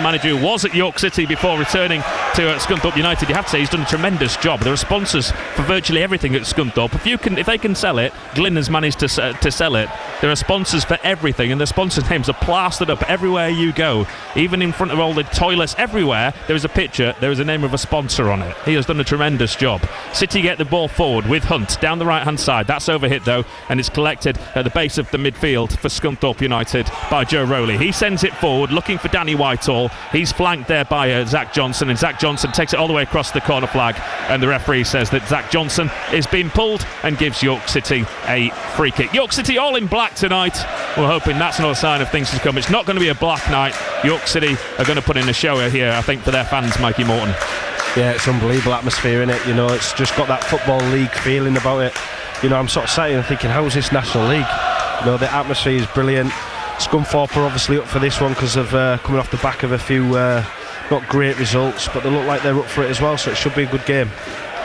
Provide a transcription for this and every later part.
manager who was at York City before returning to Scunthorpe United. You have to say he's done a tremendous job. There are sponsors for virtually everything at Scunthorpe. If they can sell it, Glyn has managed to sell it. There are sponsors for everything, and the sponsors' names are plastered up everywhere you go. Even in front of all the toilets, everywhere there is a picture, there is a name of a sponsor on it. He has done a tremendous job. City get the ball forward with Hunt down the right hand side. That's overhit though, and it's collected at the base of the midfield for Scunthorpe United by Joe Rowley. He sends it forward looking for Danny Whitehall. He's flanked there by Zach Johnson, and Zach Johnson takes it all the way across the corner flag, and the referee says that Zach Johnson is being pulled and gives York City a free kick. York City all in black tonight. We're hoping that's another sign of things to come. It's not going to be a black night. York City are going to put in a show here, I think, for their fans, Mikey Morton. Yeah, it's unbelievable atmosphere in it. You know, it's just got that Football League feeling about it. You know, I'm sort of sat here and thinking, how is this National League? You know, the atmosphere is brilliant. Scunthorpe are obviously up for this one because of coming off the back of a few not great results, but they look like they're up for it as well, so it should be a good game.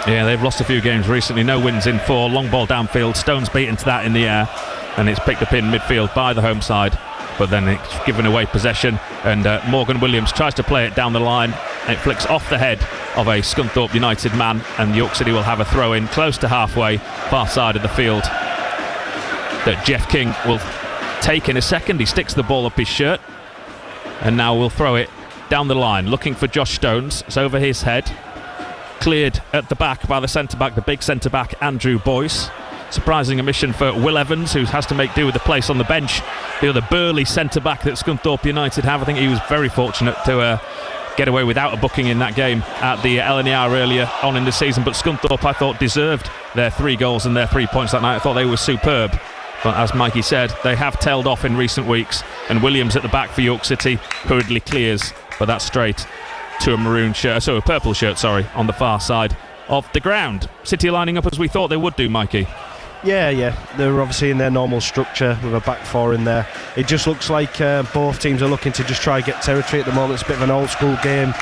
Yeah, they've lost a few games recently. No wins in 4. Long ball downfield. Stones beaten to that in the air, and it's picked up in midfield by the home side. But then it's given away possession, and Morgan Williams tries to play it down the line. It flicks off the head of a Scunthorpe United man, and York City will have a throw in close to halfway, far side of the field, that Jeff King will take in a second. He sticks the ball up his shirt, and now we'll throw it down the line, looking for Josh Stones. It's over his head, cleared at the back by the centre-back, the big centre-back Andrew Boyce. Surprising omission for Will Evans, who has to make do with the place on the bench, the other burly centre-back that Scunthorpe United have. I think he was very fortunate to get away without a booking in that game at the LNER earlier on in the season. But Scunthorpe, I thought, deserved their 3 goals and their 3 points that night. I thought they were superb. But as Mikey said, they have tailed off in recent weeks, and Williams at the back for York City hurriedly clears, but that's straight to a purple shirt, on the far side of the ground. City lining up as we thought they would do, Mikey. Yeah, they're obviously in their normal structure with a back 4 in there. It just looks like both teams are looking to just try and get territory at the moment. It's a bit of an old school game.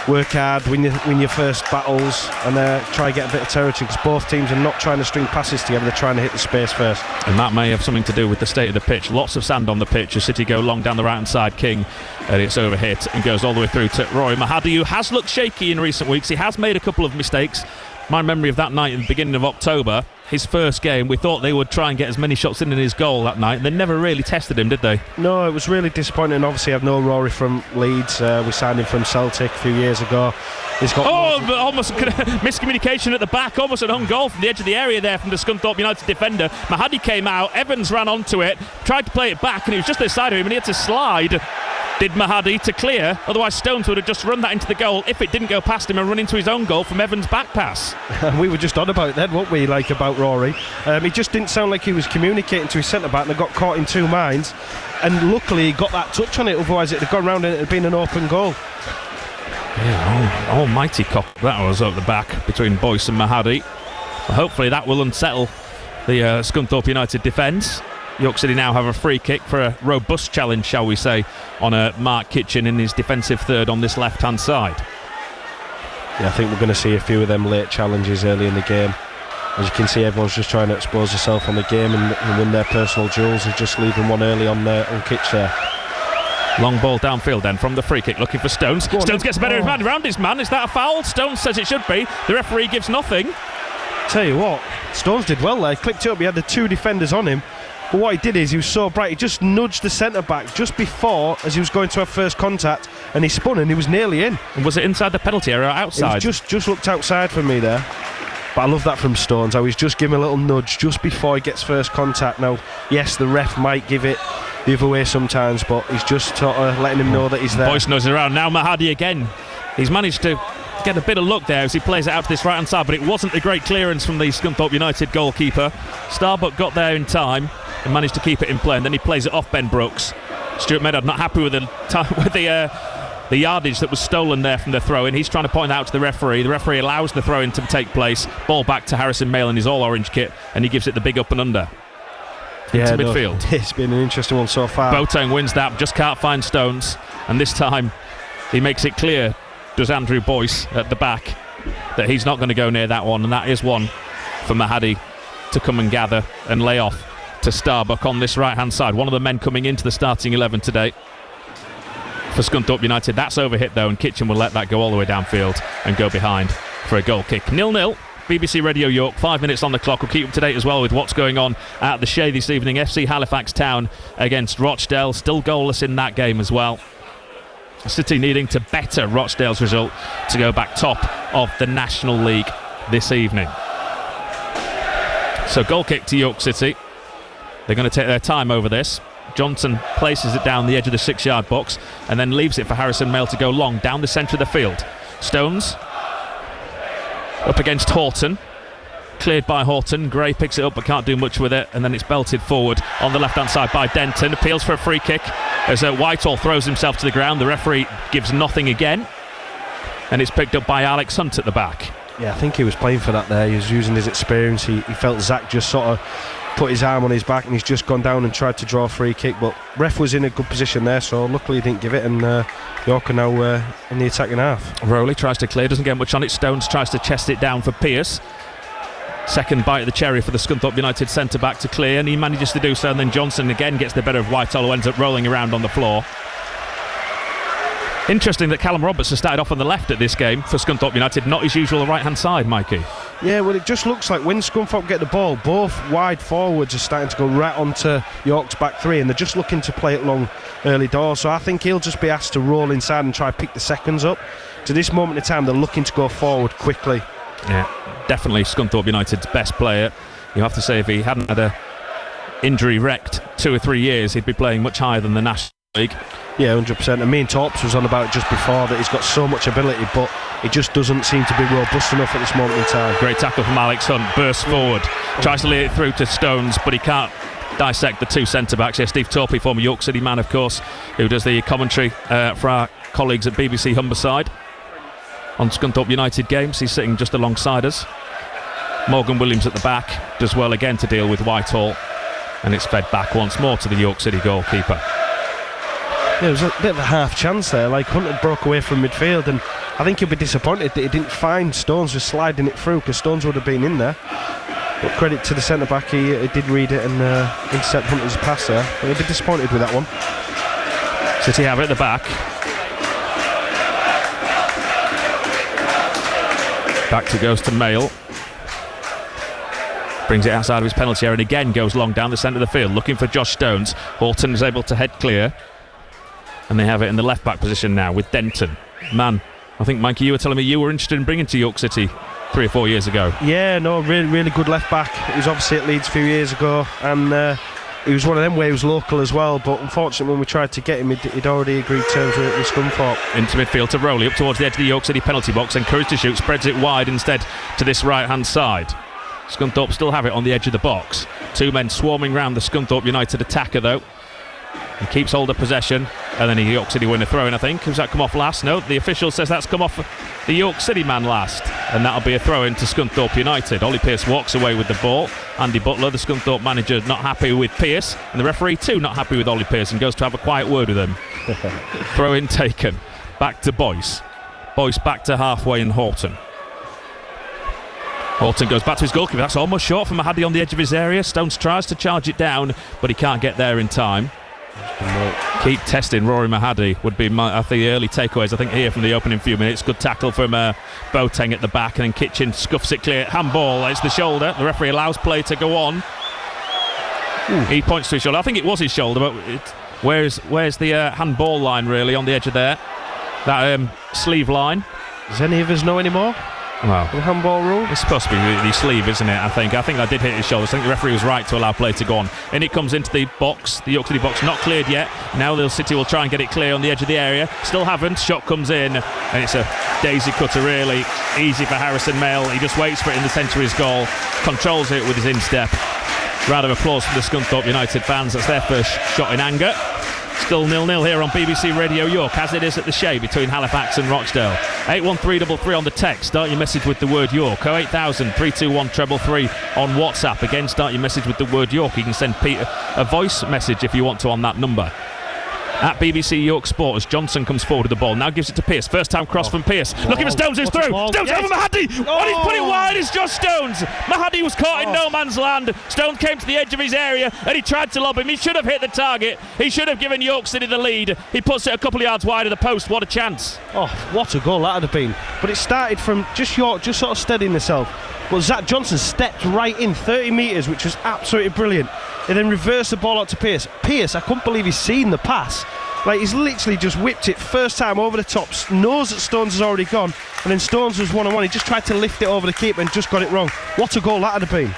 Work hard, win your first battles, and try and get a bit of territory, because both teams are not trying to string passes together, they're trying to hit the space first. And that may have something to do with the state of the pitch. Lots of sand on the pitch as City go long down the right hand side. King, and it's overhit and goes all the way through to Roy Mahadi, who has looked shaky in recent weeks. He has made a couple of mistakes. My memory of that night in the beginning of October, his first game, we thought they would try and get as many shots in his goal that night, and they never really tested him, did they? No, it was really disappointing. Obviously, I've known Rory from Leeds. We signed him from Celtic a few years ago. He's got almost miscommunication at the back, almost an own goal from the edge of the area there from the Scunthorpe United defender. Mahadi came out, Evans ran onto it, tried to play it back, and he was just this side of him, and he had to slide, did Mahadi, to clear. Otherwise Stones would have just run that into the goal if it didn't go past him and run into his own goal from Evans' back pass. We were just on about that, weren't we, about Rory. He just didn't sound like he was communicating to his centre-back, and they got caught in 2 minds, and luckily he got that touch on it, otherwise it had gone round and it had been an open goal. Yeah, almighty cock that was up the back between Boyce and Mahadi. Well, hopefully that will unsettle the Scunthorpe United defence. York City now have a free kick for a robust challenge, shall we say, on Mark Kitchen in his defensive third on this left-hand side. Yeah, I think we're going to see a few of them late challenges early in the game. As you can see, everyone's just trying to expose themselves on the game and win their personal duels, and just leaving one early on Kitch there. Long ball downfield then from the free kick, looking for Stones. Stones gets a better man around his man. Is that a foul? Stones says it should be. The referee gives nothing. Tell you what, Stones did well there. He clipped it up. He had the 2 defenders on him. But what he did is he was so bright, he just nudged the centre-back just before, as he was going to have first contact, and he spun and he was nearly in. And was it inside the penalty area or outside? It was just looked outside for me there. But I love that from Stones. I was just giving him a little nudge just before he gets first contact. Now, yes, the ref might give it the other way sometimes, but he's just sort of letting him know that he's there. Boyce knows around. Now Mahadi again. He's managed to get a bit of luck there as he plays it out to this right-hand side, but it wasn't a great clearance from the Scunthorpe United goalkeeper. Starbuck got there in time and managed to keep it in play, and then he plays it off Ben Brooks. Stuart Meadow not happy with the yardage that was stolen there from the throw-in. He's trying to point that out to the referee. The referee allows the throw-in to take place. Ball back to Harrison Mayle in his all-orange kit, and he gives it the big up and under into midfield. It's been an interesting one so far. Boateng wins that, just can't find Stones, and this time he makes it clear, does Andrew Boyce at the back, that he's not going to go near that one, and that is one for Mahadi to come and gather and lay off to Starbuck on this right-hand side. One of the men coming into the starting 11 today. for Scunthorpe United. That's overhit though, and Kitchen will let that go all the way downfield and go behind for a goal kick. 0-0. BBC Radio York, 5 minutes on the clock. We'll keep up to date as well with what's going on at the Shea this evening. FC Halifax Town against Rochdale, still goalless in that game as well. City needing to better Rochdale's result to go back top of the National League this evening. So goal kick to York City. They're going to take their time over this. Johnson places it down the edge of the 6-yard box and then leaves it for Harrison Mail to go long down the centre of the field. Stones up against Horton, cleared by Horton. Gray picks it up but can't do much with it, and then it's belted forward on the left hand side by Denton. Appeals for a free kick as Whitehall throws himself to the ground. The referee gives nothing again, and it's picked up by Alex Hunt at the back. Yeah, I think he was playing for that there. He was using his experience. He felt Zach just sort of put his arm on his back, and he's just gone down and tried to draw a free kick, but ref was in a good position there, so luckily he didn't give it, and York are now in the attacking half. Rowley tries to clear, doesn't get much on it. Stones tries to chest it down for Pearce. Second bite of the cherry for the Scunthorpe United centre-back to clear, and he manages to do so, and then Johnson again gets the better of Whitehall, who ends up rolling around on the floor. Interesting that Callum Roberts has started off on the left at this game for Scunthorpe United, not his usual right-hand side, Mikey. Yeah, well, it just looks like when Scunthorpe get the ball, both wide forwards are starting to go right onto York's back three, and they're just looking to play it long early doors. So I think he'll just be asked to roll inside and try pick the seconds up. To this moment in time, they're looking to go forward quickly. Yeah, definitely Scunthorpe United's best player. You have to say, if he hadn't had a injury-wrecked 2 or 3 years, he'd be playing much higher than the National League. Yeah, 100%. And me and Torps was on about it just before, that he's got so much ability, but he just doesn't seem to be robust enough at this moment in time. Great tackle from Alex Hunt, bursts forward, tries to lay it through to Stones, but he can't dissect the two centre-backs. Yeah, Steve Torpey, former York City man, of course, who does the commentary for our colleagues at BBC Humberside on Scunthorpe United games. He's sitting just alongside us. Morgan Williams at the back does well again to deal with Whitehall, and it's fed back once more to the York City goalkeeper. Yeah, it was a bit of a half chance there. Like, Hunt had broke away from midfield, and I think he'll be disappointed that he didn't find Stones just sliding it through, because Stones would have been in there. But credit to the centre back, he did read it and intercept Hunter's pass there. But he'll be disappointed with that one. City have it at the back. Back to goes to Mail. Brings it outside of his penalty area and again goes long down the centre of the field, looking for Josh Stones. Horton is able to head clear. And they have it in the left back position now with Denton. Man, I think, Mikey, you were telling me you were interested in bringing to York City 3 or 4 years ago. Yeah, no, really good left back. He was obviously at Leeds a few years ago, and he was one of them where he was local as well, but unfortunately when we tried to get him, he'd already agreed terms with Scunthorpe. Into midfield to Rowley, up towards the edge of the York City penalty box, encouraged to shoot, spreads it wide instead to this right hand side. Scunthorpe still have it on the edge of the box. 2 men swarming round the Scunthorpe United attacker though. He keeps hold of possession, and then the York City win a throw in, I think. Has that come off last? No, the official says that's come off the York City man last, and that'll be a throw in to Scunthorpe United. Ollie Pearce walks away with the ball. Andy Butler, the Scunthorpe manager, not happy with Pearce, and the referee too not happy with Ollie Pearce, and goes to have a quiet word with him. Throw in taken. Back to Boyce. Boyce back to halfway in Horton. Horton goes back to his goalkeeper. That's almost short from Mahadi on the edge of his area. Stones tries to charge it down, but he can't get there in time. Keep testing Rory Mahadi would be I think the early takeaways I think here from the opening few minutes. Good tackle from Boateng at the back, and then Kitchen scuffs it clear. Handball, it's the shoulder. The referee allows play to go on. He points to his shoulder. I think it was his shoulder, but where's the handball line really on the edge of there? That sleeve line. Does any of us know anymore? Well, the handball rule? It's supposed to be the sleeve, isn't it? I think that did hit his shoulder. I think the referee was right to allow play to go on. And it comes into the box, the York City box, not cleared yet. Now the City will try and get it clear on the edge of the area. Still haven't. Shot comes in, and it's a daisy cutter really. Easy for Harrison Mail. He just waits for it in the centre of his goal. Controls it with his instep. Round of applause from the Scunthorpe United fans. That's their first shot in anger. Still 0-0 here on BBC Radio York, as it is at the Shea between Halifax and Rochdale. 81333 on the text. Start your message with the word York. 08000 321 333 on WhatsApp. Again, start your message with the word York. You can send Pete a voice message if you want to on that number. at BBC York Sport as Johnson comes forward with the ball. Now gives it to Pearce. First time cross from Pearce. Looking for Stones, who's through. Stones over Mahadi. Oh, he's put it wide. It's Josh Stones. Mahadi was caught in no man's land. Stones came to the edge of his area and he tried to lob him. He should have hit the target. He should have given York City the lead. He puts it a couple of yards wide of the post. What a chance. Oh, what a goal that would have been. But it started from just York just sort of steadying himself. But Zach Johnson stepped right in 30 metres, which was absolutely brilliant. And then reversed the ball out to Pearce. Pearce, I couldn't believe he's seen the pass. Like, he's literally just whipped it first time over the top, knows that Stones has already gone, and then Stones was one-on-one. He just tried to lift it over the keeper and just got it wrong. What a goal that would have been.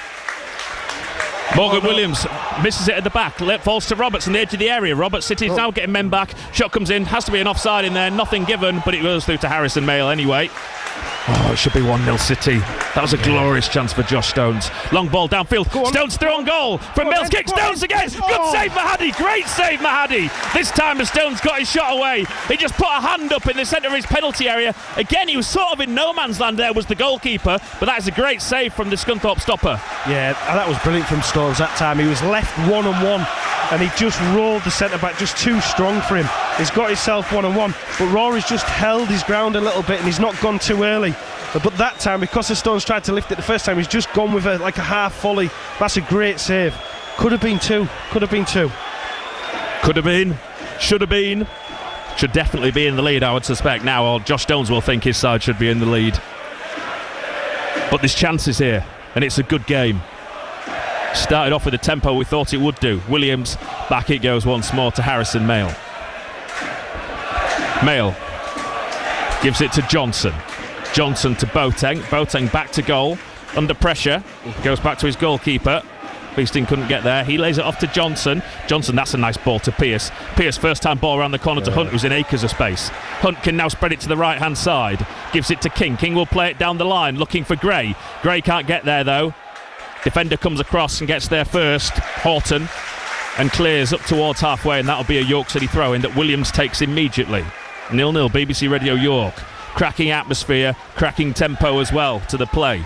Morgan Williams misses it at the back, falls to Roberts on the edge of the area. Roberts City's now getting men back. Shot comes in, has to be an offside in there, nothing given, but it goes through to Harrison Mayle anyway. Oh, it should be 1-0 City. That was a glorious chance for Josh Stones. Long ball downfield. Stones through on goal from Mills. Kick Stones again. Good save, Mahadi. Great save, Mahadi. This time the Stones got his shot away. He just put a hand up in the centre of his penalty area. Again, he was sort of in no man's land there, was the goalkeeper. But that is a great save from the Scunthorpe stopper. Yeah, that was brilliant from Stones that time. He was left one-on-one and he just rolled the centre-back, just too strong for him. He's got himself one-on-one. But Rory's just held his ground a little bit and he's not gone too early. But that time, because the Stones tried to lift it the first time, he's just gone with a half volley. That's a great save. Could have been two. Could have been. Should have been. Should definitely be in the lead, I would suspect now, or Josh Stones will think his side should be in the lead. But there's chances here, and it's a good game. Started off with the tempo we thought it would do. Williams, back it goes once more to Harrison Mayle. Mayle gives it to Johnson. Johnson to Boateng. Boateng back to goal. Under pressure. Goes back to his goalkeeper. Beesting couldn't get there. He lays it off to Johnson. Johnson, that's a nice ball to Pearce. Pearce, first time ball around the corner to Hunt, who's in acres of space. Hunt can now spread it to the right hand side. Gives it to King. King will play it down the line, looking for Gray. Gray can't get there though. Defender comes across and gets there first. Horton. And clears up towards halfway, and that'll be a York City throw in that Williams takes immediately. 0-0, BBC Radio York. Cracking atmosphere, cracking tempo as well to the play.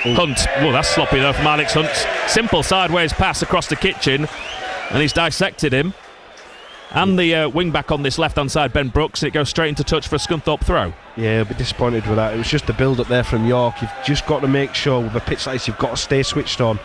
Hunt, well, that's sloppy though from Alex Hunt. Simple sideways pass across the kitchen, and he's dissected him. And the wing back on this left hand side, Ben Brooks, and it goes straight into touch for a Scunthorpe throw. Yeah, a bit disappointed with that. It was just the build up there from York. You've just got to make sure with a pitch like this, you've got to stay switched on.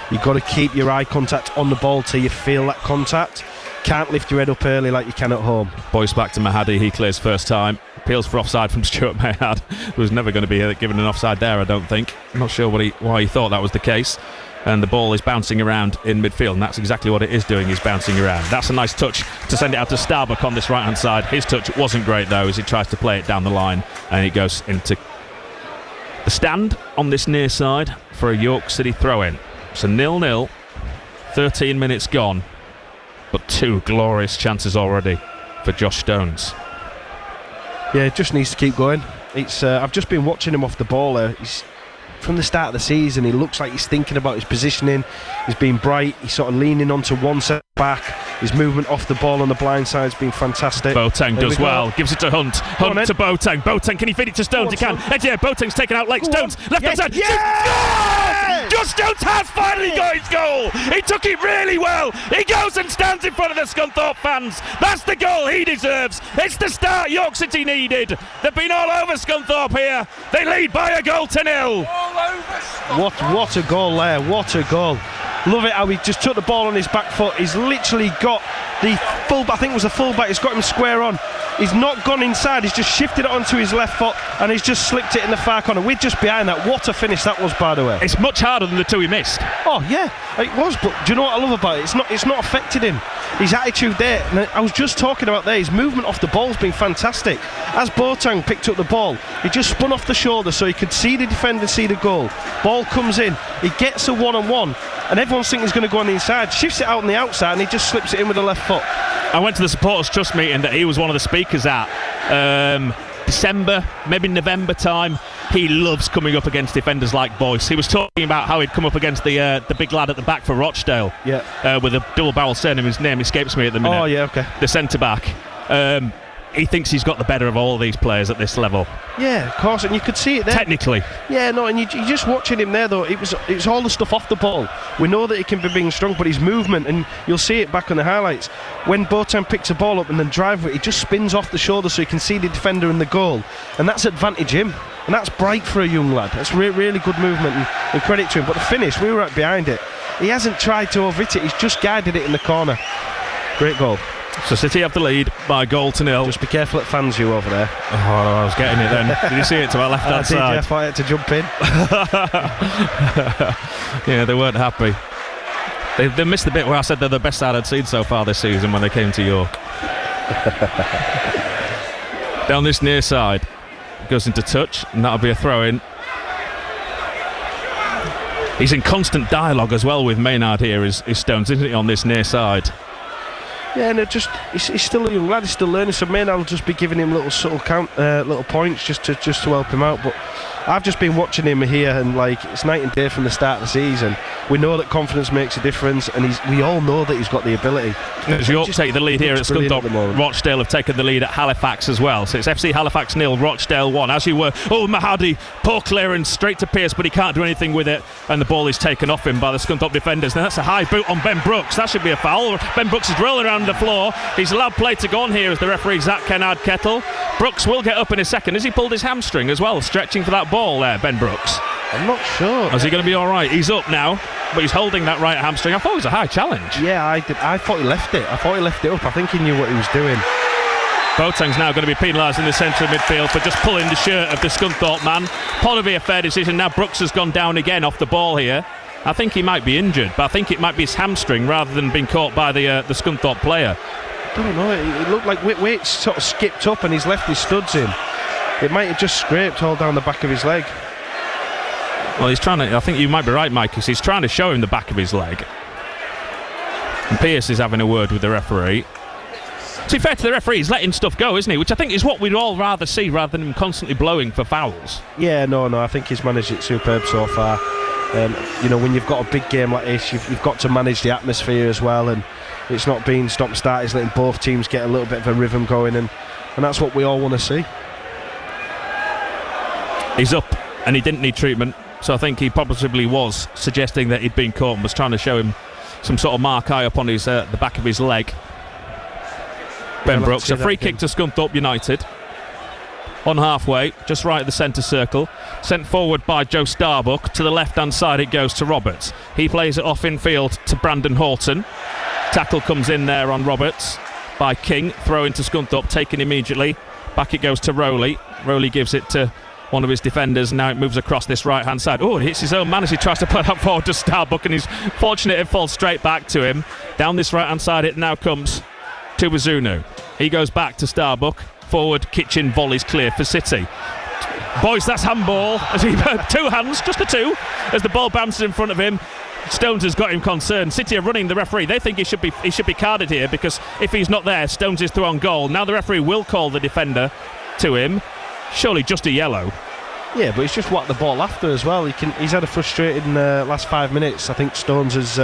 You've got to keep your eye contact on the ball till you feel that contact. Can't lift your head up early like you can at home. Boyce back to Mahadi, he clears first time. Appeals for offside from Stuart Mayard, who was never going to be given an offside there, I don't think. I'm not sure why he thought that was the case. And the ball is bouncing around in midfield, and that's exactly what it is doing, is bouncing around. That's a nice touch to send it out to Starbuck on this right hand side. His touch wasn't great though, as he tries to play it down the line, and it goes into the stand on this near side for a York City throw-in. So 0-0, 13 minutes gone, but two glorious chances already for Josh Stones. Yeah, it just needs to keep going. It's I've just been watching him off the ball there. He's, from the start of the season, he looks like he's thinking about his positioning. He's been bright. He's sort of leaning onto one set back. His movement off the ball on the blind side has been fantastic. Boateng does well. Gives it to Hunt. Hunt to Boateng. Boateng, can he feed it to Stones? He can. Yeah, Boateng's taken out late. Stones, left hand side. Yes! Josh Stones has finally got his goal. He took it really well. He goes and stands in front of the Scunthorpe fans. That's the goal he deserves. It's the start York City needed. They've been all over Scunthorpe here. They lead by a goal to 0. What a goal there. What a goal. Love it how he just took the ball on his back foot. He's literally got the fullback, I think it was the fullback, he's got him square on. He's not gone inside, he's just shifted it onto his left foot and he's just slipped it in the far corner. We're just behind that. What a finish that was, by the way. It's much harder than the two he missed. Oh yeah, it was, but do you know what I love about it? It's not affected him. His attitude there, and I was just talking about there, his movement off the ball's been fantastic. As Boateng picked up the ball, he just spun off the shoulder so he could see the defender, see the goal. Ball comes in, he gets a one-on-one, and everyone's thinking he's going to go on the inside, shifts it out on the outside, and he just slips it in with the left foot. I went to the Supporters Trust meeting that he was one of the speakers at. December, maybe November time. He loves coming up against defenders like Boyce. He was talking about how he'd come up against the big lad at the back for Rochdale. Yeah. With a double barrel surname. His name escapes me at the minute. Oh yeah, okay. The centre back. he thinks he's got the better of all these players at this level. Yeah, of course, and you could see it there. Technically. Yeah, no, and you're just watching him there, though. It's all the stuff off the ball. We know that he can be being strong, but his movement, and you'll see it back on the highlights, when Boateng picks a ball up and then drives it, he just spins off the shoulder so he can see the defender in the goal, and that's advantage him. And that's bright for a young lad. That's really good movement, and credit to him. But the finish, we were right behind it. He hasn't tried to overhit it, he's just guided it in the corner. Great goal. So City have the lead by 1-0. Just be careful at fans, you over there. Oh, I was getting it then. Did you see it to our left-hand side? I thought I had to jump in. Yeah, they weren't happy. They missed the bit where I said they're the best side I'd seen so far this season when they came to York. Down this near side. Goes into touch, and that'll be a throw-in. He's in constant dialogue as well with Maynard here, is Stones, isn't he, on this near side? Yeah, and he's still a young lad, he's still learning, so Maynard will just be giving him little subtle little points just to help him out. But I've just been watching him here, and like, it's night and day from the start of the season. We know that confidence makes a difference, and we all know that he's got the ability. As York take the lead here at Scunthorpe, Rochdale have taken the lead at Halifax as well. So it's FC Halifax 0, Rochdale 1. As you were, Mahadi, poor clearance straight to Pearce, but he can't do anything with it, and the ball is taken off him by the Scunthorpe defenders. Now that's a high boot on Ben Brooks. That should be a foul. Ben Brooks is rolling around the floor. He's allowed play to go on here as the referee Zach Kennard Kettle. Brooks will get up in a second. Has he pulled his hamstring as well, stretching for that ball there, Ben Brooks? I'm not sure. Is he going to be all right? He's up now, but he's holding that right hamstring. I thought it was a high challenge. Yeah, I did. I thought he left it. I thought he left it up. I think he knew what he was doing. Boateng's now going to be penalised in the centre of midfield for just pulling the shirt of the Scunthorpe man. Probably a fair decision. Now Brooks has gone down again off the ball here. I think he might be injured, but I think it might be his hamstring rather than being caught by the Scunthorpe player. I don't know. It looked like Waite sort of skipped up and he's left his studs in. It might have just scraped all down the back of his leg. Well, he's trying to. I think you might be right, Mike, because he's trying to show him the back of his leg. And Pearce is having a word with the referee. To be fair to the referee, he's letting stuff go, isn't he? Which I think is what we'd all rather see, rather than him constantly blowing for fouls. Yeah, no, I think he's managed it superb so far. When you've got a big game like this, you've got to manage the atmosphere as well, and it's not being stop-start. He's letting both teams get a little bit of a rhythm going, and that's what we all want to see. He's up, and he didn't need treatment, so I think he possibly was suggesting that he'd been caught and was trying to show him some sort of mark high up on his the back of his leg. Ben Brooks, a free kick to Scunthorpe United. On halfway, just right at the centre circle, sent forward by Joe Starbuck. To the left-hand side it goes to Roberts. He plays it off in field to Brandon Horton. Tackle comes in there on Roberts by King. Throw into Scunthorpe, taken immediately. Back it goes to Rowley. Rowley gives it to one of his defenders. Now it moves across this right-hand side. Oh, it hits his own man as he tries to play that forward to Starbuck, and he's fortunate it falls straight back to him. Down this right-hand side it now comes to Wazunu. He goes back to Starbuck. Forward, Kitchen volleys clear for City. Boys, that's handball. As he two hands, just the two, as the ball bounces in front of him. Stones has got him concerned. City are running the referee. They think he should be carded here, because if he's not there, Stones is through on goal. Now the referee will call the defender to him. Surely just a yellow. Yeah, but he's just whacked the ball after as well. He's had a frustrating last 5 minutes. I think Stones has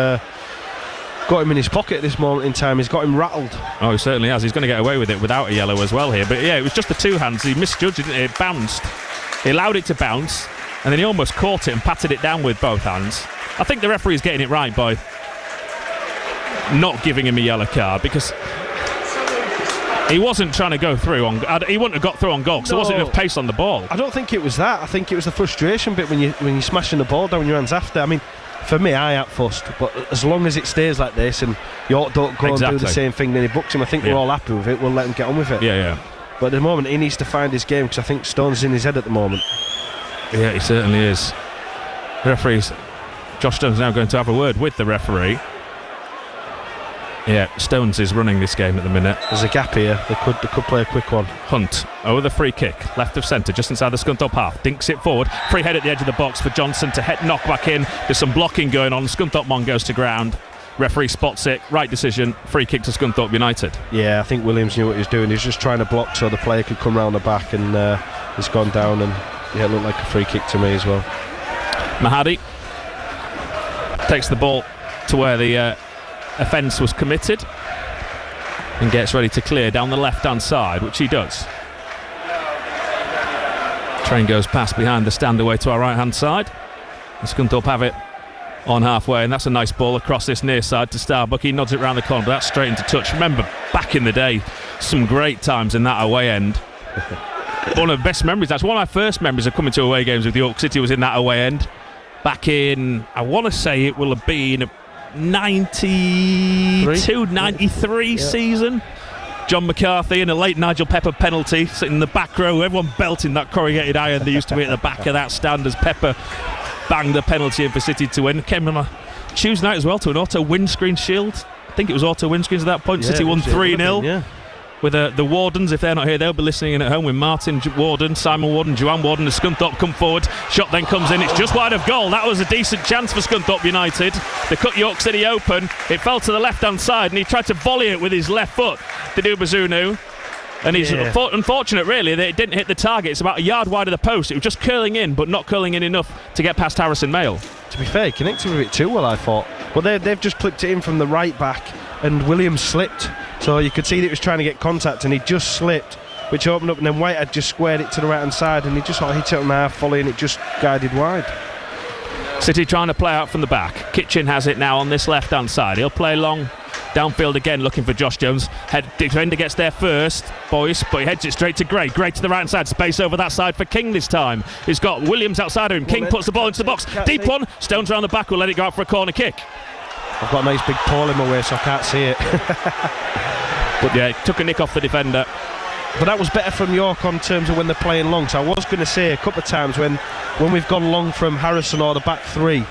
got him in his pocket at this moment in time. He's got him rattled. Oh, he certainly has. He's going to get away with it without a yellow as well here. But yeah, it was just the two hands. He misjudged it. It bounced. He allowed it to bounce, and then he almost caught it and patted it down with both hands. I think the referee's getting it right by not giving him a yellow card, because he wasn't trying to go through on. He wouldn't have got through on goal because there wasn't enough pace on the ball. I don't think it was that. I think it was the frustration bit when you're smashing the ball down your hands after. I mean, for me, I act fussed, but as long as it stays like this and York don't go and do the same thing, then he books him. I think we're all happy with it. We'll let him get on with it. Yeah. But at the moment, he needs to find his game, because I think Stone's in his head at the moment. Yeah, he certainly is. The referee's Josh Stone's now going to have a word with the referee. Yeah, Stones is running this game at the minute. There's a gap here. They could play a quick one. Hunt over the free kick, left of centre, just inside the Scunthorpe half. Dinks it forward. Free head at the edge of the box for Johnson to knock back in. There's some blocking going on. Scunthorpe Mon goes to ground. Referee spots it. Right decision. Free kick to Scunthorpe United. Yeah, I think Williams knew what he was doing. He was just trying to block so the player could come round the back, and he's gone down, and yeah, it looked like a free kick to me as well. Mahadi takes the ball to where the offence was committed. and gets ready to clear down the left-hand side, which he does. Train goes past behind the stand away to our right-hand side. And Scunthorpe have it on halfway, and that's a nice ball across this near side to Starbuck. He nods it round the corner, but that's straight into touch. Remember, back in the day, some great times in that away end. One of the best memories, that's one of my first memories of coming to away games with York City, was in that away end. Back in, I want to say it will have been 92, 93 season. John McCarthy and a late Nigel Pepper penalty, sitting in the back row, everyone belting that corrugated iron that used to be at the back of that stand as Pepper banged the penalty in for City to win. Came on a Tuesday night as well to an auto windscreen shield. I think it was auto windscreens at that point. City won 3-0. With the Wardens, if they're not here, they'll be listening in at home with Martin Warden, Simon Warden, Joanne Warden as Scunthorpe come forward. Shot then comes in, it's just wide of goal. That was a decent chance for Scunthorpe United. They cut York City open. It fell to the left-hand side and he tried to volley it with his left foot, Didu Bazunu. And he's unfortunate, really, that it didn't hit the target. It's about a yard wide of the post. It was just curling in, but not curling in enough to get past Harrison Mayle. To be fair, he connected with it too well, I thought. But they've just clipped it in from the right back, and Williams slipped. So you could see that he was trying to get contact, and he just slipped, which opened up, and then White had just squared it to the right-hand side, and he just hit it on the half volley, and it just guided wide. City trying to play out from the back. Kitchen has it now on this left-hand side. He'll play long downfield again, looking for Josh Jones. Defender gets there first, Boyce, but he heads it straight to Gray. Gray to the right-hand side. Space over that side for King this time. He's got Williams outside of him. King puts the ball into the box. Deep one. Stones around the back will let it go out for a corner kick. I've got a nice big pole in my way, so I can't see it. But yeah, it took a nick off the defender. But that was better from York on terms of when they're playing long. So I was going to say a couple of times when we've gone long from Harrison or the back three,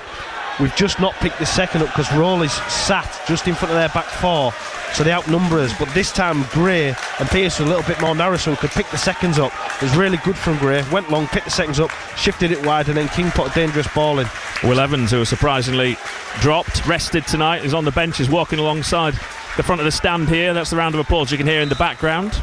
we've just not picked the second up because Rowley's sat just in front of their back four, so they outnumber us. But this time Gray and Pearce were a little bit more narrow, so we could pick the seconds up. It was really good from Gray. Went long, picked the seconds up, shifted it wide, and then King put a dangerous ball in. Will Evans, who was surprisingly dropped, rested tonight, is on the bench, is walking alongside the front of the stand here. That's the round of applause you can hear in the background.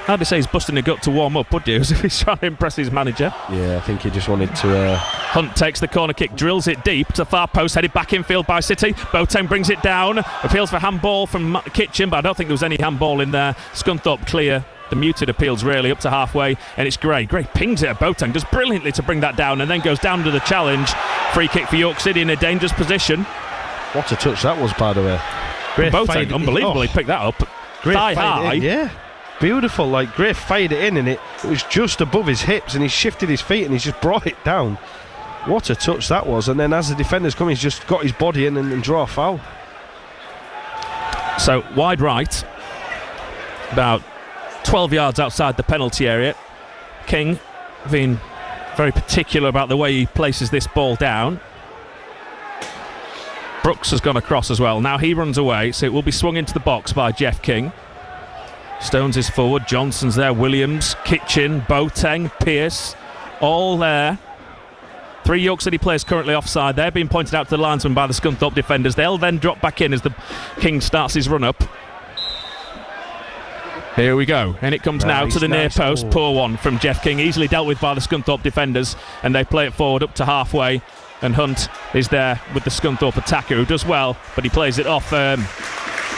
Hard to say he's busting a gut to warm up, would you? As if he's trying to impress his manager. Yeah, I think he just wanted to... Hunt takes the corner kick, drills it deep to far post, headed back infield by City. Boateng brings it down, appeals for handball from Kitchen, but I don't think there was any handball in there. Scunthorpe clear. The muted appeals really up to halfway, and it's Gray. Gray pings it at Boateng, does brilliantly to bring that down, and then goes down to the challenge. Free kick for York City in a dangerous position. What a touch that was, by the way. Boateng, unbelievably picked that up. Thigh high. Yeah. Beautiful, like Gray fired it in, and it was just above his hips, and he shifted his feet and he's just brought it down. What a touch that was. And then as the defenders come, he's just got his body in and draw a foul. So wide right, about 12 yards outside the penalty area. King being very particular about the way he places this ball down. Brooks has gone across as well. Now he runs away, so it will be swung into the box by Jeff King. Stones is forward, Johnson's there, Williams, Kitchen, Boateng, Pearce, all there. 3 York City players currently offside. They're being pointed out to the linesman by the Scunthorpe defenders. They'll then drop back in as the King starts his run up. Here we go, and it comes now to the near post. Poor one from Jeff King, easily dealt with by the Scunthorpe defenders, and they play it forward up to halfway, and Hunt is there with the Scunthorpe attacker who does well, but he plays it off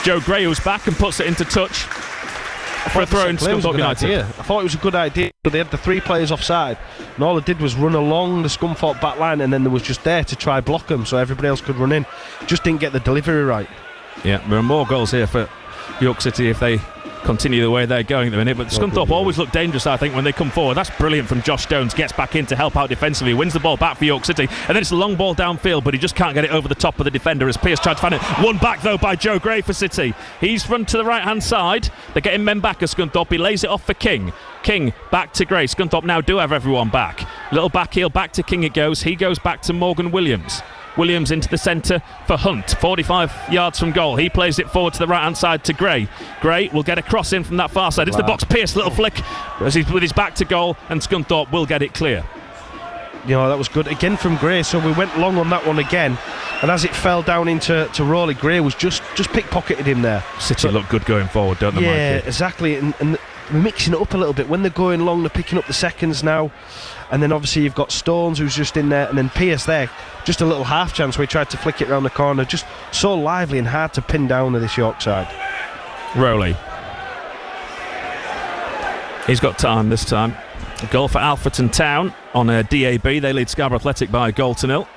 Joe Gray, who's back and puts it into touch for a throw in Scunthorpe United. I thought it was a good idea, but they had the 3 players offside, and all they did was run along the Scunthorpe back line, and then there was just there to try block them so everybody else could run in. Just didn't get the delivery right. Yeah, there are more goals here for York City if they continue the way they're going at the minute, but Scunthorpe always look dangerous, I think, when they come forward. That's brilliant from Josh Stones, gets back in to help out defensively, wins the ball back for York City, and then it's a long ball downfield, but he just can't get it over the top of the defender as Pearce tried to find it. One back though by Joe Gray for City. He's run to the right hand side, they're getting men back as Scunthorpe. He lays it off for King. King back to Gray. Scunthorpe now do have everyone back. Little back heel, back to King it goes. He goes back to Morgan Williams. Williams into the centre for Hunt, 45 yards from goal. He plays it forward to the right hand side to Gray. Gray will get a cross in from that far side. It's the box. Pearce, little flick as he's with his back to goal, and Scunthorpe will get it clear. You know, that was good again from Gray, so we went long on that one again, and as it fell down into Rowley, Gray was just pickpocketed him there. City look good going forward, don't they, Mikey? Yeah, exactly, and we're mixing it up a little bit. When they're going long, they're picking up the seconds now. And then obviously you've got Stones who's just in there, and then Pearce there, just a little half chance where he tried to flick it round the corner. Just so lively and hard to pin down to this York side. Rowley. He's got time this time. A goal for Alfreton Town on a DAB. They lead Scarborough Athletic by a goal to 0.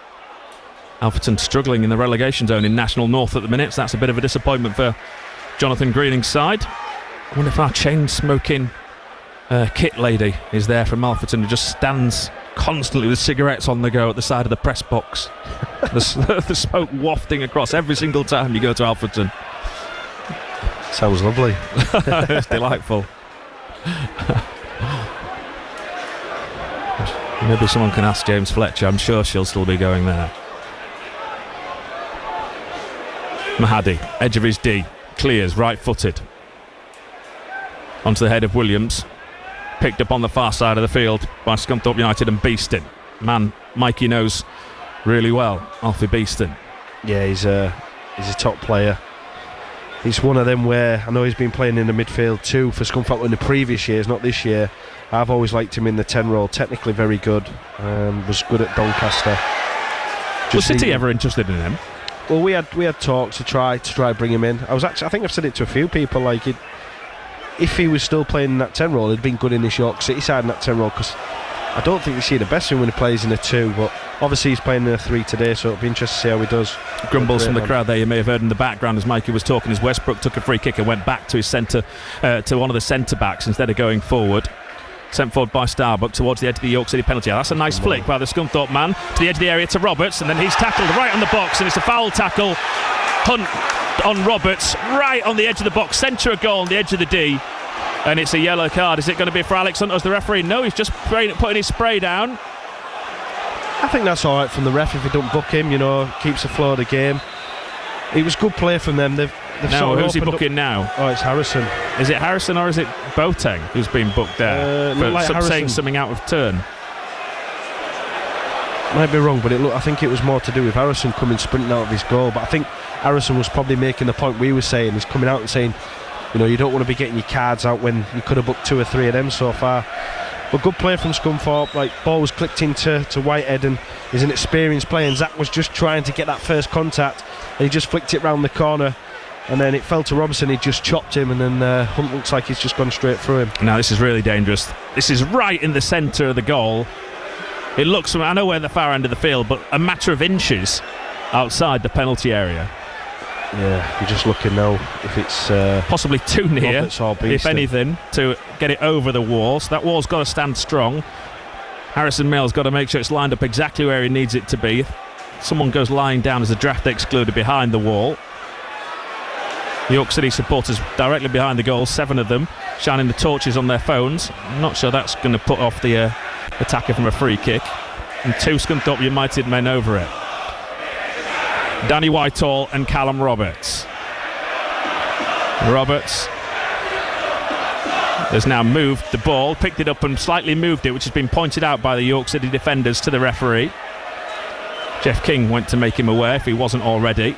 Alfreton struggling in the relegation zone in National North at the minute, so that's a bit of a disappointment for Jonathan Greening's side. I wonder if our chain-smoking kit lady is there from Alfreton, who just stands constantly with cigarettes on the go at the side of the press box. the smoke wafting across every single time you go to Alfreton. Sounds lovely. It's delightful. Maybe someone can ask James Fletcher. I'm sure she'll still be going there. Mahadi, edge of his D, clears right-footed onto the head of Williams. Picked up on the far side of the field by Scunthorpe United and Beeston. Man, Mikey knows really well, Alfie Beeston. Yeah, he's a top player. He's one of them where I know he's been playing in the midfield too for Scunthorpe in the previous years, not this year. I've always liked him in the 10 role. Technically very good. Was good at Doncaster. Was City ever interested in him? Well, we had talks to try bring him in. I think I've said it to a few people. Like, if he was still playing in that 10 role, he'd been good in this York City side in that 10 role. Because I don't think we see the best of him when he plays in a 2. But obviously he's playing in a 3 today, so it'll be interesting to see how he does. Grumbles from the crowd there, you may have heard in the background as Mikey was talking, as Westbrook took a free kick and went back to his centre, to one of the centre backs instead of going forward. Sent forward by Starbuck towards the edge of the York City penalty area. That's a nice flick by the Scunthorpe man to the edge of the area to Roberts, and then he's tackled right on the box, and it's a foul tackle. Hunt on Roberts, right on the edge of the box, centre of goal on the edge of the D, and it's a yellow card. Is it going to be for Alex Hunt as the referee? No, he's just putting his spray down. I think that's all right from the ref if he don't book him, keeps the flow of the game. It was good play from them. They've now, who's he booking now? Oh, it's Harrison. Is it Harrison or is it Boateng who's been booked there for like saying something out of turn? Might be wrong, but I think it was more to do with Harrison coming sprinting out of his goal. But I think Harrison was probably making the point we were saying. He's coming out and saying, you don't want to be getting your cards out when you could have booked 2 or 3 of them so far. But good play from Scunthorpe. Like, ball was clicked into Whitehead, and he's an experienced player, and Zach was just trying to get that first contact, and he just flicked it round the corner, and then it fell to Robinson. He just chopped him, and then Hunt looks like he's just gone straight through him. Now this is really dangerous. This is right in the centre of the goal. It looks, I know we're at the far end of the field, but a matter of inches outside the penalty area. Yeah, you're just looking now if it's possibly too near, if anything, to get it over the wall. So that wall's got to stand strong. Harrison Mill's got to make sure it's lined up exactly where he needs it to be. Someone goes lying down as a draft excluder behind the wall. York City supporters directly behind the goal, 7 of them, shining the torches on their phones. I'm not sure that's going to put off the attacker from a free kick. And 2 Scunthorpe United men over it. Danny Whitehall and Callum Roberts. Roberts has now moved the ball, picked it up and slightly moved it, which has been pointed out by the York City defenders to the referee. Jeff King went to make him aware if he wasn't already.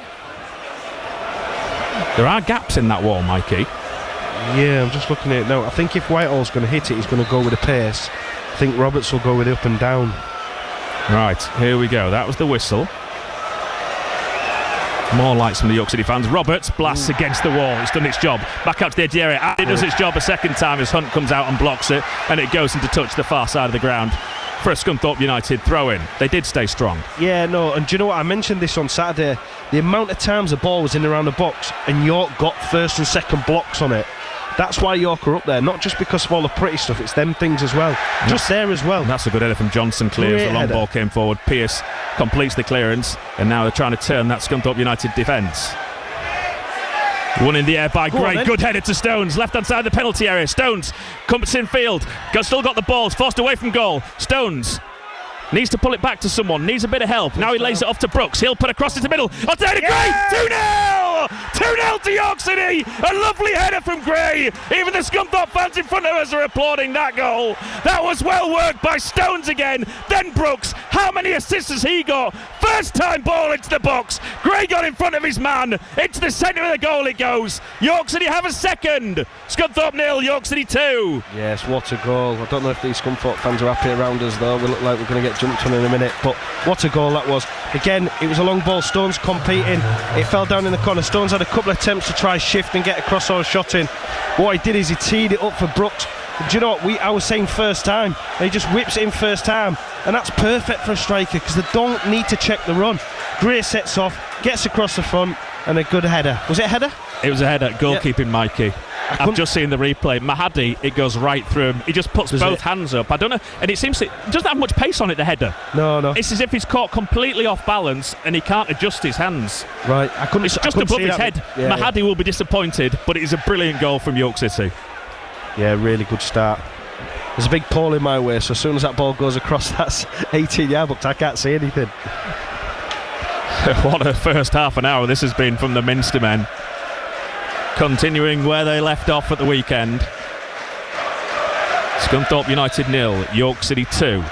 There are gaps in that wall, Mikey. Yeah, I'm just looking at it now. I think if Whitehall's going to hit it, he's going to go with a pace. I think Roberts will go with it up and down. Right, here we go. That was the whistle. More lights from the York City fans. Roberts blasts against the wall. It's done its job. Back out to the edge of the area. And it does its job a second time as Hunt comes out and blocks it. And it goes into touch the far side of the ground for a Scunthorpe United throw-in. They did stay strong. Yeah, no, and do you know what? I mentioned this on Saturday. The amount of times the ball was in around the box and York got first and second blocks on it. That's why York are up there, not just because of all the pretty stuff, it's them things as well. Just there as well. And that's a good header from Johnson, clears. The long ball came forward. Pearce completes the clearance, and now they're trying to turn that Scunthorpe United defence. One in the air by Gray. Good header to Stones. Left hand side of the penalty area. Stones comes in field. Still got the ball. Forced away from goal. Stones needs to pull it back to someone. Needs a bit of help. Now he lays it off to Brooks. He'll put across into the middle. On to Gray. 2-0! 2-0 to York City. A lovely header from Gray. Even the Scunthorpe fans in front of us are applauding that goal. That was well worked by Stones again. Then Brooks. How many assists has he got? First time ball into the box. Gray got in front of his man. Into the centre of the goal it goes. York City have a second. Scunthorpe 0, York City 2. Yes, what a goal. I don't know if these Scunthorpe fans are happy around us though. We look like we're going to get jumped on in a minute. But what a goal that was. Again, it was a long ball. Stones competing. It fell down in the corner. Stones had a couple of attempts to try shift and get a cross-over shot in. What he did is he teed it up for Brooks. Do you know what? I was saying first time, and he just whips it in first time, and that's perfect for a striker because they don't need to check the run. Gray sets off, gets across the front, and a good header. Was it a header? It was a header. Goalkeeping, Mikey. I've just seen the replay. Mahadi, it goes right through him. He just puts both hands up. I don't know, and it seems it doesn't have much pace on it, the header. No. It's as if he's caught completely off balance and he can't adjust his hands. Right. It's just above his head. Yeah, Mahadi will be disappointed, but it is a brilliant goal from York City. Yeah, really good start. There's a big pole in my way, so as soon as that ball goes across that 18-yard box, I can't see anything. What a first half an hour this has been from the Minster men. Continuing where they left off at the weekend. Scunthorpe United 0, York City 2.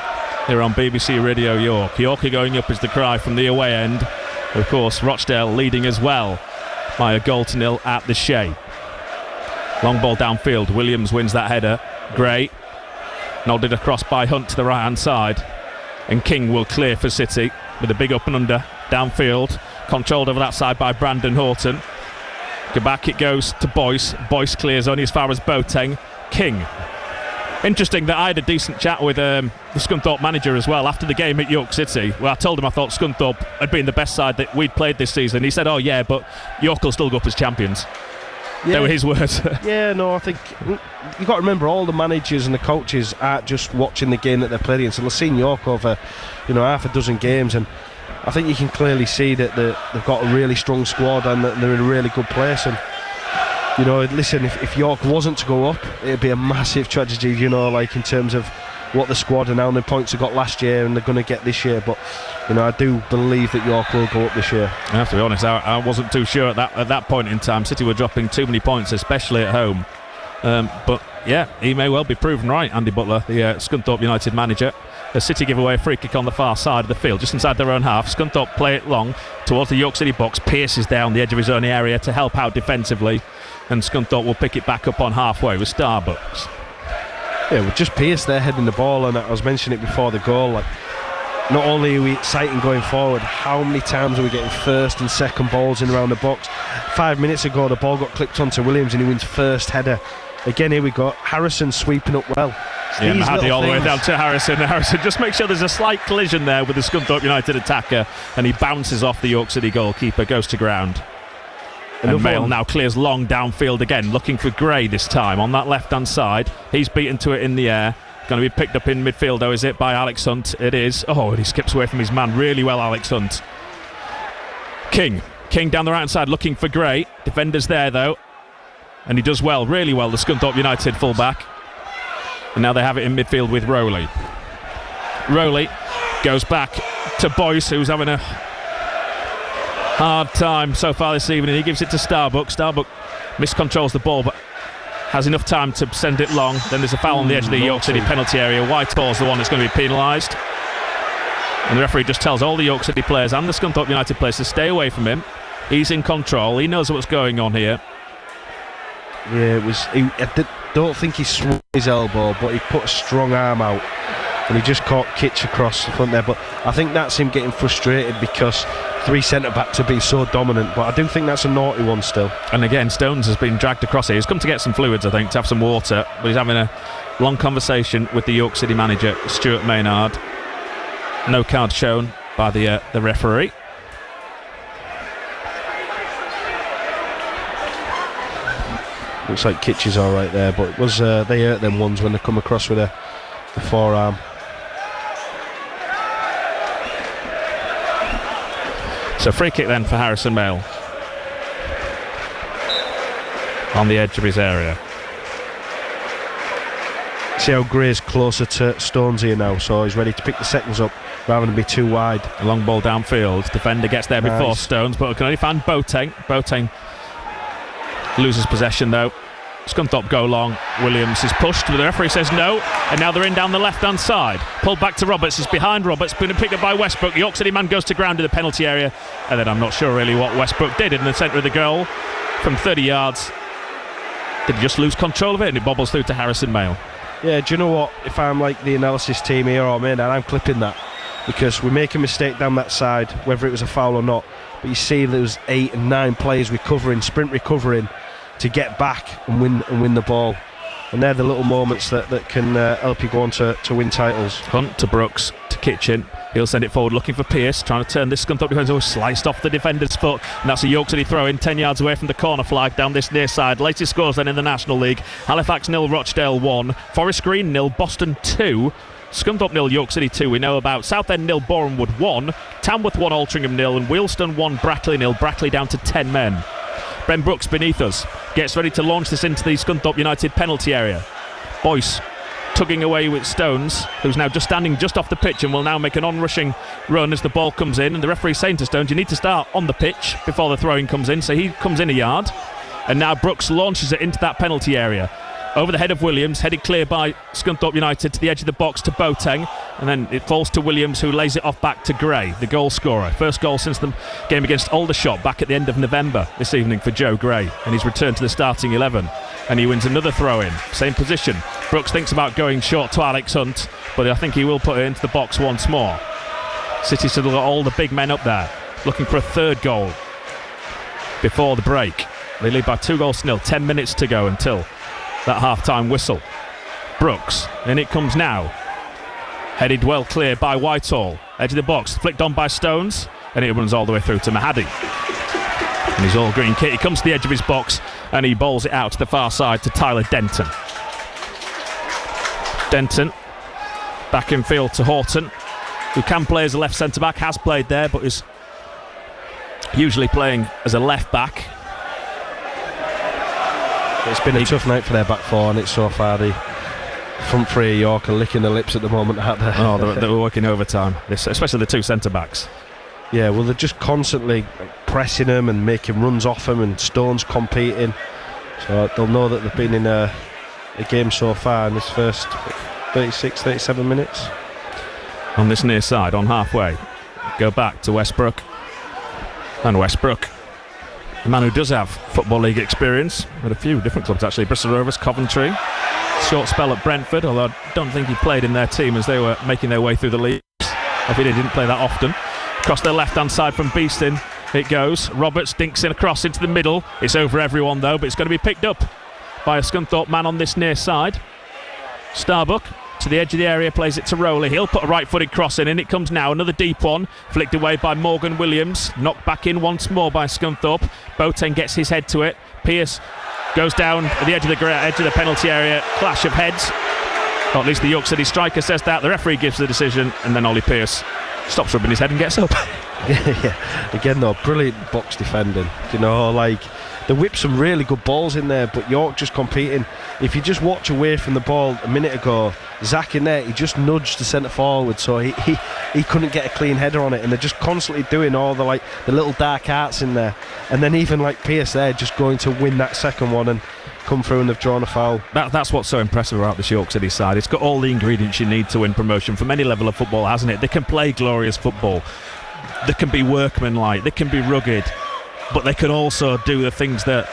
Here on BBC Radio York. York are going up is the cry from the away end. Of course, Rochdale leading as well by a 1-0 at the Shea. Long ball downfield. Williams wins that header. Gray nodded across by Hunt to the right hand side, and King will clear for City with a big up and under downfield, controlled over that side by Brandon Horton. Back it goes to Boyce. Boyce clears only as far as Boateng. King. Interesting that I had a decent chat with the Scunthorpe manager as well after the game at York City, where I told him I thought Scunthorpe had been the best side that we'd played this season. He said, oh yeah, but York will still go up as champions. Yeah. They were his words. Yeah, no, I think you've got to remember all the managers and the coaches aren't just watching the game that they're playing. So they've seen York over, half a dozen games, and I think you can clearly see that they've got a really strong squad and that they're in a really good place. And listen, if York wasn't to go up, it'd be a massive tragedy. In terms of what the squad and how many points they got last year and they're going to get this year. But I do believe that York will go up this year. I have to be honest, I wasn't too sure at that point in time. City were dropping too many points, especially at home. But yeah, he may well be proven right, Andy Butler, the Scunthorpe United manager. The City give away a free kick on the far side of the field, just inside their own half. Scunthorpe play it long towards the York City box. Pierces down the edge of his own area to help out defensively, and Scunthorpe will pick it back up on halfway with Starbucks. Yeah, with just Pierce there heading the ball, and I was mentioning it before the goal, not only are we exciting going forward, how many times are we getting first and second balls in around the box? 5 minutes ago the ball got clipped onto Williams and he wins first header. Again, here we go, Harrison sweeping up well. Yeah, Mahadi all the way down to Harrison. Harrison just makes sure there's a slight collision there with the Scunthorpe United attacker, and he bounces off the York City goalkeeper, goes to ground. And Mail now clears long downfield again, looking for Gray this time on that left-hand side. He's beaten to it in the air. Going to be picked up in midfield, though, is it, by Alex Hunt? It is. Oh, and he skips away from his man really well, Alex Hunt. King down the right-hand side, looking for Gray. Defenders there, though. And he does well, really well, the Scunthorpe United full-back. And now they have it in midfield with Rowley. Rowley goes back to Boyce, who's having a hard time so far this evening. He gives it to Starbuck. Starbuck miscontrols the ball, but has enough time to send it long. Then there's a foul on the edge of the York City penalty area. Whitehall's the one that's going to be penalised. And the referee just tells all the York City players and the Scunthorpe United players to stay away from him. He's in control. He knows what's going on here. Yeah, it was. I don't think he swung his elbow, but he put a strong arm out and he just caught Kitch across the front there. But I think that's him getting frustrated because three centre-backs have been so dominant. But I do think that's a naughty one still. And again, Stones has been dragged across here. He's come to get some fluids, I think, to have some water. But he's having a long conversation with the York City manager, Stuart Maynard. No card shown by the referee. Looks like Kitch is all right there, but it was they hurt them ones when they come across with the forearm. So free kick then for Harrison Mail on the edge of his area. See how Gray's closer to Stones here now, so he's ready to pick the seconds up rather than be too wide. A long ball downfield. Defender gets there before Stones, but can only find Boateng. Boateng loses possession though. Scunthorpe go long. Williams is pushed, but the referee says no, and now they're in down the left-hand side. Pulled back to Roberts. It's behind Roberts, been picked up by Westbrook. York City man goes to ground in the penalty area, and then I'm not sure really what Westbrook did in the centre of the goal from 30 yards. Did he just lose control of it, and it bobbles through to Harrison Mail? Yeah, do you know what? If I'm like the analysis team here, I'm clipping that. because we make a mistake down that side, whether it was a foul or not, but you see there was 8 and 9 players sprint recovering to get back and win the ball. And they're the little moments that can help you go on to win titles. Hunt to Brooks to Kitchen. He'll send it forward looking for Pearce, trying to turn this Scunthorpe defence. Sliced off the defender's foot, and that's a York City throw in 10 yards away from the corner flag down this near side. Latest scores then in the National League: Halifax 0, Rochdale 1, Forest Green 0, Boston 2, Scunthorpe 0, York City 2 we know about, Southend 0, Borehamwood 1, Tamworth 1, Altrincham 0, and Wealdstone 1, Brackley 0, Brackley down to 10 men. Ben Brooks beneath us gets ready to launch this into the Scunthorpe United penalty area. Boyce tugging away with Stones, who's now just standing just off the pitch and will now make an on-rushing run as the ball comes in, and the referee saying to Stones, you need to start on the pitch before the throwing comes in, so he comes in a yard, and now Brooks launches it into that penalty area. Over the head of Williams, headed clear by Scunthorpe United to the edge of the box to Boateng, and then it falls to Williams, who lays it off back to Gray, the goal scorer. First goal since the game against Aldershot back at the end of November this evening for Joe Gray, and he's returned to the starting 11. And he wins another throw-in, same position. Brooks thinks about going short to Alex Hunt, but I think he will put it into the box once more. City still got all the big men up there, looking for a third goal before the break. They lead by 2-0, 10 minutes to go until that half-time whistle. Brooks, in it comes now. Headed well clear by Whitehall. Edge of the box, flicked on by Stones, and it runs all the way through to Mahadi. And he's all green kit. He comes to the edge of his box and he bowls it out to the far side to Tyler Denton. Denton back in field to Horton, who can play as a left centre-back, has played there, but is usually playing as a left-back. It's been a tough night for their back four, and it's so far the front three of York are licking their lips at the moment. They were working overtime, especially the two centre-backs. Yeah, well, they're just constantly pressing them and making runs off them, and Stone's competing. So they'll know that they've been in a game so far in this first 36, 37 minutes. On this near side, on halfway, go back to Westbrook. And Westbrook, a man who does have Football League experience at a few different clubs actually. Bristol Rovers, Coventry, short spell at Brentford, although I don't think he played in their team as they were making their way through the league. If he didn't play that often. Across the left-hand side from Beeston it goes. Roberts dinks in across into the middle. It's over everyone though, but it's going to be picked up by a Scunthorpe man on this near side. Starbuck to the edge of the area, plays it to Rowley. He'll put a right-footed cross in it comes now. Another deep one, flicked away by Morgan Williams. Knocked back in once more by Scunthorpe. Boateng gets his head to it. Pearce goes down at the edge of the penalty area. Clash of heads. Or at least the York City striker says that. The referee gives the decision, and then Ollie Pearce stops rubbing his head and gets up. Yeah. Again though, brilliant box defending. You know, like they whip some really good balls in there, but York just competing. If you just watch away from the ball a minute ago, Zach in there, he just nudged the centre forward, so he couldn't get a clean header on it, and they're just constantly doing all the little dark arts in there, and then even like Pearce there just going to win that second one and come through, and they've drawn a foul. That's what's so impressive about this York City side. It's got all the ingredients you need to win promotion from any level of football, hasn't it? They can play glorious football, they can be workmanlike, they can be rugged, but they can also do the things that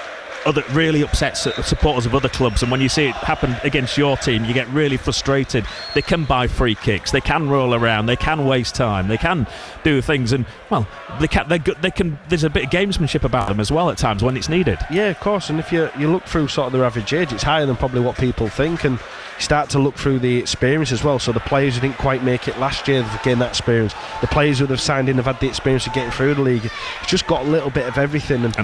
really upsets supporters of other clubs, and when you see it happen against your team you get really frustrated. They can buy free kicks, they can roll around, they can waste time, they can do things, and well, they can. There's a bit of gamesmanship about them as well at times when it's needed. Yeah, of course, and if you look through sort of their average age, it's higher than probably what people think, and you start to look through the experience as well. So the players who didn't quite make it last year, they've gained that experience. The players who have signed in have had the experience of getting through the league. It's just got a little bit of everything, and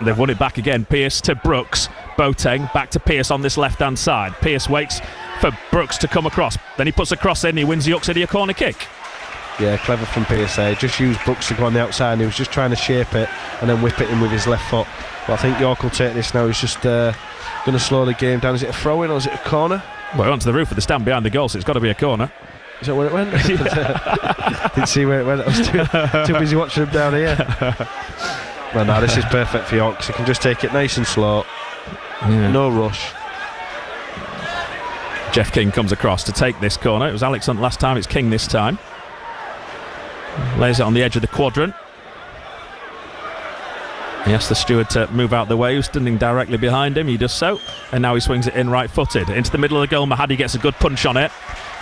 they've won it back again. Pearce to Brooks. Boateng back to Pearce on this left-hand side. Pearce waits for Brooks to come across. Then he puts a cross in. He wins the York City a corner kick. Yeah, clever from Pearce there. Just used Brooks to go on the outside, and he was just trying to shape it and then whip it in with his left foot. But I think York will take this now. He's just going to slow the game down. Is it a throw-in or is it a corner? Well, it went to the roof of the stand behind the goal, so it's got to be a corner. Is that where it went? Didn't see where it went. I was too busy watching him down here. Well, no, this is perfect for York, so he can just take it nice and slow. Yeah. No rush. Jeff King comes across to take this corner. It was Alex Hunt last time, it's King this time. Lays it on the edge of the quadrant. He asks the steward to move out the way, who's standing directly behind him. He does so, and now he swings it in right-footed into the middle of the goal. Mahadi gets a good punch on it.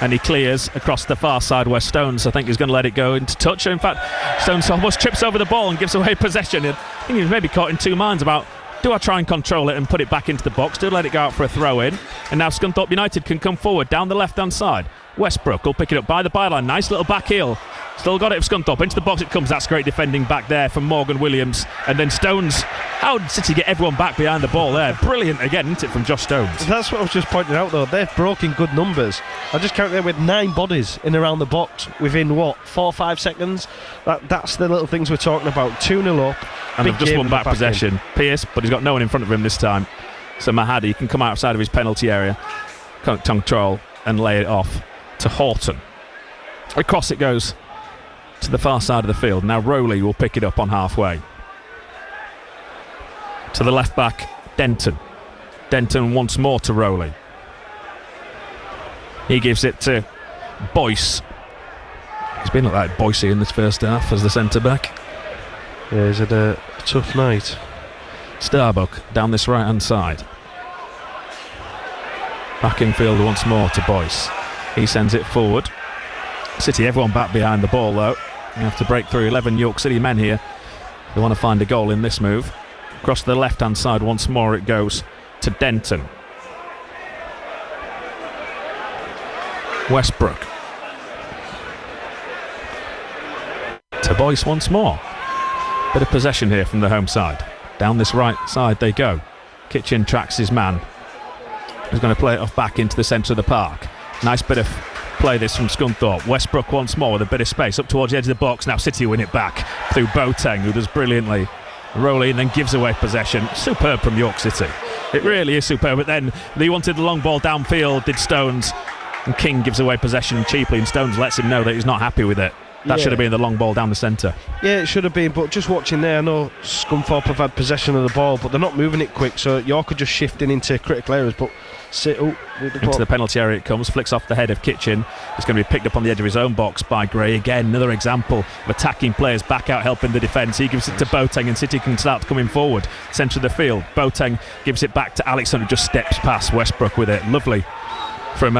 and he clears across the far side where Stones, I think, is going to let it go into touch. In fact, Stones almost trips over the ball and gives away possession. I think he was maybe caught in two minds about, do I try and control it and put it back into the box? Do I let it go out for a throw-in? And now Scunthorpe United can come forward down the left-hand side. Westbrook will pick it up by the byline. Nice little back heel. Still got it for Scunthorpe. Into the box it comes. That's great defending back there from Morgan Williams. And then Stones. How did City get everyone back behind the ball there? Brilliant again, isn't it, from Josh Stones? That's what I was just pointing out, though. They've broken good numbers. I just counted there with 9 bodies in around the box within, 4 or 5 seconds? That's the little things we're talking about. 2-0 up. And they've just won back possession. Pierce, but he's got no one in front of him this time. So Mahadi can come outside of his penalty area, control and lay it off to Horton. Across it goes to the far side of the field. Now Rowley will pick it up on halfway. To the left back, Denton. Denton once more to Rowley. He gives it to Boyce. He's been like Boycey in this first half as the centre back. Yeah, he's had a tough night. Starbuck down this right hand side. Back in field once more to Boyce. He sends it forward. City, everyone back behind the ball though. You have to break through 11 York City men here. They want to find a goal in this move. Across the left hand side once more it goes to Denton. Westbrook. To Boyce once more. Bit of possession here from the home side. Down this right side they go. Kitchen tracks his man. He's going to play it off back into the centre of the park. Nice bit of play this from Scunthorpe. Westbrook once more with a bit of space up towards the edge of the box. Now City win it back through Boateng, who does brilliantly. Rowley and then gives away possession. Superb from York City. It really is superb. But then they wanted the long ball downfield, did Stones, and King gives away possession cheaply, and Stones lets him know that he's not happy with it. That should have been the long ball down the centre. Yeah, it should have been, but just watching there, I know Scunthorpe have had possession of the ball, but they're not moving it quick, so York are just shifting into critical areas, but into the penalty area it comes, flicks off the head of Kitchen. It's going to be picked up on the edge of his own box by Gray. Again, another example of attacking players back out helping the defence. He gives it to Boateng and City can start coming forward. Centre of the field, Boateng gives it back to Alex Hunt, who just steps past Westbrook with it. Lovely from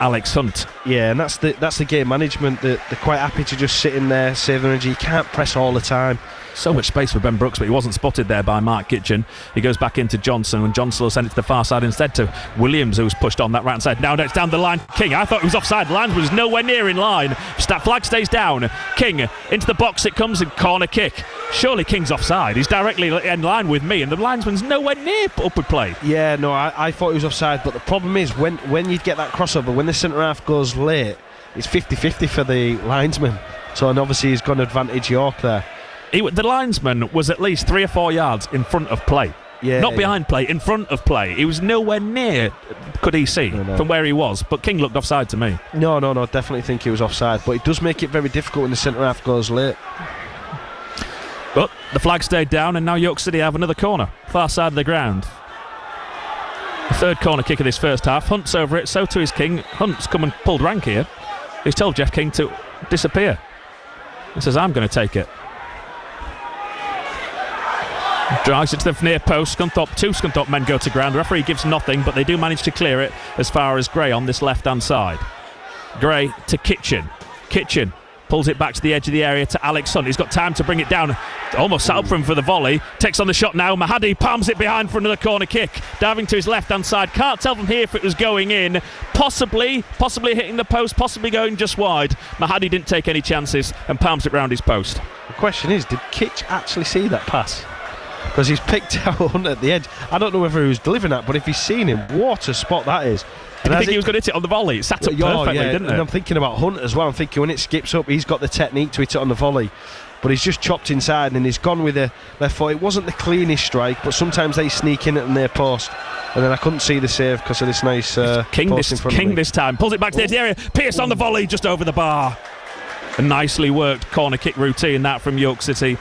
Alex Hunt. Yeah, and that's the game management. They're quite happy to just sit in there, save energy. You can't press all the time. So much space for Ben Brooks, but he wasn't spotted there by Mark Kitchen. He goes back into Johnson, and Johnson will send it to the far side instead to Williams, who's pushed on that right hand side. Now it's down the line. King, I thought it was offside. The line was nowhere near in line. That flag stays down. King into the box it comes, and corner kick. Surely King's offside. He's directly in line with me, and the linesman's nowhere near upward play. Yeah, no, I thought he was offside, but the problem is when you get that crossover, when the centre half goes late, it's 50-50 for the linesman. So, and obviously he's got an advantage York there. The linesman was at least 3 or 4 yards in front of play. Yeah, not behind play, in front of play. He was nowhere near, could he see, from where he was. But King looked offside to me. No, definitely think he was offside. But it does make it very difficult when the centre half goes late. But the flag stayed down, and now York City have another corner, far side of the ground. The third corner kick of this first half. Hunt's over it, so too is King. Hunt's come and pulled rank here. He's told Jeff King to disappear. He says, I'm going to take it. Drives it to the near post. Two Scunthorpe men go to ground. The referee gives nothing, but they do manage to clear it as far as Gray on this left-hand side. Gray to Kitchen. Kitchen pulls it back to the edge of the area to Alex Hunt. He's got time to bring it down. Almost sat up for him for the volley. Takes on the shot now. Mahadi palms it behind for another corner kick. Diving to his left-hand side. Can't tell from here if it was going in. Possibly hitting the post. Possibly going just wide. Mahadi didn't take any chances and palms it round his post. The question is, did Kitch actually see that pass? Because he's picked out Hunt at the edge. I don't know whether he was delivering that, but if he's seen him, what a spot that is. Did you think he was going to hit it on the volley? It sat up perfectly, didn't it? And I'm thinking about Hunt as well. I'm thinking when it skips up, he's got the technique to hit it on the volley. But he's just chopped inside and he's gone with the left foot. It wasn't the cleanest strike, but sometimes they sneak in at the near post. And then I couldn't see the save because of this nice King post in front of me. this time. Pulls it back to the edge of the area. Pierce on the volley, just over the bar. A nicely worked corner kick routine, that from York City.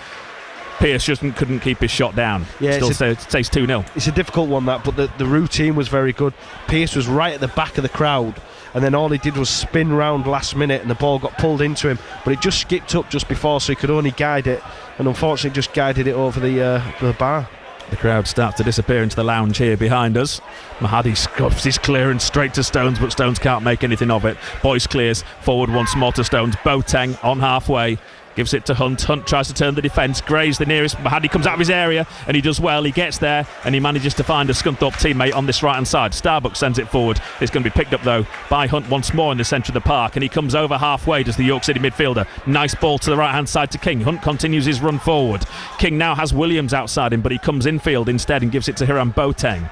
Pierce just couldn't keep his shot down. Yeah, Still stays 2-0. It's a difficult one, that, but the routine was very good. Pierce was right at the back of the crowd, and then all he did was spin round last minute and the ball got pulled into him, but it just skipped up just before, so he could only guide it, and unfortunately just guided it over the bar. The crowd starts to disappear into the lounge here behind us. Mahadi scuffs his clearance straight to Stones, but Stones can't make anything of it. Boyce clears forward once more to Stones. Boateng on halfway. Gives it to Hunt. Hunt tries to turn the defence. Gray's the nearest. Mahadi comes out of his area and he does well. He gets there and he manages to find a Scunthorpe teammate on this right hand side. Starbuck sends it forward. It's going to be picked up though by Hunt once more in the centre of the park, and he comes over halfway, does the York City midfielder. Nice ball to the right hand side to King. Hunt continues his run forward. King now has Williams outside him, but he comes infield instead and gives it to Hiram Boateng.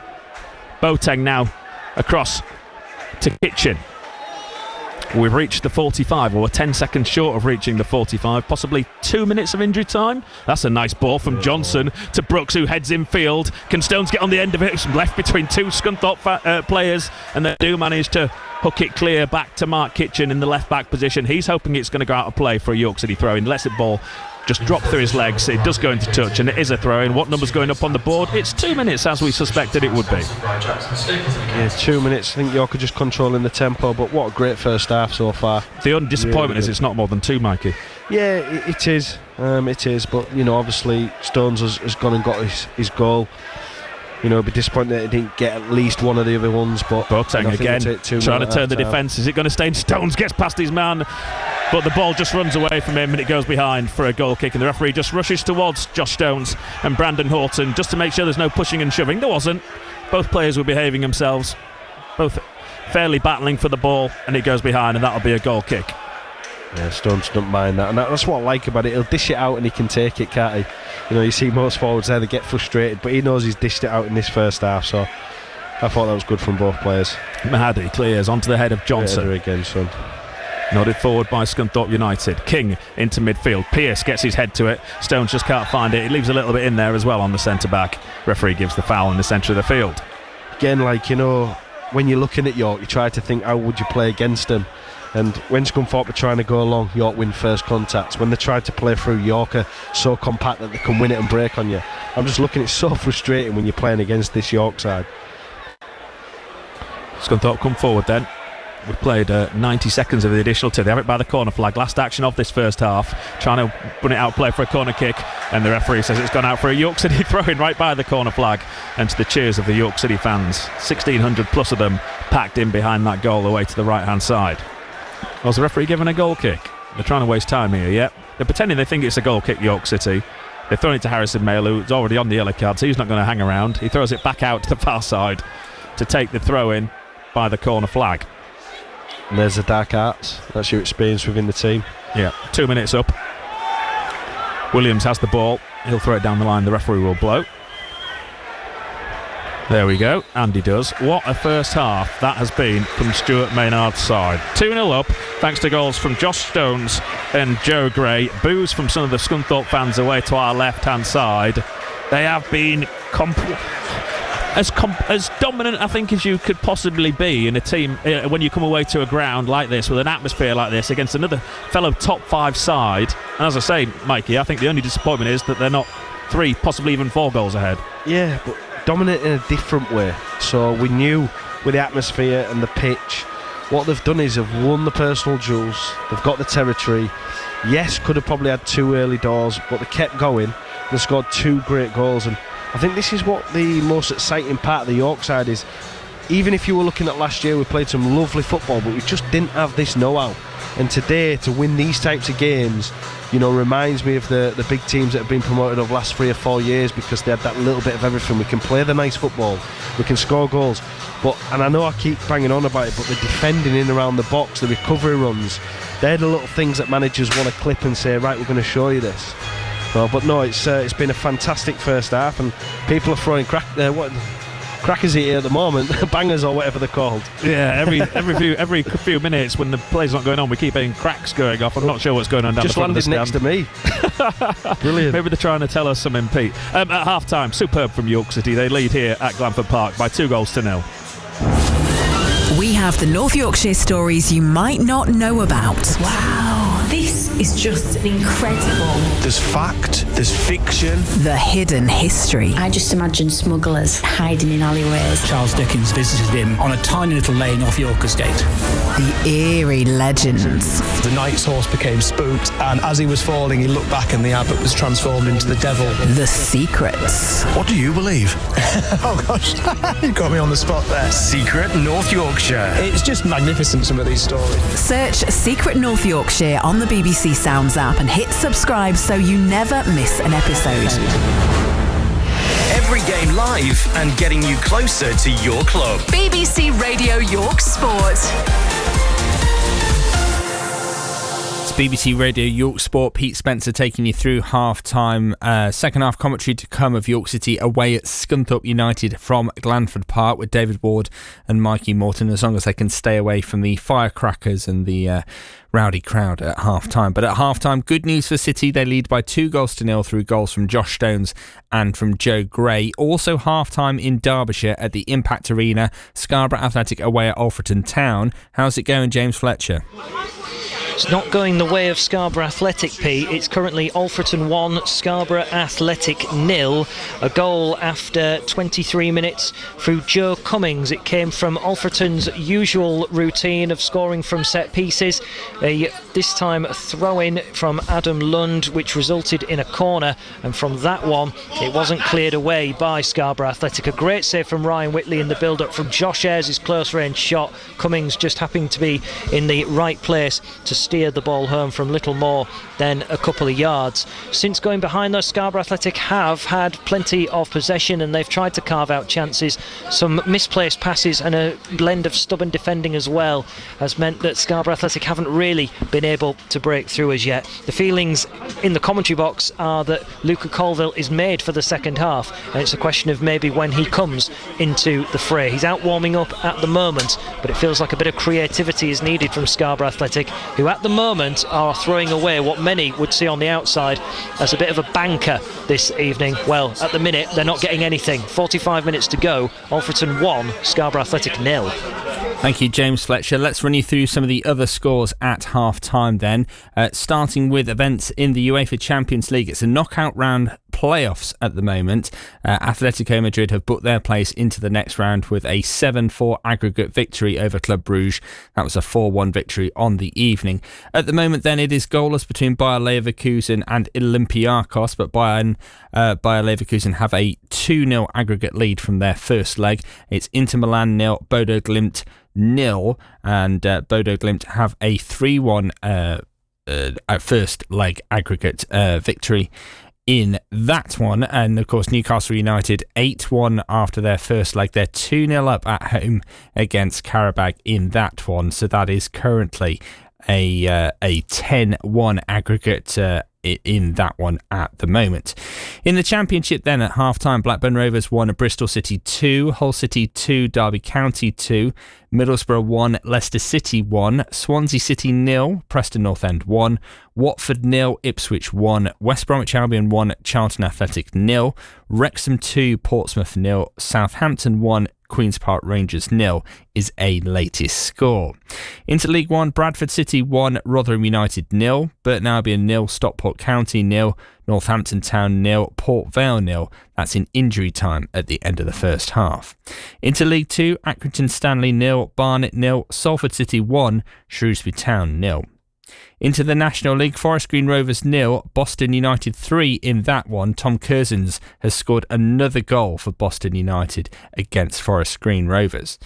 Boateng now across to Kitchen. We've reached the 45, or we're 10 seconds short of reaching the 45, possibly 2 minutes of injury time. That's a nice ball from Johnson to Brooks, who heads infield. Can Stones get on the end of it? It's left between two Scunthorpe players, and they do manage to hook it clear back to Mark Kitchen in the left back position. He's hoping it's going to go out of play for a York City throw-in. Lets it ball just drop through his legs. It does go into touch, and it is a throw-in. What number's going up on the board? It's 2 minutes, as we suspected it would be. Yeah, 2 minutes. I think York are just controlling the tempo, but what a great first half so far. The only disappointment is it's not more than 2, Mikey. Yeah, it is. It is, but you know, obviously Stones has gone and got his goal. You know, it'd be disappointing that he didn't get at least one of the other ones. But Boateng again trying to turn the defence. Is it going to stay in? Stones gets past his man, but the ball just runs away from him and it goes behind for a goal kick, and the referee just rushes towards Josh Stones and Brandon Horton just to make sure there's no pushing and shoving. There wasn't. Both players were behaving themselves, both fairly battling for the ball, and it goes behind, and that'll be a goal kick. Yeah, Stones don't mind that, and that's what I like about it. He'll dish it out and he can take it, can't he? You know, you see most forwards there, they get frustrated, but he knows he's dished it out in this first half, so I thought that was good from both players. Mahadi clears onto the head of Johnson. Again, son. Nodded forward by Scunthorpe United. King into midfield. Pearce gets his head to it. Stones just can't find it. He leaves a little bit in there as well on the centre back. Referee gives the foul in the centre of the field. Again, like, you know, when you're looking at York, you try to think, how would you play against them? And when Scunthorpe are trying to go along, York win first contacts. When they try to play through, York are so compact that they can win it and break on you. I'm just looking, it's so frustrating when you're playing against this York side. Scunthorpe come forward then. We've played 90 seconds of the additional two. They have it by the corner flag. Last action of this first half. Trying to run it out play for a corner kick, and the referee says it's gone out for a York City throw-in right by the corner flag, and to the cheers of the York City fans. 1,600 plus of them packed in behind that goal away to the right-hand side. Was the referee given a goal kick? They're trying to waste time here, yep. They're pretending they think it's a goal kick, York City. They've thrown it to Harrison Mayle, who's already on the yellow card, so he's not going to hang around. He throws it back out to the far side to take the throw-in by the corner flag. And there's the dark arts. That's your experience within the team. Yeah, 2 minutes up. Williams has the ball. He'll throw it down the line. The referee will blow. There we go. Andy does. What a first half that has been from Stuart Maynard's side. 2-0 up, thanks to goals from Josh Stones and Joe Gray. Boos from some of the Scunthorpe fans away to our left-hand side. They have been as dominant, I think, as you could possibly be in a team when you come away to a ground like this with an atmosphere like this against another fellow top 5 side. And as I say, Mikey, I think the only disappointment is that they're not 3, possibly even 4 goals ahead. Yeah, but dominant in a different way. So we knew with the atmosphere and the pitch, what they've done is they've won the personal duels, they've got the territory. Yes, could have probably had 2 early doors, but they kept going. They scored 2 great goals, and I think this is what the most exciting part of the York side is. Even if you were looking at last year, we played some lovely football, but we just didn't have this know-how. And today, to win these types of games, you know, reminds me of the big teams that have been promoted over the last 3 or 4 years, because they had that little bit of everything. We can play the nice football, we can score goals, and I know I keep banging on about it, but the defending in around the box, the recovery runs, they're the little things that managers want to clip and say, right, we're going to show you this. But no, it's been a fantastic first half, and people are throwing crackers here at the moment, bangers or whatever they're called. Yeah, every few minutes when the play's not going on, we keep hearing cracks going off. I'm not sure what's going on down just the front of the landed next to me. Brilliant. Maybe they're trying to tell us something, Pete. At half time, superb from York City. They lead here at Glanford Park by 2-0. We have the North Yorkshire stories you might not know about. Wow. This is just incredible. There's fact, there's fiction. The hidden history. I just imagine smugglers hiding in alleyways. Charles Dickens visited him on a tiny little lane off Yorkers Gate. The eerie legends. The knight's horse became spooked, and as he was falling, he looked back and the abbot was transformed into the devil. The secrets. What do you believe? Oh gosh, you got me on the spot there. Secret North Yorkshire. It's just magnificent, some of these stories. Search Secret North Yorkshire on the BBC Sounds app and hit subscribe so you never miss an episode. Every game live and getting you closer to your club. BBC Radio York Sport. BBC Radio York Sport. Pete Spencer taking you through half-time. Second half commentary to come of York City away at Scunthorpe United from Glanford Park with David Ward and Mikey Morton, as long as they can stay away from the firecrackers and the rowdy crowd at half-time. But at half-time, good news for City. They lead by 2-0 through goals from Josh Stones and from Joe Gray. Also half-time in Derbyshire at the Impact Arena. Scarborough Athletic away at Alfreton Town. How's it going, James Fletcher? It's not going the way of Scarborough Athletic, Pete. It's currently Alfreton 1, Scarborough Athletic 0. A goal after 23 minutes through Joe Cummings. It came from Alfreton's usual routine of scoring from set pieces. This time a throw-in from Adam Lund, which resulted in a corner. And from that one, it wasn't cleared away by Scarborough Athletic. A great save from Ryan Whitley in the build-up from Josh Ayres' close-range shot. Cummings just happening to be in the right place to steered the ball home from little more than a couple of yards. Since going behind, though, Scarborough Athletic have had plenty of possession and they've tried to carve out chances. Some misplaced passes and a blend of stubborn defending as well has meant that Scarborough Athletic haven't really been able to break through as yet. The feelings in the commentary box are that Luca Colville is made for the second half, and it's a question of maybe when he comes into the fray. He's out warming up at the moment, but it feels like a bit of creativity is needed from Scarborough Athletic, who at the moment are throwing away what many would see on the outside as a bit of a banker this evening. Well, at the minute they're not getting anything. 45 minutes to go. Alfreton 1, Scarborough Athletic 0. Thank you, James Fletcher. Let's run you through some of the other scores at half-time then. Starting with events in the UEFA Champions League. It's a knockout round playoffs at the moment. Atletico Madrid have booked their place into the next round with a 7-4 aggregate victory over Club Brugge. That was a 4-1 victory on the evening. At the moment then, it is goalless between Bayer Leverkusen and Olympiacos, but Bayer Leverkusen have a 2-0 aggregate lead from their first leg. It's Inter Milan 0, Bodo Glimt 0, and Bodo Glimt have a 3-1 first leg aggregate victory in that one. And of course Newcastle United 8-1 after their first leg. They're 2-0 up at home against Karabag in that one, so that is currently a 10-1 aggregate in that one at the moment. In the Championship then at half-time, Blackburn Rovers 1, Bristol City 2, Hull City 2, Derby County 2, Middlesbrough 1, Leicester City 1, Swansea City 0, Preston North End 1, Watford 0, Ipswich 1, West Bromwich Albion 1, Charlton Athletic 0, Wrexham 2, Portsmouth 0, Southampton 1, Queen's Park Rangers 0 is a latest score. Into League One, Bradford City 1, Rotherham United 0, Burton Albion 0, Stockport County 0, Northampton Town 0, Port Vale 0. That's in injury time at the end of the first half. Into League 2, Accrington Stanley 0, Barnet 0, Salford City 1, Shrewsbury Town 0. Into the National League, Forest Green Rovers 0, Boston United 3 in that one. Tom Curzons has scored another goal for Boston United against Forest Green Rovers.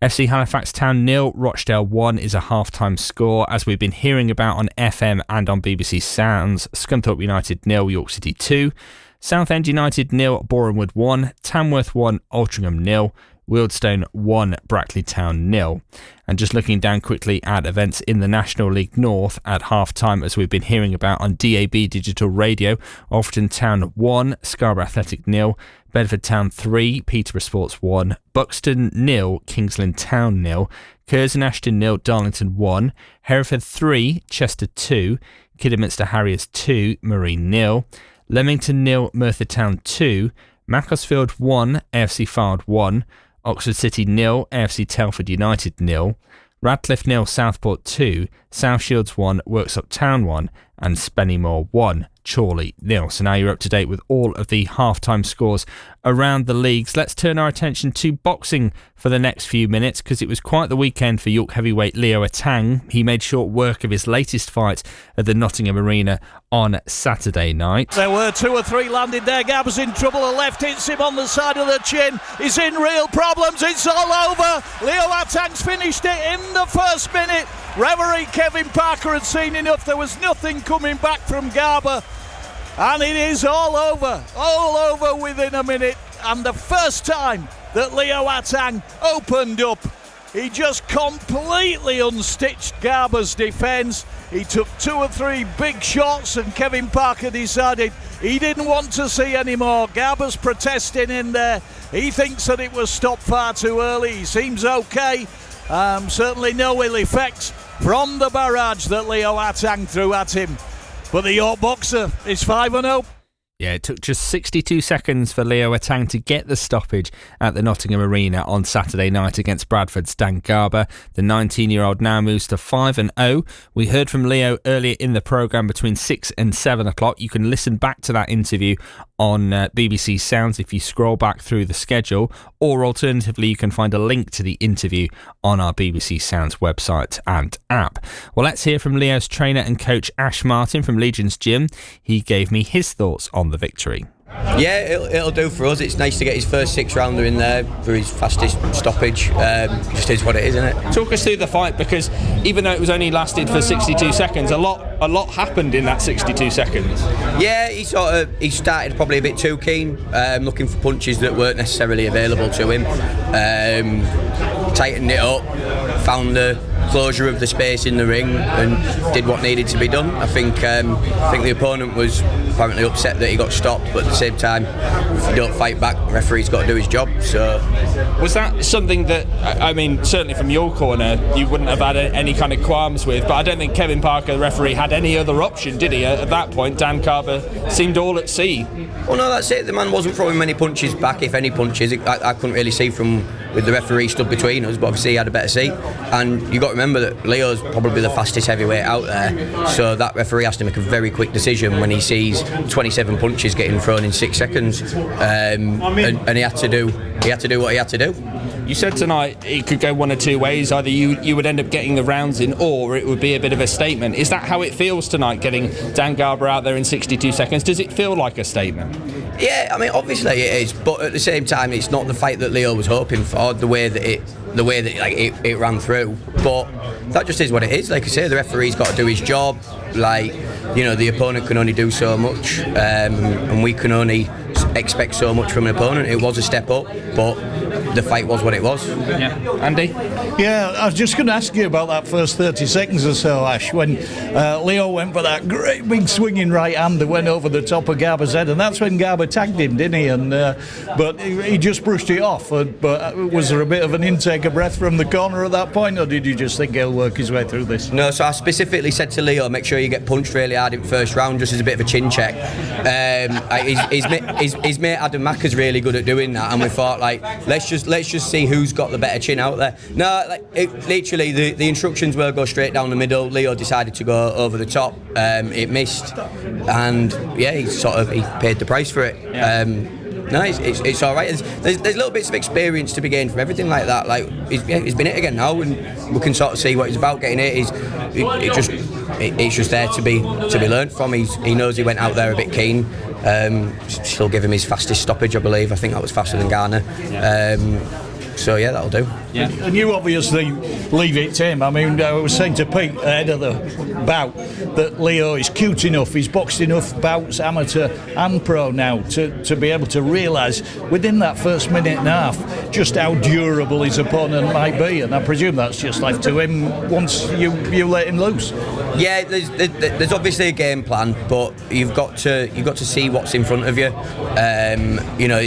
FC Halifax Town 0, Rochdale 1 is a half-time score, as we've been hearing about on FM and on BBC Sounds. Scunthorpe United 0, York City 2, Southend United 0, Borehamwood 1, Tamworth 1, Altrincham 0, Wealdstone 1, Brackley Town 0. And just looking down quickly at events in the National League North at half-time, as we've been hearing about on DAB Digital Radio, Alfreton Town 1, Scarborough Athletic 0, Bedford Town 3, Peterborough Sports 1, Buxton 0, Kingsland Town 0, Curzon Ashton 0, Darlington 1, Hereford 3, Chester 2, Kidderminster Harriers 2, Marine 0, Leamington 0, Merthyr Town 2, Macclesfield 1, AFC Fylde 1, Oxford City 0, AFC Telford United 0, Radcliffe 0, Southport 2, South Shields 1, Worksop Town 1, and Spennymoor 1, Chorley 0. So now you're up to date with all of the half-time scores around the leagues. Let's turn our attention to boxing for the next few minutes, because it was quite the weekend for York heavyweight Leo Atang. He made short work of his latest fight at the Nottingham Arena on Saturday night. There were 2 or 3 landed there. Gab's in trouble. A left hits him on the side of the chin. He's in real problems. It's all over. Leo Atang's finished it in the first minute. Referee Kevin Parker had seen enough. There was nothing coming back from Garber. And it is all over within a minute. And the first time that Leo Atang opened up, he just completely unstitched Garber's defence. He took 2 or 3 big shots, and Kevin Parker decided he didn't want to see any more. Garber's protesting in there. He thinks that it was stopped far too early. He seems okay. Certainly no ill effects from the barrage that Leo Atang threw at him. But the York boxer is 5-0. Yeah, it took just 62 seconds for Leo Atang to get the stoppage at the Nottingham Arena on Saturday night against Bradford's Dan Garber. The 19-year-old now moves to 5-0. We heard from Leo earlier in the programme between 6 and 7 o'clock. You can listen back to that interview on BBC Sounds if you scroll back through the schedule, or alternatively you can find a link to the interview on our BBC Sounds website and app. Well, let's hear from Leo's trainer and coach Ash Martin from Legion's Gym. He gave me his thoughts on the victory. Yeah, it'll do for us. It's nice to get his first 6-rounder in there for his fastest stoppage. Just is what it is, isn't it? Talk us through the fight, because even though it was only lasted for 62 seconds, a lot happened in that 62 seconds. Yeah, he started probably a bit too keen, looking for punches that weren't necessarily available to him. Tightened it up, found the closure of the space in the ring, and did what needed to be done. I think the opponent was apparently upset that he got stopped, but at the same time, if you don't fight back, the referee's got to do his job. So, was that something that, I mean, certainly from your corner, you wouldn't have had any kind of qualms with? But I don't think Kevin Parker, the referee, had any other option, did he? At that point, Dan Garber seemed all at sea. Well, no, that's it. The man wasn't throwing many punches back, if any punches. I couldn't really see from with the referee stood between us, but obviously he had a better seat. And you got to remember that Leo's probably the fastest heavyweight out there, so that referee has to make a very quick decision when he sees 27 punches getting thrown in 6 seconds, and he had to do what he had to do. You said tonight it could go one or two ways. Either you would end up getting the rounds in, or it would be a bit of a statement. Is that how it feels tonight, getting Dan Garber out there in 62 seconds? Does it feel like a statement? Yeah, I mean, obviously it is, but at the same time, it's not the fight that Leo was hoping for. The way that it ran through, but that just is what it is. Like I say, the referee's got to do his job. Like, you know, the opponent can only do so much, and we can only expect so much from an opponent. It was a step up, but the fight was what it was. Yeah, Andy? Yeah, I was just going to ask you about that first 30 seconds or so, Ash, when Leo went for that great big swinging right hand that went over the top of Garber's head, and that's when Garber tagged him, didn't he? And but he just brushed it off. But was there a bit of an intake of breath from the corner at that point, or did you just think he'll work his way through this? No, so I specifically said to Leo, make sure you get punched really hard in first round, just as a bit of a chin check. His mate Adam Macker's really good at doing that, and we thought, like, let's just see who's got the better chin out there. No, literally the instructions were go straight down the middle. Leo decided to go over the top. It missed, and yeah, he paid the price for it. Yeah. No, it's all right. There's little bits of experience to be gained from everything like that. Like he's been hit again now, and we can sort of see what he's about. Getting hit, it's just there to be learnt from. He knows he went out there a bit keen. Still give him his fastest stoppage, I believe. I think that was faster than Garner. So yeah, that'll do. Yeah. And you obviously leave it to him. I mean, I was saying to Pete ahead of the bout that Leo is cute enough, he's boxed enough bouts, amateur and pro now, to be able to realise within that first minute and a half just how durable his opponent might be, and I presume that's just left to him once you let him loose. Yeah, there's obviously a game plan, but you've got to see what's in front of you. You know,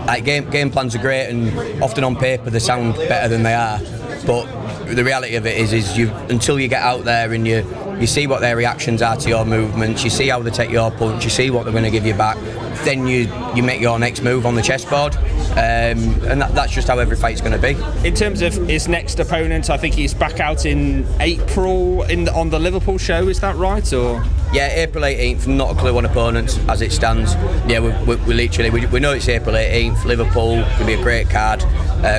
like game plans are great, and often on paper they sound better than they are. But the reality of it is you until you get out there and you see what their reactions are to your movements, you see how they take your punch, you see what they're going to give you back, then you make your next move on the chessboard, and that's just how every fight's going to be. In terms of his next opponent, I think he's back out in April on the Liverpool show. Is that right? Or yeah, April 18th. Not a clue on opponents as it stands. Yeah, we literally we know it's April 18th. Liverpool could be a great card.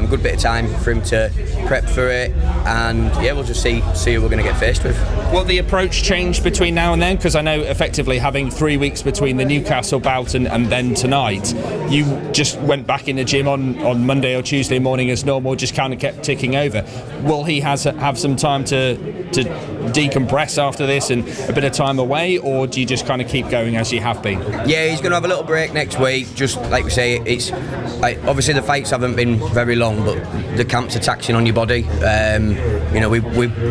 Good bit of time for him to prep for it, and yeah, we'll just see who we're going to get faced with. Will the approach change between now and then? Because I know effectively having 3 weeks between the Newcastle bout and then tonight, you just went back in the gym on Monday or Tuesday morning as normal, just kind of kept ticking over. Will he have some time to decompress after this and a bit of time away, or do you just kind of keep going as you have been? Yeah, he's going to have a little break next week. Just like we say, it's obviously the fights haven't been very long, but the camp's are taxing on your body.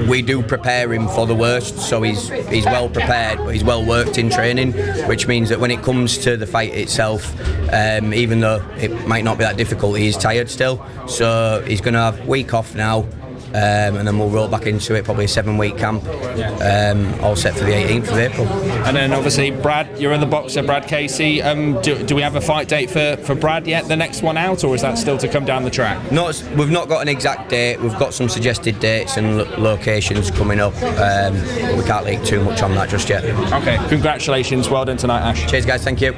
We do prepare him for the worst, so he's well prepared, but he's well worked in training, which means that when it comes to the fight itself, even though it might not be that difficult, he is tired still. So he's going to have a week off now. And then we'll roll back into it, probably a 7-week camp, all set for the 18th of April. And then obviously Brad, you're in the boxer, Brad Casey. Do we have a fight date for Brad yet, the next one out, or is that still to come down the track? We've not got an exact date. We've got some suggested dates and locations coming up. We can't leak too much on that just yet. Okay, congratulations, well done tonight, Ash. Cheers guys, thank you.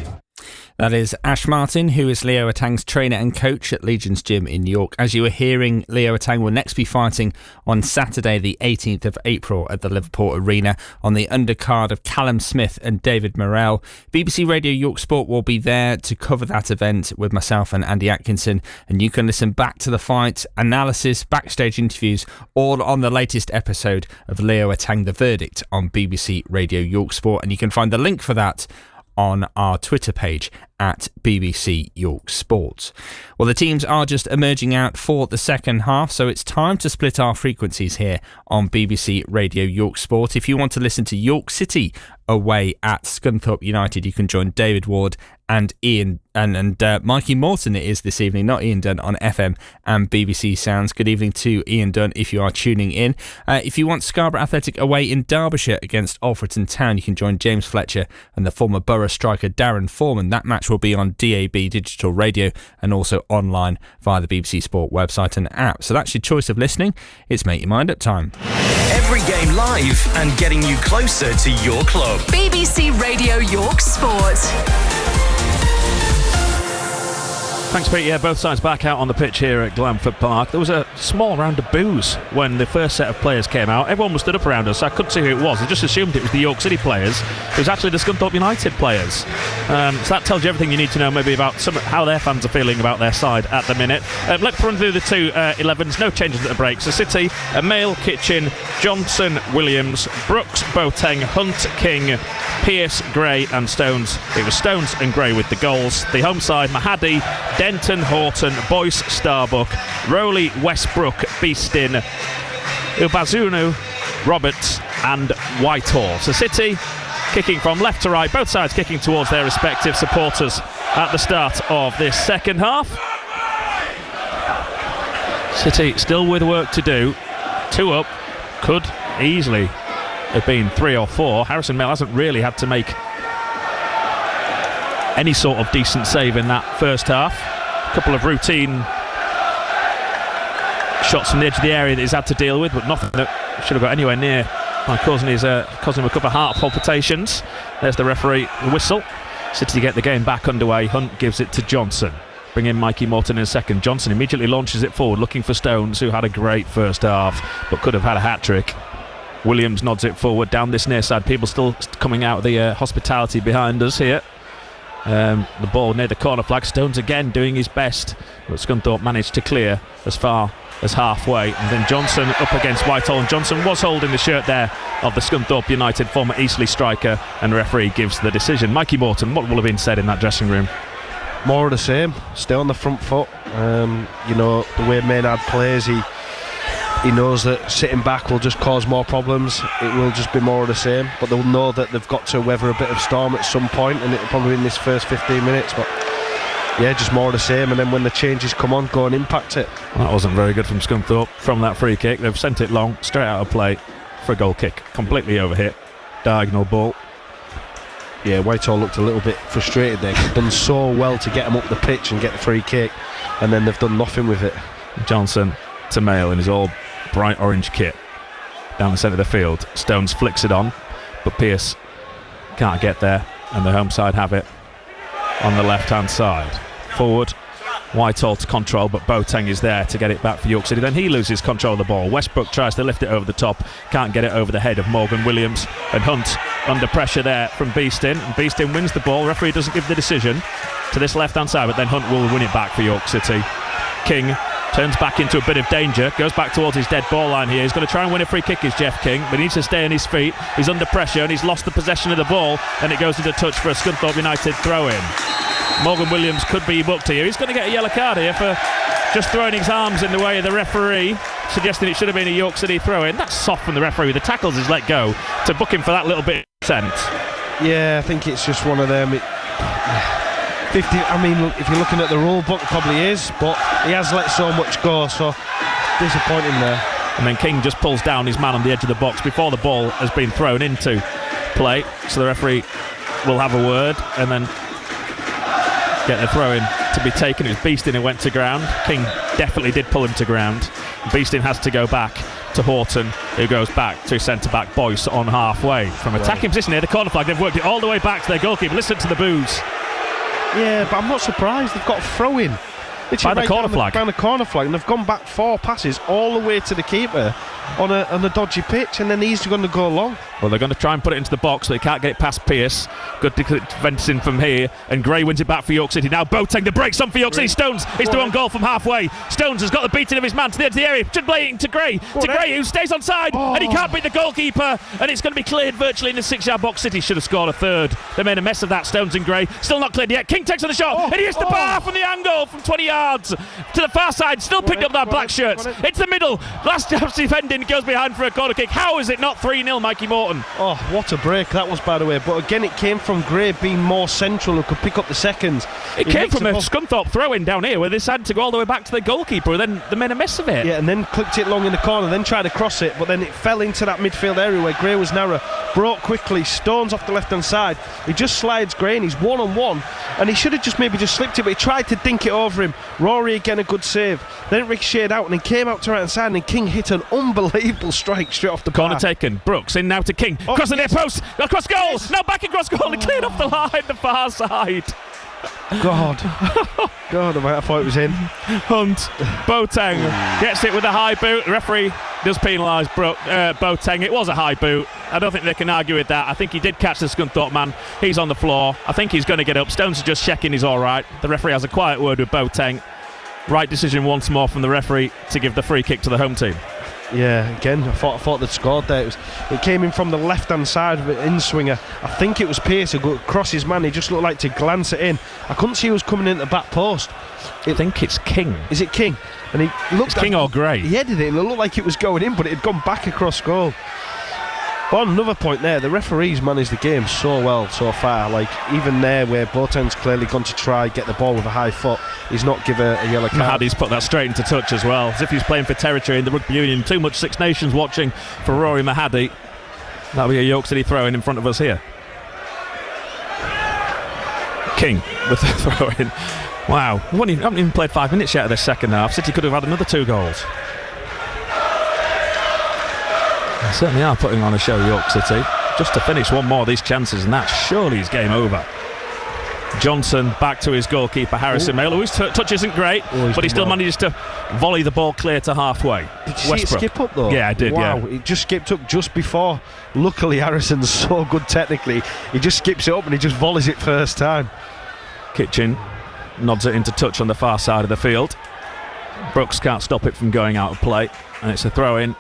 That is Ash Martin, who is Leo Atang's trainer and coach at Legion's Gym in York. As you were hearing, Leo Atang will next be fighting on Saturday the 18th of April at the Liverpool Arena on the undercard of Callum Smith and David Morrell. BBC Radio York Sport will be there to cover that event with myself and Andy Atkinson, and you can listen back to the fight, analysis, backstage interviews, all on the latest episode of Leo Atang The Verdict on BBC Radio York Sport, and you can find the link for that on our Twitter page at BBC York Sports. Well, the teams are just emerging out for the second half, so it's time to split our frequencies here on BBC Radio York Sport. If you want to listen to York City away at Scunthorpe United, you can join David Ward and Ian and Mikey Morton it is this evening, not Ian Dunn, on FM and BBC Sounds. Good evening to Ian Dunn if you are tuning in. If you want Scarborough Athletic away in Derbyshire against Alfreton Town, you can join James Fletcher and the former Borough striker Darren Foreman. That match will be on DAB digital radio and also online via the BBC Sport website and app. So that's your choice of listening. It's Make Your Mind Up time. Every game live and getting you closer to your club. BBC Radio York Sport. Thanks, Pete. Yeah, both sides back out on the pitch here at Glanford Park. There was a small round of boos when the first set of players came out. Everyone was stood up around us, so I couldn't see who it was. I just assumed it was the York City players. It was actually the Scunthorpe United players. So that tells you everything you need to know maybe about how their fans are feeling about their side at the minute. Let's run through the two 11s. No changes at the break. So City, Mail, Kitchen, Johnson, Williams, Brooks, Boateng, Hunt, King, Pearce, Gray and Stones. It was Stones and Gray with the goals. The home side, Mahadi, Denton, Horton, Boyce, Starbuck, Rowley, Westbrook, Beeston, Ubazunu, Roberts and Whitehall. So City kicking from left to right, both sides kicking towards their respective supporters at the start of this second half. City still with work to do. 2 up, could easily have been 3 or 4. Harrison Mill hasn't really had to make any sort of decent save in that first half. A couple of routine shots from the edge of the area that he's had to deal with, but nothing that should have got anywhere near by causing him a couple of heart palpitations. There's the referee whistle. City get the game back underway. Hunt gives it to Johnson. Bring in Mikey Morton in a second. Johnson immediately launches it forward, looking for Stones, who had a great first half but could have had a hat-trick. Williams nods it forward down this near side. People still coming out of the hospitality behind us here. The ball near the corner flag. Stones again doing his best, but Scunthorpe managed to clear as far as halfway, and then Johnson up against Whitehall, and Johnson was holding the shirt there of the Scunthorpe United former Eastleigh striker, and the referee gives the decision. Mikey Morton, what will have been said in that dressing room? More of the same. Stay on the front foot. The way Maynard plays, he knows that sitting back will just cause more problems. It will just be more of the same, but they'll know that they've got to weather a bit of storm at some point, and it'll probably be in this first 15 minutes. But yeah, just more of the same, and then when the changes come on, go and impact it. That wasn't very good from Scunthorpe from that free kick. They've sent it long, straight out of play for a goal kick. Completely overhit. Diagonal ball. Yeah, Whitehall looked a little bit frustrated there. They've done so well to get him up the pitch and get the free kick, and then they've done nothing with it. Johnson to Mail in his all bright orange kit. Down the centre of the field. Stones flicks it on, but Pearce can't get there, and the home side have it on the left-hand side. Forward, Whitehall to control, but Boateng is there to get it back for York City. Then he loses control of the ball. Westbrook tries to lift it over the top, can't get it over the head of Morgan Williams, and Hunt under pressure there from Beeston, and Beeston wins the ball. Referee doesn't give the decision to this left-hand side, but then Hunt will win it back for York City. King turns back into a bit of danger, goes back towards his dead ball line here. He's going to try and win a free kick, is Jeff King, but he needs to stay on his feet. He's under pressure and he's lost the possession of the ball, and it goes into touch for a Scunthorpe United throw-in. Morgan Williams could be booked here. He's going to get a yellow card here for just throwing his arms in the way of the referee, suggesting it should have been a York City throw-in. That's soft from the referee. The tackles is let go to book him for that little bit of consent. Yeah, I think it's just one of them. 50. I mean, if you're looking at the rule book, it probably is, but he has let so much go, so disappointing there. And then King just pulls down his man on the edge of the box before the ball has been thrown into play, so the referee will have a word and then get the throw in to be taken. It was Beeston who went to ground. King definitely did pull him to ground. Beeston has to go back to Horton, who goes back to centre-back Boyce on halfway. From attacking position near the corner flag, they've worked it all the way back to their goalkeeper. Listen to the boos. Yeah, but I'm not surprised. They've got a throw-in by the corner flag. Down the corner flag, and they've gone back 4 passes all the way to the keeper on a dodgy pitch, and then he's going to go long. Well, they're going to try and put it into the box, but they can't get it past Pearce. Good defending from here, and Gray wins it back for York City. Now Boateng, the breaks on for York City. Stones is the one goal from halfway. Stones has got the beating of his man to the edge of the area, just blading to Gray. Gray, who stays on side, and he can't beat the goalkeeper, and it's going to be cleared virtually in the 6-yard box. City should have scored a third. They made a mess of that, Stones and Gray. Still not cleared yet. King takes on the shot, and he hits the bar from the angle from 20 yards to the far side. Still picked up that black shirts. It's the middle. Last chance defending, goes behind for a corner kick. How is it not 3-0, Mikey Morton? Oh, what a break that was, by the way. But again, it came from Gray being more central, who could pick up the seconds. It came from a Scunthorpe throw-in down here, where they had to go all the way back to the goalkeeper, then they made a mess of it. Yeah, and then clipped it long in the corner, then tried to cross it, but then it fell into that midfield area where Gray was narrow. Broke quickly, Stones off the left-hand side. He just slides Gray, and he's one-on-one, and he should have just maybe just slipped it, but he tried to dink it over him. Rory again, a good save. Then it ricocheted out, and he came out to right-hand side, and King hit an unbelievable strike straight off the corner bar. Taken. Brooks in now to King. Cross the near post. Across goal. Yes. Now back across goal. And cleared off the line, the far side. God, I thought it was in. Hunt, Boateng gets it with a high boot. The referee does penalise Boateng. It was a high boot. I don't think they can argue with that. I think he did catch the Scunthorpe man. He's on the floor. I think he's going to get up. Stones is just checking he's all right. The referee has a quiet word with Boateng. Right decision once more from the referee to give the free kick to the home team. Yeah, again, I thought they'd scored there. It came in from the left-hand side of an in-swinger. I think it was Pearce who got across his man. He just looked like to glance it in. I couldn't see who was coming in at the back post. I think it's King. Is it King? And he looked. It's King or Gray. He headed it and it looked like it was going in, but it had gone back across goal. But on another point there, the referees managed the game so well so far. Like, even there where Boateng's clearly gone to try get the ball with a high foot, he's not given a yellow card. Mahadi's put that straight into touch as well, as if he's playing for territory in the rugby union. Too much Six Nations watching for Rory Mahadi. That'll be a York City throw-in front of us here. King with the throw-in. Wow, we haven't even played 5 minutes yet of this second half. City could have had another 2 goals. They certainly are putting on a show, York City. Just to finish one more of these chances, and that surely is game over. Johnson back to his goalkeeper, Harrison Mail, whose touch isn't great, but he still manages to volley the ball clear to halfway. Did you see it skip up though? Yeah, I did. Wow, yeah. It just skipped up just before. Luckily, Harrison's so good technically. He just skips it up and he just volleys it first time. Kitchen nods it into touch on the far side of the field. Brooks can't stop it from going out of play, and it's a throw-in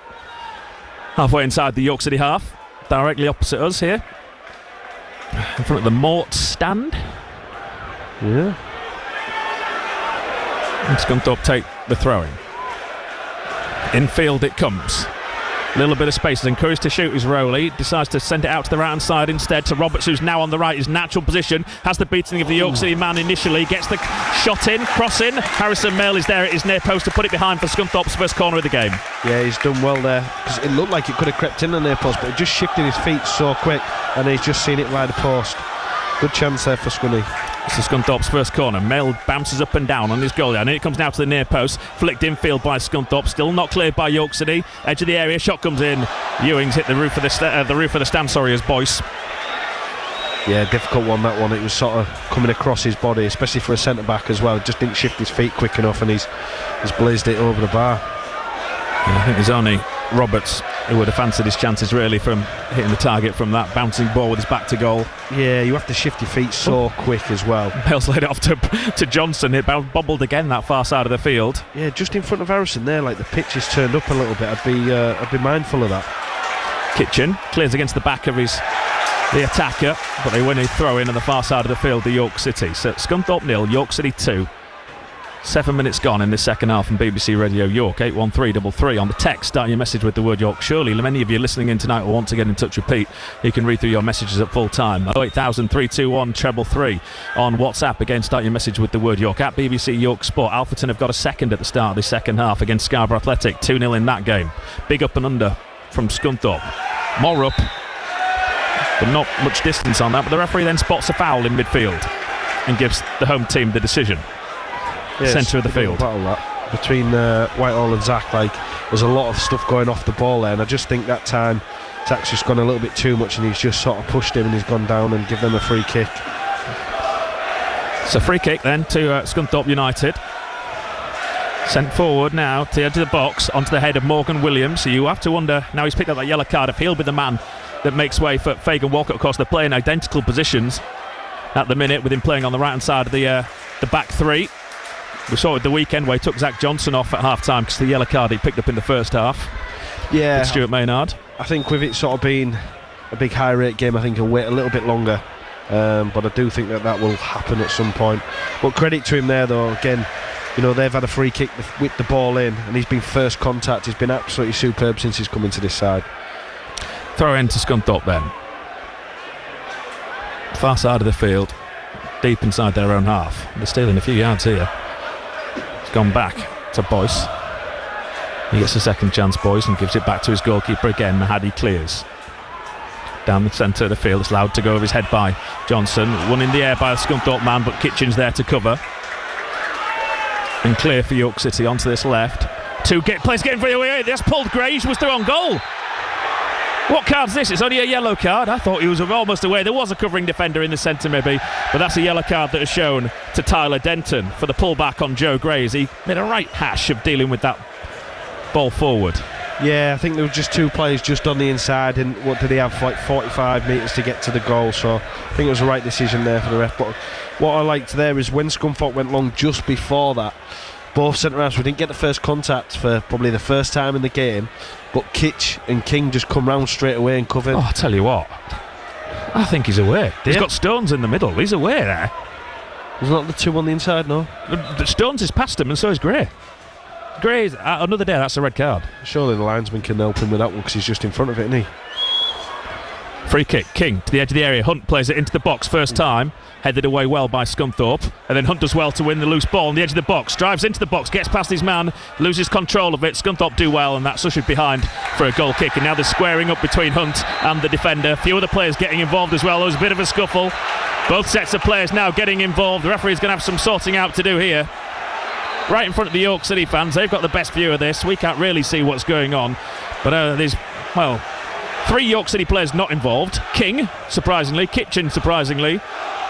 halfway inside the York City half, directly opposite us here, in front of the Mort stand. Yeah. And Scunthorpe take the throw-in. Infield it comes. Little bit of space. Is encouraged to shoot his Rowley. Decides to send it out to the right hand side instead to Roberts, who's now on the right. His natural position. Has the beating of the York City man initially. Gets the shot in, cross in. Harrison Mail is there at his near post to put it behind for Scunthorpe's first corner of the game. Yeah, he's done well there, because it looked like it could have crept in the near post, but it just shifted his feet so quick, and he's just seen it lie the post. Good chance there for Scunny. This is Scunthorpe's first corner. Mail bounces up and down on his goal line. And it comes now to the near post. Flicked infield by Scunthorpe. Still not cleared by York City. Edge of the area. Shot comes in. Ewing's hit the roof of the stand. Sorry, as Boyce. Yeah, difficult one, that one. It was sort of coming across his body, especially for a centre back as well. Just didn't shift his feet quick enough, and he's blazed it over the bar. Yeah, I think there's only Roberts who would have fancied his chances really from hitting the target from that bouncing ball with his back to goal. Yeah, you have to shift your feet so quick as well. Bales laid it off to Johnson. It bobbled again that far side of the field. Yeah, just in front of Harrison there, like the pitch is turned up a little bit. I'd be mindful of that. Kitchen clears against the back of the attacker, but they win a throw in on the far side of the field, the York City. So Scunthorpe 0, York City 2. 7 minutes gone in this second half from BBC Radio York. 81333 on the text. Start your message with the word York. Surely many of you listening in tonight will want to get in touch with Pete. You can read through your messages at full time. 0800321 333 on WhatsApp. Again, start your message with the word York. At BBC York Sport, Alfreton have got a second at the start of this second half against Scarborough Athletic. 2-0 in that game. Big up and under from Scunthorpe. More up, but not much distance on that. But the referee then spots a foul in midfield and gives the home team the decision. Yeah, centre of the field. Battle that between Whitehall and Zach. Like, there's a lot of stuff going off the ball there, and I just think that time Zach's just gone a little bit too much, and he's just sort of pushed him, and he's gone down and given them a free kick. So free kick then to Scunthorpe United. Sent forward now to the edge of the box onto the head of Morgan Williams. So you have to wonder, now he's picked up that yellow card, if he'll be the man that makes way for Fagan Walcott. Of course, they're playing identical positions at the minute, with him playing on the right hand side of the back three. We saw it the weekend where he took Zach Johnson off at half time because the yellow card he picked up in the first half. Yeah, with Stuart Maynard. I think with it sort of being a big high rate game, I think he'll wait a little bit longer, but I do think that will happen at some point. But credit to him there though. Again, you know, they've had a free kick with the ball in, and he's been first contact. He's been absolutely superb since he's come into this side. Throw in to Scunthorpe then. Far side of the field, deep inside their own half. They're stealing a few yards here. It's gone back to Boyce. He gets a second chance, Boyce, and gives it back to his goalkeeper again. Mahadi clears down the centre of the field. It's allowed to go over his head by Johnson. One in the air by the Scunthorpe man, but Kitchen's there to cover. And clear for York City onto this left. Players getting very away. That's pulled Gray. Was through on goal. What card's this? It's only a yellow card. I thought he was almost away. There was a covering defender in the centre maybe, but that's a yellow card that is shown to Tyler Denton for the pullback on Joe Gray, as he made a right hash of dealing with that ball forward. Yeah, I think there were just two players just on the inside, and what did he have, like 45 metres to get to the goal, so I think it was the right decision there for the ref. But what I liked there is when Scunthorpe went long just before that, both centre-halves, we didn't get the first contact for probably the first time in the game, but Kitch and King just come round straight away and covered. Oh, I tell you what, I think he's away. He's got Stones in the middle. He's away there. There's not the two on the inside, no? Stones is past him, and so is Gray. Gray's another day, that's a red card. Surely the linesman can help him with that one because he's just in front of it, isn't he? Free kick, King to the edge of the area. Hunt plays it into the box first time, headed away well by Scunthorpe, and then Hunt does well to win the loose ball on the edge of the box, drives into the box, gets past his man, loses control of it. Scunthorpe do well, and that's ushered behind for a goal kick, and now they're squaring up between Hunt and the defender. A few other players getting involved as well. There was a bit of a scuffle. Both sets of players now getting involved. The referee's going to have some sorting out to do here. Right in front of the York City fans, they've got the best view of this. We can't really see what's going on, but there's, well, 3 York City players not involved. King, surprisingly, Kitchen, surprisingly,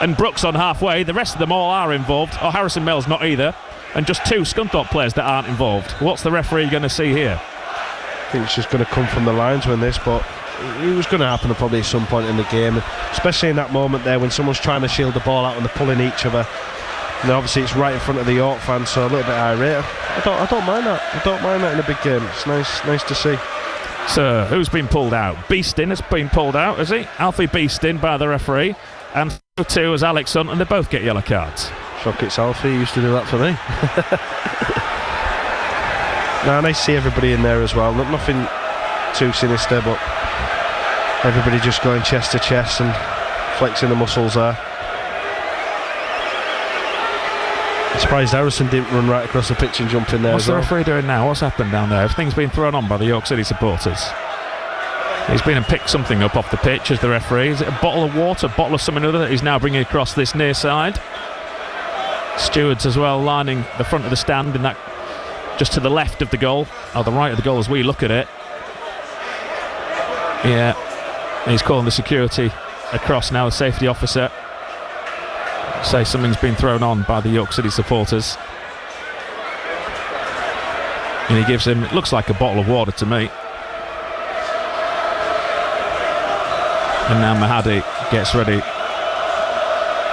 and Brooks on halfway. The rest of them all are involved. Oh, Harrison Mills not either, and just 2 Scunthorpe players that aren't involved. What's the referee going to see here? I think it's just going to come from the linesman, this, but it was going to happen probably at some point in the game, especially in that moment there when someone's trying to shield the ball out and they're pulling each other. And obviously it's right in front of the York fans, so a little bit irate. I don't mind that. I don't mind that in a big game. It's nice to see. So who's been pulled out? Beeston has been pulled out, has he? Alfie Beeston by the referee, and so too as Alex Hunt, and they both get yellow cards. Shock it's Alfie, he used to do that for me. Now nice to see everybody in there as well. Nothing too sinister, but everybody just going chest to chest and flexing the muscles there. I'm surprised Harrison didn't run right across the pitch and jump in there. What's the referee doing now? What's happened down there? Everything's been thrown on by the York City supporters. He's been and picked something up off the pitch as the referee. Is it a bottle of water, a bottle of something or other that he's now bringing across this near side? Stewards as well lining the front of the stand in that just to the left of the goal, or the right of the goal as we look at it. Yeah, he's calling the security across now, the safety officer. Say something's been thrown on by the York City supporters. And he gives him, it looks like a bottle of water to me. And now Mahadi gets ready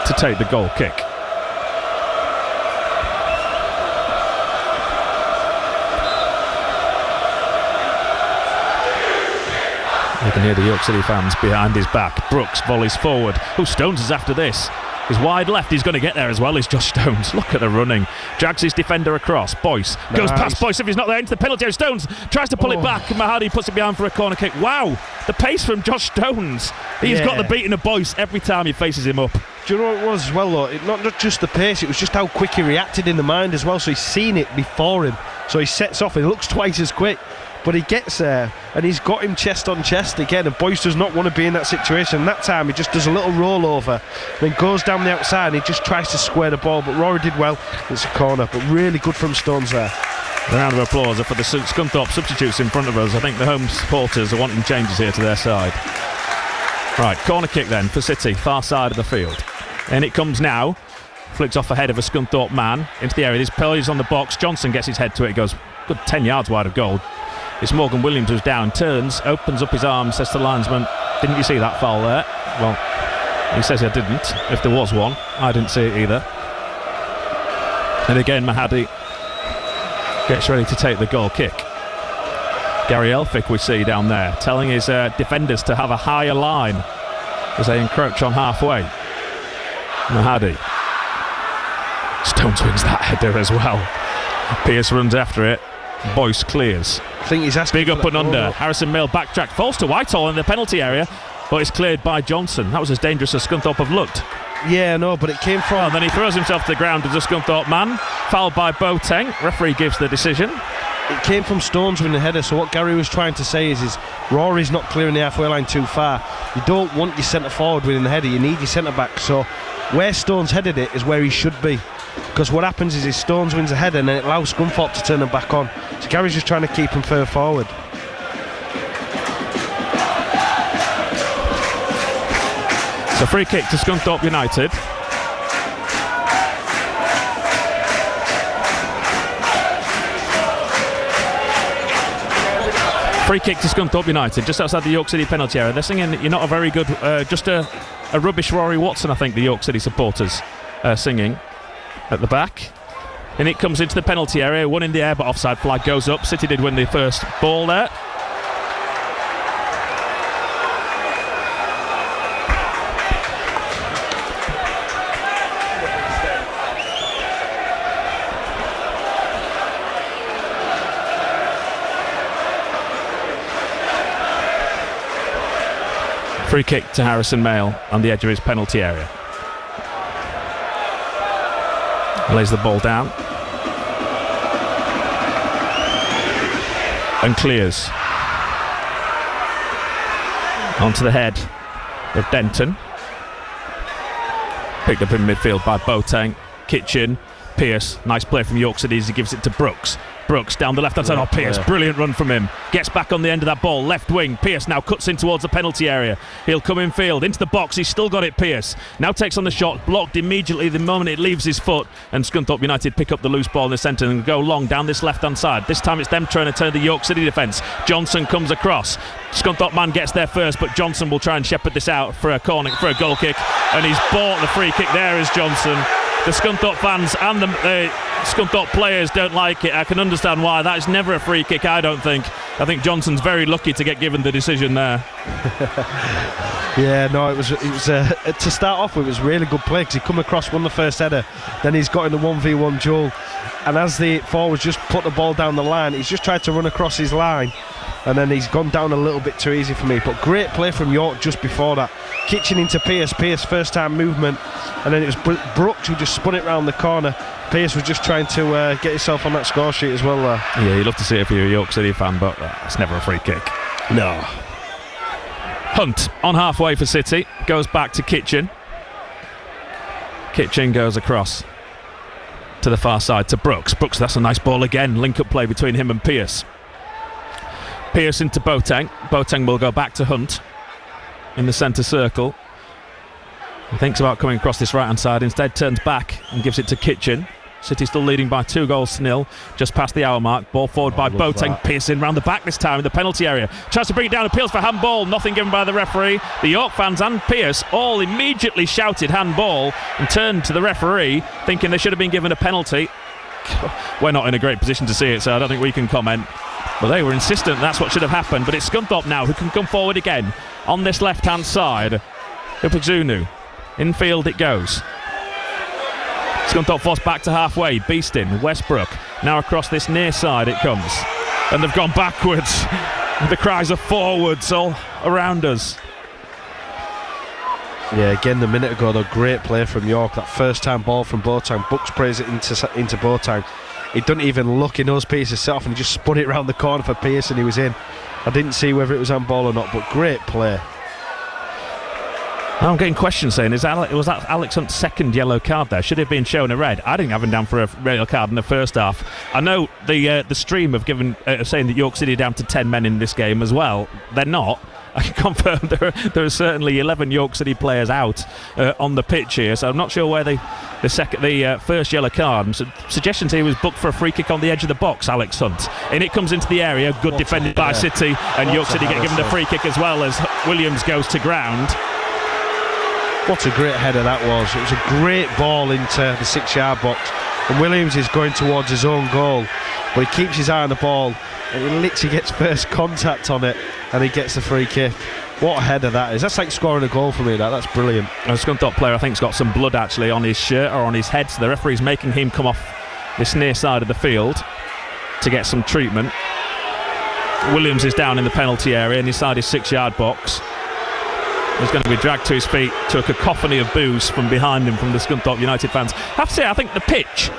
to take the goal kick. You can hear the York City fans behind his back. Brooks volleys forward. Stones is after this. He's wide left, he's going to get there as well, is Josh Stones. Look at the running. Drags his defender across. Boyce goes past Boyce if he's not there into the penalty area. Stones tries to pull it back. Mahadi puts it behind for a corner kick. Wow, the pace from Josh Stones. He's got the beating of Boyce every time he faces him up. Do you know what it was as well though? Not just the pace, it was just how quick he reacted in the mind as well. So he's seen it before him. So he sets off, he looks twice as quick. But he gets there and he's got him chest on chest again, and Boyce does not want to be in that situation. That time he just does a little rollover, then goes down the outside and he just tries to square the ball, but Rory did well. It's a corner, but really good from Stones there. A round of applause for the Scunthorpe substitutes in front of us. I think the home supporters are wanting changes here to their side. Right, corner kick then for City, far side of the field. And it comes now, flicks off ahead of a Scunthorpe man into the area. This plays on the box, Johnson gets his head to it, goes good 10 yards wide of goal. It's Morgan Williams who's down, turns, opens up his arms, says to the linesman, didn't you see that foul there? Well, he says I didn't. If there was one, I didn't see it either. And again, Mahadi gets ready to take the goal kick. Gary Elphick we see down there, telling his defenders to have a higher line as they encroach on halfway. Mahadi. Stones wins that header as well. Pearce runs after it. Boyce clears. I think he's asking big up and under. Harrison Mill backtrack, falls to Whitehall in the penalty area, but it's cleared by Johnson. That was as dangerous as Scunthorpe have looked. Yeah, no, but it came from... And then he throws himself to the ground as a Scunthorpe man, fouled by Boateng. Referee gives the decision. It came from Stones with the header, so what Gary was trying to say is Rory's not clearing the halfway line too far. You don't want your centre forward winning the header, you need your centre back. So where Stones headed it is where he should be, because what happens is Stones wins a header and then it allows Scunthorpe to turn them back on. So Gary's just trying to keep him further forward. So free kick to Scunthorpe United. Free kick to Scunthorpe United, just outside the York City penalty area. They're singing you're not a very good, just a rubbish Rory Watson, I think the York City supporters singing at the back. And it comes into the penalty area, one in the air, but offside flag goes up. City did win the first ball there. Free kick to Harrison Mail on the edge of his penalty area. Lays the ball down and clears onto the head of Denton. Picked up in midfield by Boateng. Kitchen, Pearce, nice play from York City as he gives it to Brooks. Brooks down the left hand side. Oh, Pearce, brilliant run from him. Gets back on the end of that ball, left wing. Pearce now cuts in towards the penalty area. He'll come in field into the box. He's still got it. Pearce now takes on the shot, blocked immediately the moment it leaves his foot, and Scunthorpe United pick up the loose ball in the centre and go long down this left hand side. This time it's them trying to turn the York City defence. Johnson comes across. Scunthorpe man gets there first, but Johnson will try and shepherd this out for a corner, for a goal kick, and he's bought the free kick there as Johnson. The Scunthorpe fans and the Scunthorpe players don't like it. I can understand why. That is never a free kick, I don't think. I think Johnson's very lucky to get given the decision there. Yeah, no, it was to start off with, it was really good play because he come across, won the first header, then he's got in the 1v1 duel, and as the forwards just put the ball down the line, he's just tried to run across his line, and then he's gone down a little bit too easy for me. But great play from York just before that. Kitchen into Pearce first time movement, and then it was Brooks who just spun it round the corner. Pearce was just trying to get himself on that score sheet as well there. Yeah, you'd love to see it if you're a York City fan, but it's never a free kick. No. Hunt on halfway for City, goes back to Kitchen. Kitchen goes across to the far side to Brooks. Brooks, that's a nice ball again. Link up play between him and Pearce. Pearce into Boateng. Boateng will go back to Hunt in the centre circle. He thinks about coming across this right hand side, instead turns back and gives it to Kitchen. City still leading by 2-0, just past the hour mark. Ball forward by Boateng. Pearce in round the back this time in the penalty area. Tries to bring it down, appeals for handball. Nothing given by the referee. The York fans and Pearce all immediately shouted handball and turned to the referee thinking they should have been given a penalty. We're not in a great position to see it, so I don't think we can comment. But they were insistent that's what should have happened. But it's Scunthorpe now who can come forward again on this left hand side. Upazunu. Infield it goes. Scunthorpe forced back to halfway. Beeston, Westbrook. Now across this near side it comes. And they've gone backwards. The cries are forwards all around us. Yeah, again, a minute ago, though, great play from York. That first time ball from Boateng. Bucks sprays it into Boateng. He doesn't even look in those pieces set off, and he just spun it round the corner for Pearce, and he was in. I didn't see whether it was on ball or not, but great play. I'm getting questions saying, was that Alex Hunt's second yellow card there? Should he have been shown a red? I didn't have him down for a yellow card in the first half. I know the stream have given saying that York City are down to 10 men in this game as well. They're not. I can confirm there are certainly 11 York City players out on the pitch here, so I'm not sure where the first yellow card. Suggestions he was booked for a free kick on the edge of the box, Alex Hunt. And it comes into the area, good defended by City, and York City get given the free kick as well as Williams goes to ground. What a great header that was. It was a great ball into the 6-yard box, and Williams is going towards his own goal, but he keeps his eye on the ball and he literally gets first contact on it and he gets the free kick. What a header that is. That's like scoring a goal for me. That's brilliant. A Scunthorpe player I think's got some blood actually on his shirt or on his head, so the referee's making him come off this near side of the field to get some treatment. Williams is down in the penalty area inside his 6-yard box. He's going to be dragged to his feet to a cacophony of boos from behind him from the Scunthorpe United fans. I have to say, I think the pitch,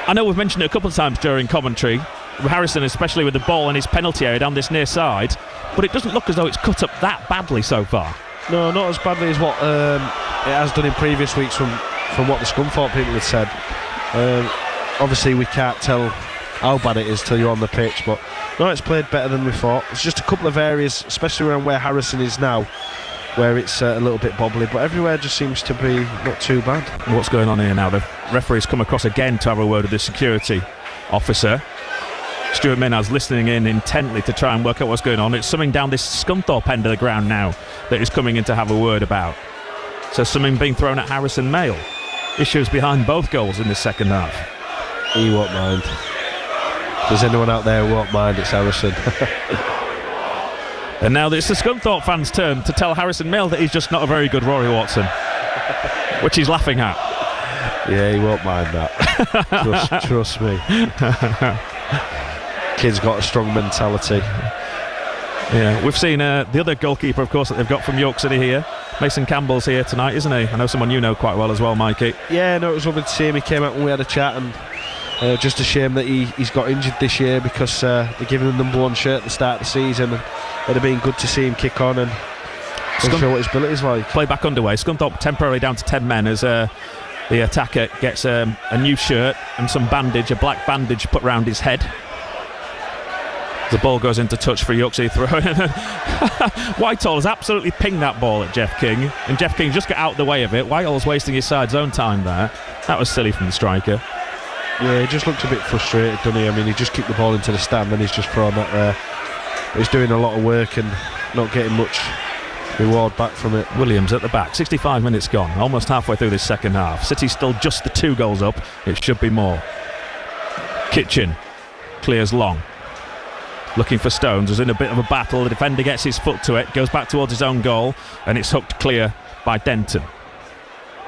I know we've mentioned it a couple of times during commentary, Harrison especially with the ball in his penalty area down this near side, but it doesn't look as though it's cut up that badly so far. No, not as badly as what it has done in previous weeks from what the Scunthorpe people had said. Obviously we can't tell how bad it is till you're on the pitch, but no, it's played better than we thought. It's just a couple of areas, especially around where Harrison is now, where it's a little bit bobbly, but everywhere just seems to be not too bad. What's going on here now? The referee's come across again to have a word with the security officer. Stuart Minaz listening in intently to try and work out what's going on. It's something down this Scunthorpe end of the ground now that he's coming in to have a word about. So something being thrown at Harrison Mail. Issues behind both goals in the second half. He won't mind. If there's anyone out there who won't mind, it's Harrison. And now it's the Scunthorpe fans' turn to tell Harrison Mail that he's just not a very good Rory Watson, which he's laughing at. Yeah, he won't mind that. Trust me. Kid's got a strong mentality. Yeah, we've seen the other goalkeeper, of course, that they've got from York City here. Mason Campbell's here tonight, isn't he? I know someone you know quite well as well, Mikey. Yeah, no, it was lovely to see him. He came out and we had a chat, and just a shame that he's got injured this year because they're giving him the number 1 shirt at the start of the season. And it'd have been good to see him kick on and show what his ability's like. Play back underway. Scunthorpe temporarily down to 10 men as the attacker gets a new shirt and some bandage, a black bandage put round his head. The ball goes into touch for York City throw. Whitehall has absolutely pinged that ball at Jeff King, and Jeff King just got out of the way of it. Whitehall's wasting his side's own time there. That was silly from the striker. Yeah, he just looked a bit frustrated, doesn't he? I mean, he just kicked the ball into the stand and he's just thrown that there. But he's doing a lot of work and not getting much reward back from it. Williams at the back, 65 minutes gone, almost halfway through this second half. City's still just the 2 goals up. It should be more. Kitchen clears long. Looking for Stones, was in a bit of a battle. The defender gets his foot to it, goes back towards his own goal, and it's hooked clear by Denton.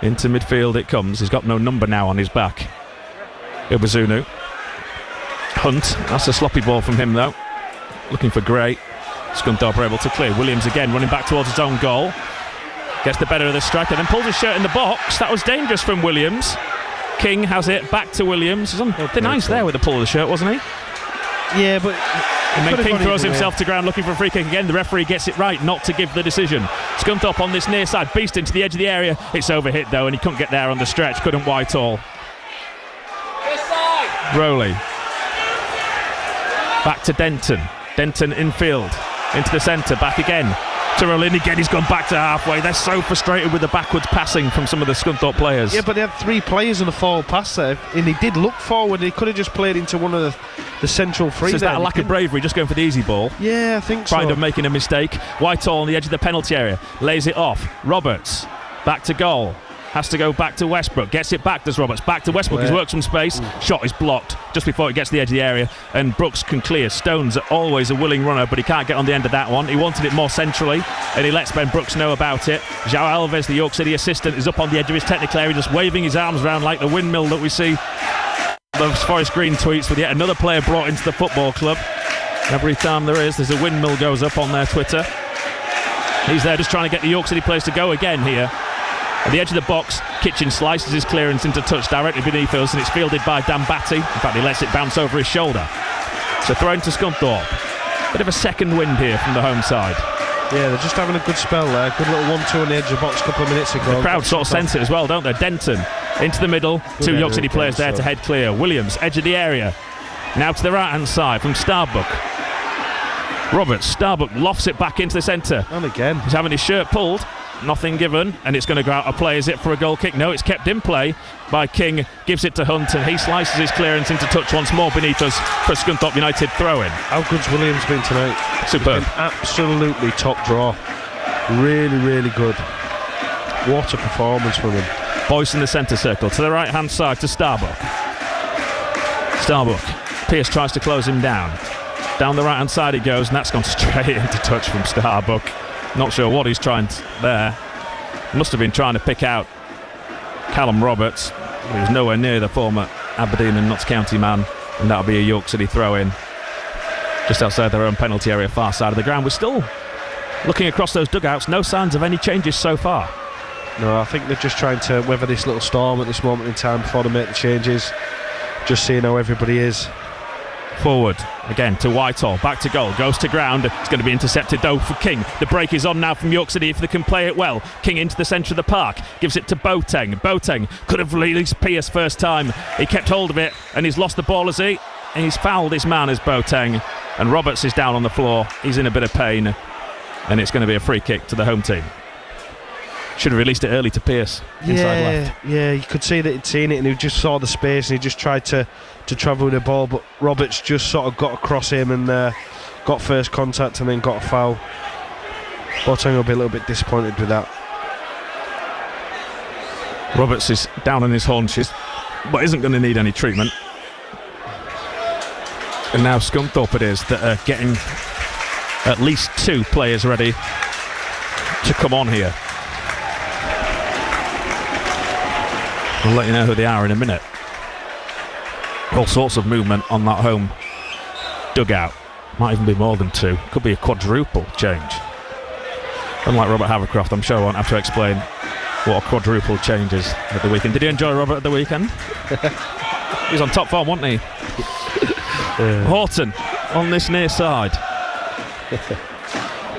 Into midfield it comes. He's got no number now on his back. Ubazunu. Hunt, that's a sloppy ball from him though. looking for Gray. Scunthorpe are able to clear. Williams again running back towards his own goal. Gets the better of the striker, then pulls his shirt in the box. That was dangerous from Williams. King has it back to Williams. He's on thin ice there with the pull of the shirt, wasn't he? Yeah, but... And then King throws himself to ground looking for a free kick again. The referee gets it right not to give the decision. Scunthorpe on this near side, beast into the edge of the area. It's overhit though, and he couldn't get there on the stretch. Couldn't Whitehall. Rowley. Back to Denton. Denton infield. Into the centre, back again. To Rowley again, he's gone back to halfway. They're so frustrated with the backwards passing from some of the Scunthorpe players. Yeah, but they had 3 players on the forward pass there, and he did look forward. He could have just played into one of the central 3. So is that a lack of bravery, just going for the easy ball? Yeah, I think so. Kind of making a mistake. Whitehall on the edge of the penalty area, lays it off. Roberts, back to goal. Has to go back to Westbrook. Gets it back, does Roberts. Back to Westbrook. He's worked some space. Shot is blocked just before it gets to the edge of the area. And Brooks can clear. Stone's always a willing runner, but he can't get on the end of that one. He wanted it more centrally, and he lets Ben Brooks know about it. João Alves, the York City assistant, is up on the edge of his technical area, just waving his arms around like the windmill that we see. Those Forest Green tweets with yet another player brought into the football club. Every time there's a windmill goes up on their Twitter. He's there just trying to get the York City players to go again here. At the edge of the box, Kitchen slices his clearance into touch directly beneath us, and it's fielded by Dan Batty. In fact, he lets it bounce over his shoulder. So thrown to Scunthorpe. Bit of a second wind here from the home side. Yeah, they're just having a good spell there. Good little 1-2 on the edge of the box a couple of minutes ago. The crowd sort of sense it as well, don't they? Denton into the middle. Good 2 York City players there to head clear. Williams, edge of the area. Now to the right-hand side from Starbuck. Roberts, Starbuck lofts it back into the centre. And again. He's having his shirt pulled. Nothing given, and it's going to go out of play. Is it for a goal kick? No, it's kept in play by King. Gives it to Hunt, and he slices his clearance into touch once more beneath us for a Scunthorpe United throw-in. How good's Williams been tonight? Superb. Absolutely top draw. Really, really good. What a performance from him. Boyce in the centre circle. To the right-hand side to Starbuck. Starbuck. Pearce tries to close him down. Down the right-hand side it goes, and that's gone straight into touch from Starbuck. Not sure what he's trying there. Must have been trying to pick out Callum Roberts. He was nowhere near the former Aberdeen and Notts County man, and that'll be a York City throw-in just outside their own penalty area, far side of the ground. We're still looking across those dugouts, no signs of any changes so far. No, I think they're just trying to weather this little storm at this moment in time before they make the changes. Just seeing how everybody is. Forward again to Whitehall, back to goal, goes to ground. It's going to be intercepted though for King. The break is on now from York City if they can play it well. King into the centre of the park, gives it to Boateng. Boateng could have released Pearce first time. He kept hold of it and he's lost the ball as he's fouled his man as Boateng, and Roberts is down on the floor. He's in a bit of pain, and it's going to be a free kick to the home team. Should have released it early to Pearce inside left. Yeah, you could see that he'd seen it and he just saw the space and he just tried to travel with the ball, but Roberts just sort of got across him and got first contact and then got a foul. Boateng will be a little bit disappointed with that. Roberts is down on his haunches, but isn't going to need any treatment. And now Scunthorpe it is that are getting at least 2 players ready to come on here. I'll let you know who they are in a minute. All sorts of movement on that home dugout. Might even be more than 2. Could be a quadruple change. Unlike Robert Havercroft, I'm sure I won't have to explain what a quadruple change is at the weekend. Did you enjoy Robert at the weekend? He was on top form, wasn't he? Horton on this near side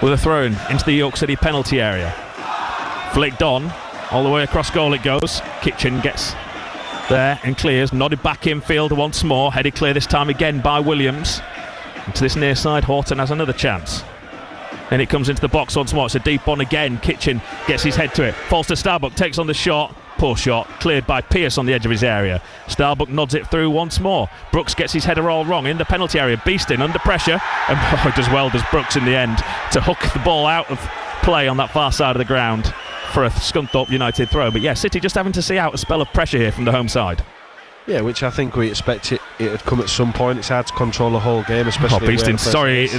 with a throw-in into the York City penalty area. Flicked on. All the way across goal it goes. Kitchen gets there and clears. Nodded back infield once more. Headed clear this time again by Williams. And to this near side, Horton has another chance. Then it comes into the box once more. It's a deep one again. Kitchen gets his head to it. Falls to Starbuck. Takes on the shot. Poor shot. Cleared by Pearce on the edge of his area. Starbuck nods it through once more. Brooks gets his header all wrong in the penalty area. Beasting under pressure. And does well does Brooks in the end to hook the ball out of play on that far side of the ground for a Scunthorpe United throw. But yeah, City just having to see out a spell of pressure here from the home side. Yeah, which I think we expect it would come at some point. It's hard to control the whole game, especially. Beasting, sorry,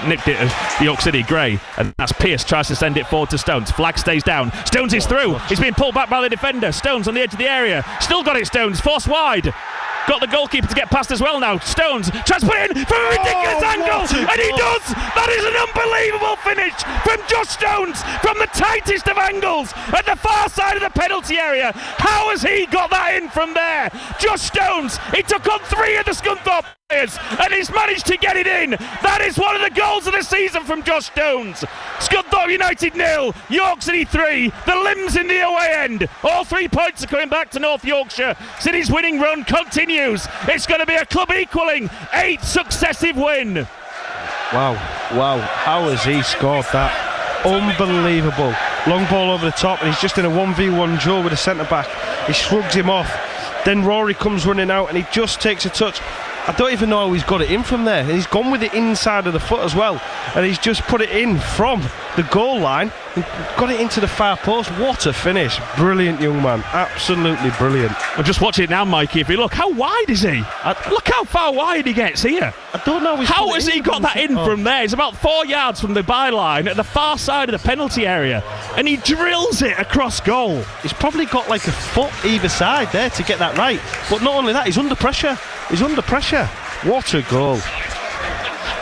nicked it as York City Gray, and that's Pearce tries to send it forward to Stones. Flag stays down. Stones is through. He's being pulled back by the defender. Stones on the edge of the area. Still got it, Stones. Forced wide. Got the goalkeeper to get past as well now. Stones tries to put it in from a ridiculous angle, and he does! That is an unbelievable finish from Josh Stones from the tightest of angles at the far side of the penalty area. How has he got that in from there? Josh Stones, he took on 3 of the Scunthorpe players, and he's managed to get it in. That is one of the goals of the season from Josh Stones. Scunthorpe United 0, York City 3. The limbs in the away end. All 3 points are coming back to North Yorkshire. City's winning run continues. It's going to be a club equalling 8 successive win. Wow, how has he scored that? Unbelievable. Long ball over the top, and he's just in a 1v1 duel with a centre-back. He shrugs him off. Then Rory comes running out, and he just takes a touch. I don't even know how he's got it in from there. And he's gone with it inside of the foot as well. And he's just put it in from the goal line and got it into the far post. What a finish. Brilliant young man. Absolutely brilliant. I'm just watching it now, Mikey. If you look, how wide is he? Look how far wide he gets here. I don't know how has he got that in from there. He's about 4 yards from the byline at the far side of the penalty area. And he drills it across goal. He's probably got like a foot either side there to get that right. But not only that, he's under pressure. What a goal.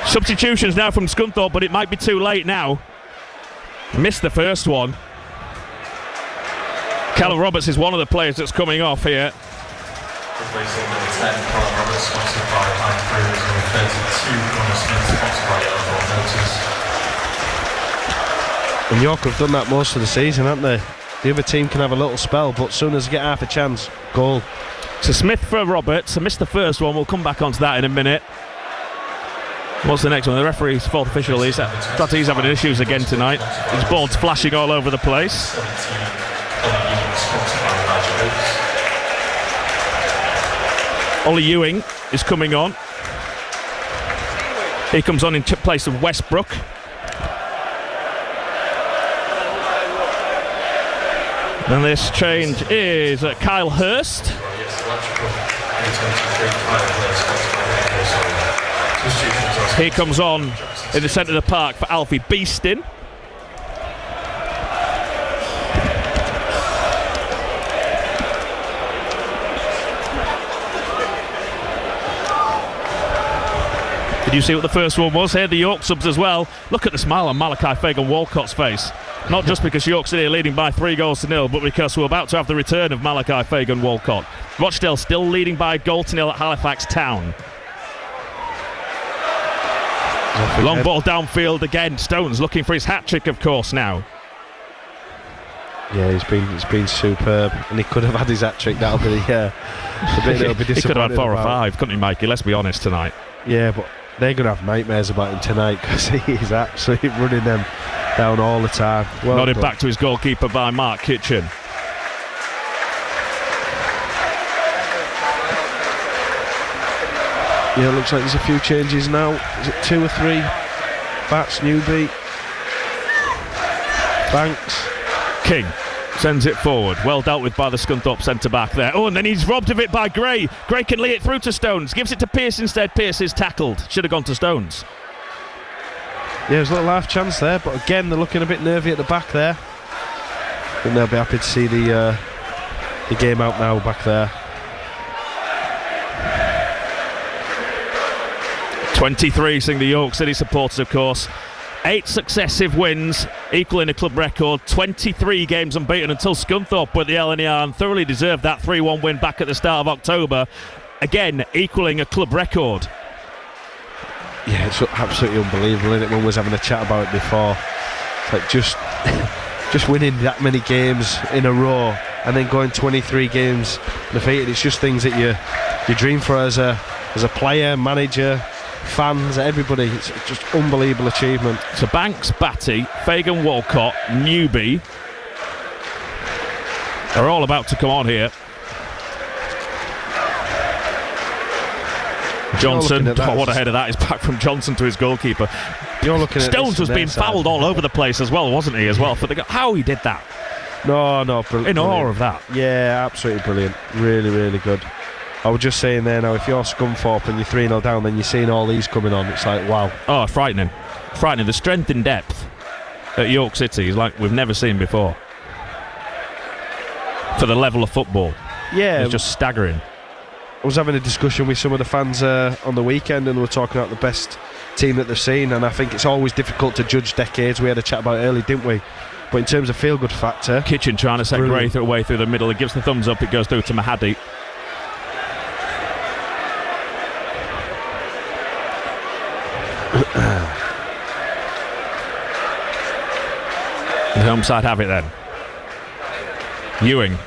Substitutions now from Scunthorpe, but it might be too late now. Missed the first one. Callum Roberts is one of the players that's coming off here. Replacing number 10, Callum Roberts, sponsored by Mike Brews, number 32, Connor Smith, sponsored by Yellow Motors. And York have done that most of the season, haven't they? The other team can have a little spell, but as soon as they get half a chance, goal. So Smith for Roberts. I missed the first one. We'll come back onto that in a minute. What's the next one? The referee's fourth official. He's having issues again tonight. His ball's flashing all over the place. Ollie Ewing is coming on. He comes on in place of Westbrook. And this change is Kyle Hurst. He comes on in the centre of the park for Alfie Beeston. Did you see what the first one was? Here the York subs as well. Look at the smile on Malachi Fagan-Walcott's face. Not just because York City are leading by 3-0, but because we're about to have the return of Malachi Fagan-Walcott. Rochdale still leading by a 1-0 at Halifax Town. Long ball downfield again. Stones looking for his hat-trick, of course, now. Yeah, he's been superb, and he could have had his hat-trick. That'll be the bit he'll be disappointed. He could have had 4 or about. 5, couldn't he, Mikey? Let's be honest tonight. Yeah, but they're going to have nightmares about him tonight because he is absolutely running them down all the time. Well Nodded done. back to his goalkeeper by Mark Kitchen. Yeah, it looks like there's a few changes now. Is it 2 or 3? Bats, Newby, Banks, King sends it forward. Well dealt with by the Scunthorpe centre-back there. Oh, and then he's robbed of it by Gray. Gray can lay it through to Stones. Gives it to Pearce instead. Pearce is tackled. Should have gone to Stones. Yeah, there's a little half chance there, but again, they're looking a bit nervy at the back there. I think they'll be happy to see the game out now back there. 23, saying the York City supporters, of course. 8 successive wins, equaling a club record. 23 games unbeaten until Scunthorpe were at the LNER and thoroughly deserved that 3-1 win back at the start of October. Again, equaling a club record. Yeah, it's absolutely unbelievable, isn't it? One was having a chat about it before. It's like just winning that many games in a row and then going 23 games defeated. It's just things that you dream for as a player, manager, fans, everybody. It's just unbelievable achievement. So Banks, Batty, Fagan, Walcott, Newby are all about to come on here. Johnson, what ahead of that is back from Johnson to his goalkeeper. You're looking at Stones was being fouled all over the place as well, wasn't he? As well, for how he did that. No, brilliant. In awe of that. Yeah, absolutely brilliant. Really, really good. I was just saying there now, if you're Scunthorpe and you're 3-0 down, then you're seeing all these coming on. It's like, wow. Oh, frightening. The strength in depth at York City is like we've never seen before. For the level of football. Yeah. It's just staggering. was having a discussion with some of the fans on the weekend, and they were talking about the best team that they've seen, and I think it's always difficult to judge decades. We had a chat about it early, didn't we? But in terms of feel-good factor, Kitchen trying to set Gray away through the middle. He gives the thumbs up. It goes through to Mahadi. The home side have it then. Ewing.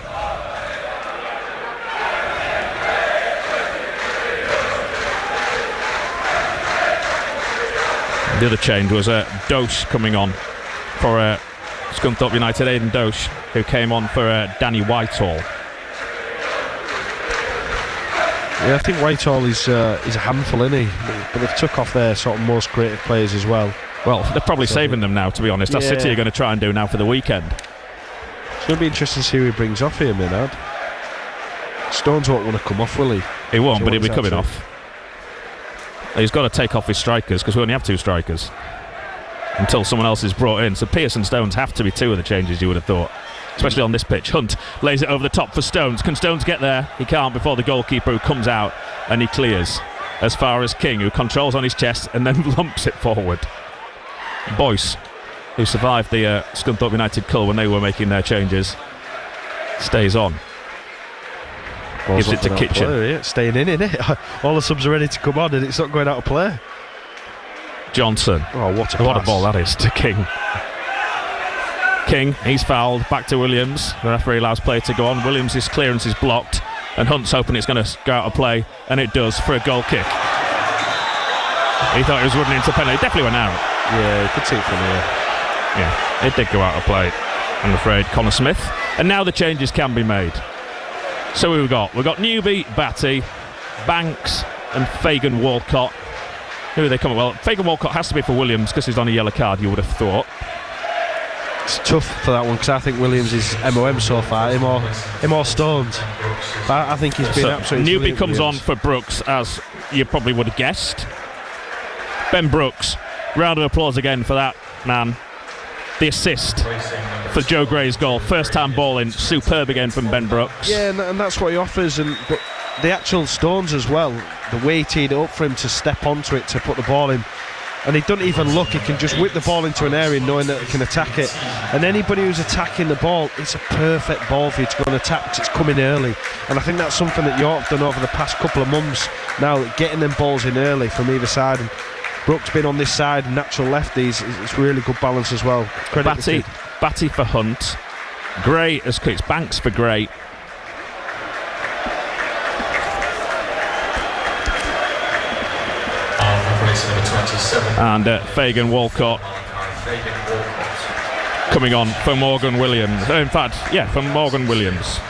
The other change was Dosh coming on for Scunthorpe United. Aidan Dosh, who came on for Danny Whitehall. Yeah, I think Whitehall is a handful, isn't he? But they've took off their sort of most creative players as well. Well, they're probably saving them now, to be honest. That's City are going to try and do now for the weekend. It's going to be interesting to see who he brings off here, Maynard. Stones won't want to come off, will he? He won't, but he'll be coming off. He's got to take off his strikers, because we only have 2 strikers until someone else is brought in. So Pearce and Stones have to be 2 of the changes, you would have thought, especially on this pitch. Hunt lays it over the top for Stones. Can Stones get there? He can't before the goalkeeper, who comes out and he clears as far as King, who controls on his chest and then lumps it forward. Boyce, who survived the Scunthorpe United cull when they were making their changes, stays on. Gives it to Kitchen. Play, staying in, innit? All the subs are ready to come on and it's not going out of play. Johnson. Oh, what a ball that is to King. King, he's fouled. Back to Williams. The referee allows play to go on. Williams' clearance is blocked, and Hunt's hoping it's going to go out of play, and it does for a goal kick. He thought he was running into penalty. It definitely went out. Yeah, you could see it from here. Yeah, it did go out of play, I'm afraid. Connor Smith. And now the changes can be made. So we've got Newby, Batty, Banks and Fagan Walcott. Who are they coming? Well, Fagan Walcott has to be for Williams because he's on a yellow card, you would have thought. It's tough for that one because I think Williams is MOM so far, him or Stones. But I think he's been absolutely Newby comes Williams. on for Brooks, as you probably would have guessed. Ben Brooks, round of applause again for that man. The assist for Joe Gray's goal. First time ball in, superb again from Ben Brooks. Yeah, and that's what he offers. But the actual Stones as well, the way he teed it up for him to step onto it, to put the ball in. And he doesn't even look, he can just whip the ball into an area knowing that he can attack it. And anybody who's attacking the ball, it's a perfect ball for you to go and attack because it's coming early. And I think that's something that York have done over the past couple of months now, getting them balls in early from either side. And Brooks been on this side, natural lefties, it's really good balance as well. Batty for Hunt. Gray as it's Banks for Gray. And Fagan Walcott coming on for Morgan Williams. In fact, yeah, for Morgan Williams.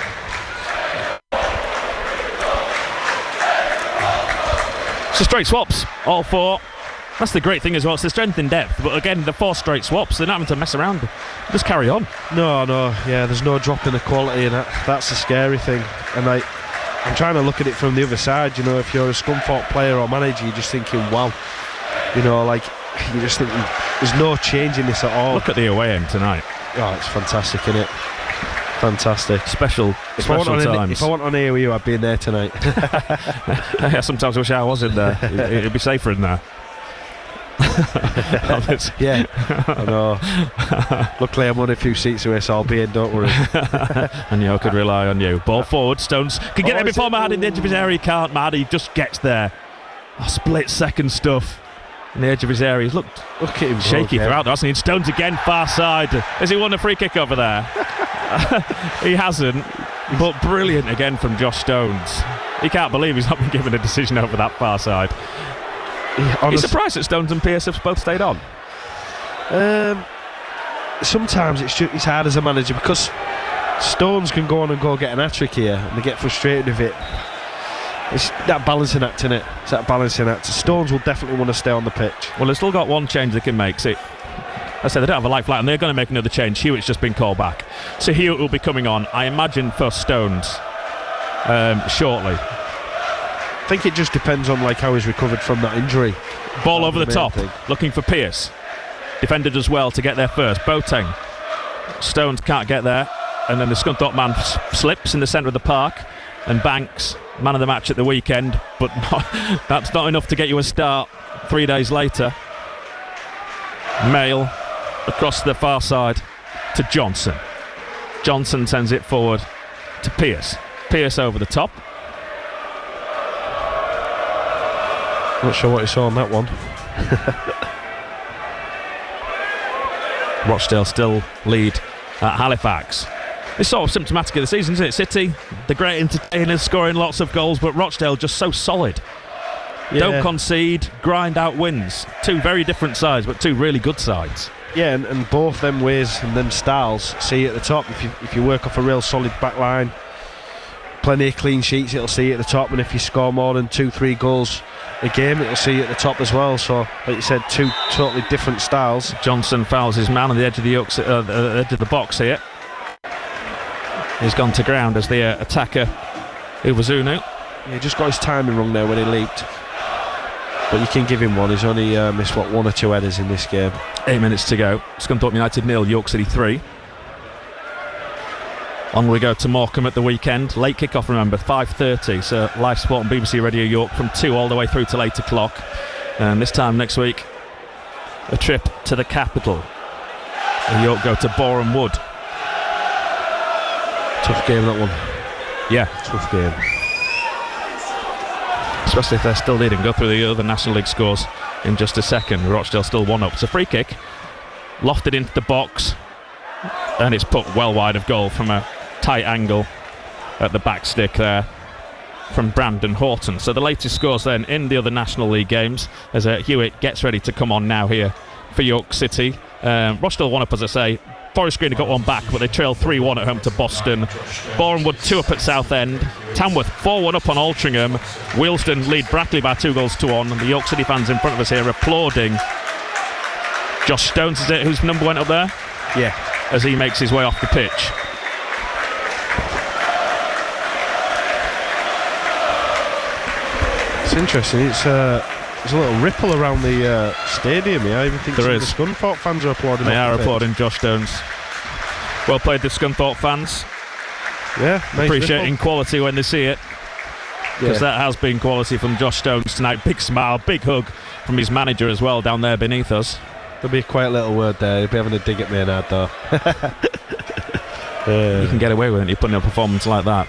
So straight swaps, all 4. That's the great thing as well. It's the strength in depth. But again, the 4 straight swaps, they're not having to mess around. Just carry on. No, yeah, there's no drop in the quality, and that's the scary thing. And I'm trying to look at it from the other side. You know, if you're a Scunthorpe player or manager, you're just thinking, wow. You know, like, you're just thinking, there's no change in this at all. Look at the away end tonight. Oh, it's fantastic, isn't it? Fantastic. Special If times. I went on here with you, I'd be in there tonight. Yeah, sometimes I wish I was in there. It'd be safer in there. Yeah, I know. Luckily I'm on a few seats away, so I'll be in, don't worry. And you could rely on you. Ball forward, Stones can get there before Mahadi in the edge of his area. He can't. Mahadi just gets there. Split second stuff in the edge of his area. He's looked Look at him shaky throughout, hasn't he? Stones again, far side. Has he won a free kick over there? He hasn't, but brilliant again from Josh Stones. He can't believe he's not been given a decision over that far side. He's surprised that Stones and Pearce have both stayed on. Sometimes it's hard as a manager because Stones can go on and go get an hat-trick here and they get frustrated with it. It's that balancing act, innit? It's that balancing act. Stones will definitely want to stay on the pitch. Well, they've still got one change they can make. See, I said they don't have a life flat and they're going to make another change. Hewitt's just been called back. So Hewitt will be coming on, I imagine, for Stones shortly. I think it just depends on like how he's recovered from that injury. Ball over the top, looking for Pearce. Defended as well to get there first. Boateng. Stones can't get there, and then the Scunthorpe man slips in the centre of the park. and Banks, man of the match at the weekend, but that's not enough to get you a start 3 days later. Mail across the far side to Johnson. Johnson sends it forward to Pearce. Pearce over the top. Not sure what he saw on that one. Rochdale still lead at Halifax. It's sort of symptomatic of the season, isn't it? City, the great entertainers, scoring lots of goals, but Rochdale just so solid. Yeah. Don't concede, grind out wins. Two very different sides, but two really good sides. Yeah, and both them ways and them styles see at the top. If you work off a real solid back line, plenty of clean sheets, it'll see at the top, and if you score more than 2-3 goals a game, it'll see at the top as well. So, like you said, two totally different styles. Johnson fouls his man on the edge of the edge of the box here. He's gone to ground as the attacker, Uwazunu. Yeah, he just got his timing wrong there when he leaped. But you can give him one. He's only missed, one or two headers in this game. 8 minutes to go. Scunthorpe United 0, York City 3. On we go to Morecambe at the weekend. Late kick-off, remember, 5:30. So live sport on BBC Radio York from 2 all the way through till 8 o'clock. And this time next week, a trip to the capital. And York go to Boreham Wood. Tough game, that one. Yeah. Tough game. Especially if they're still leading. Go through the other National League scores in just a second. Rochdale still 1-up. It's a free kick. Lofted into the box. And it's put well wide of goal from a tight angle at the back stick there from Brandon Horton. So the latest scores then in the other National League games as Hewitt gets ready to come on now here for York City. Rochdale 1-up, as I say. Forest Green have got one back, but they trail 3-1 at home to Boston. Boreham Wood 2-up at Southend. Tamworth 4-1 up on Altrincham. Wealdstone lead Brackley by 2-1. The York City fans in front of us here applauding. Josh Stones, is it, whose number went up there? Yeah. As he makes his way off the pitch. It's interesting. There's a little ripple around the stadium here. I even think there some of the Scunthorpe fans are applauding. They are applauding Josh Stones. Well played, the Scunthorpe fans. Yeah, nice appreciating ripple. quality when they see it. Because that has been quality from Josh Stones tonight. Big smile, big hug from his manager as well down there beneath us. There'll be a quiet little word there. He'll be having a dig at Maynard though. You can get away with it. You're putting a performance like that.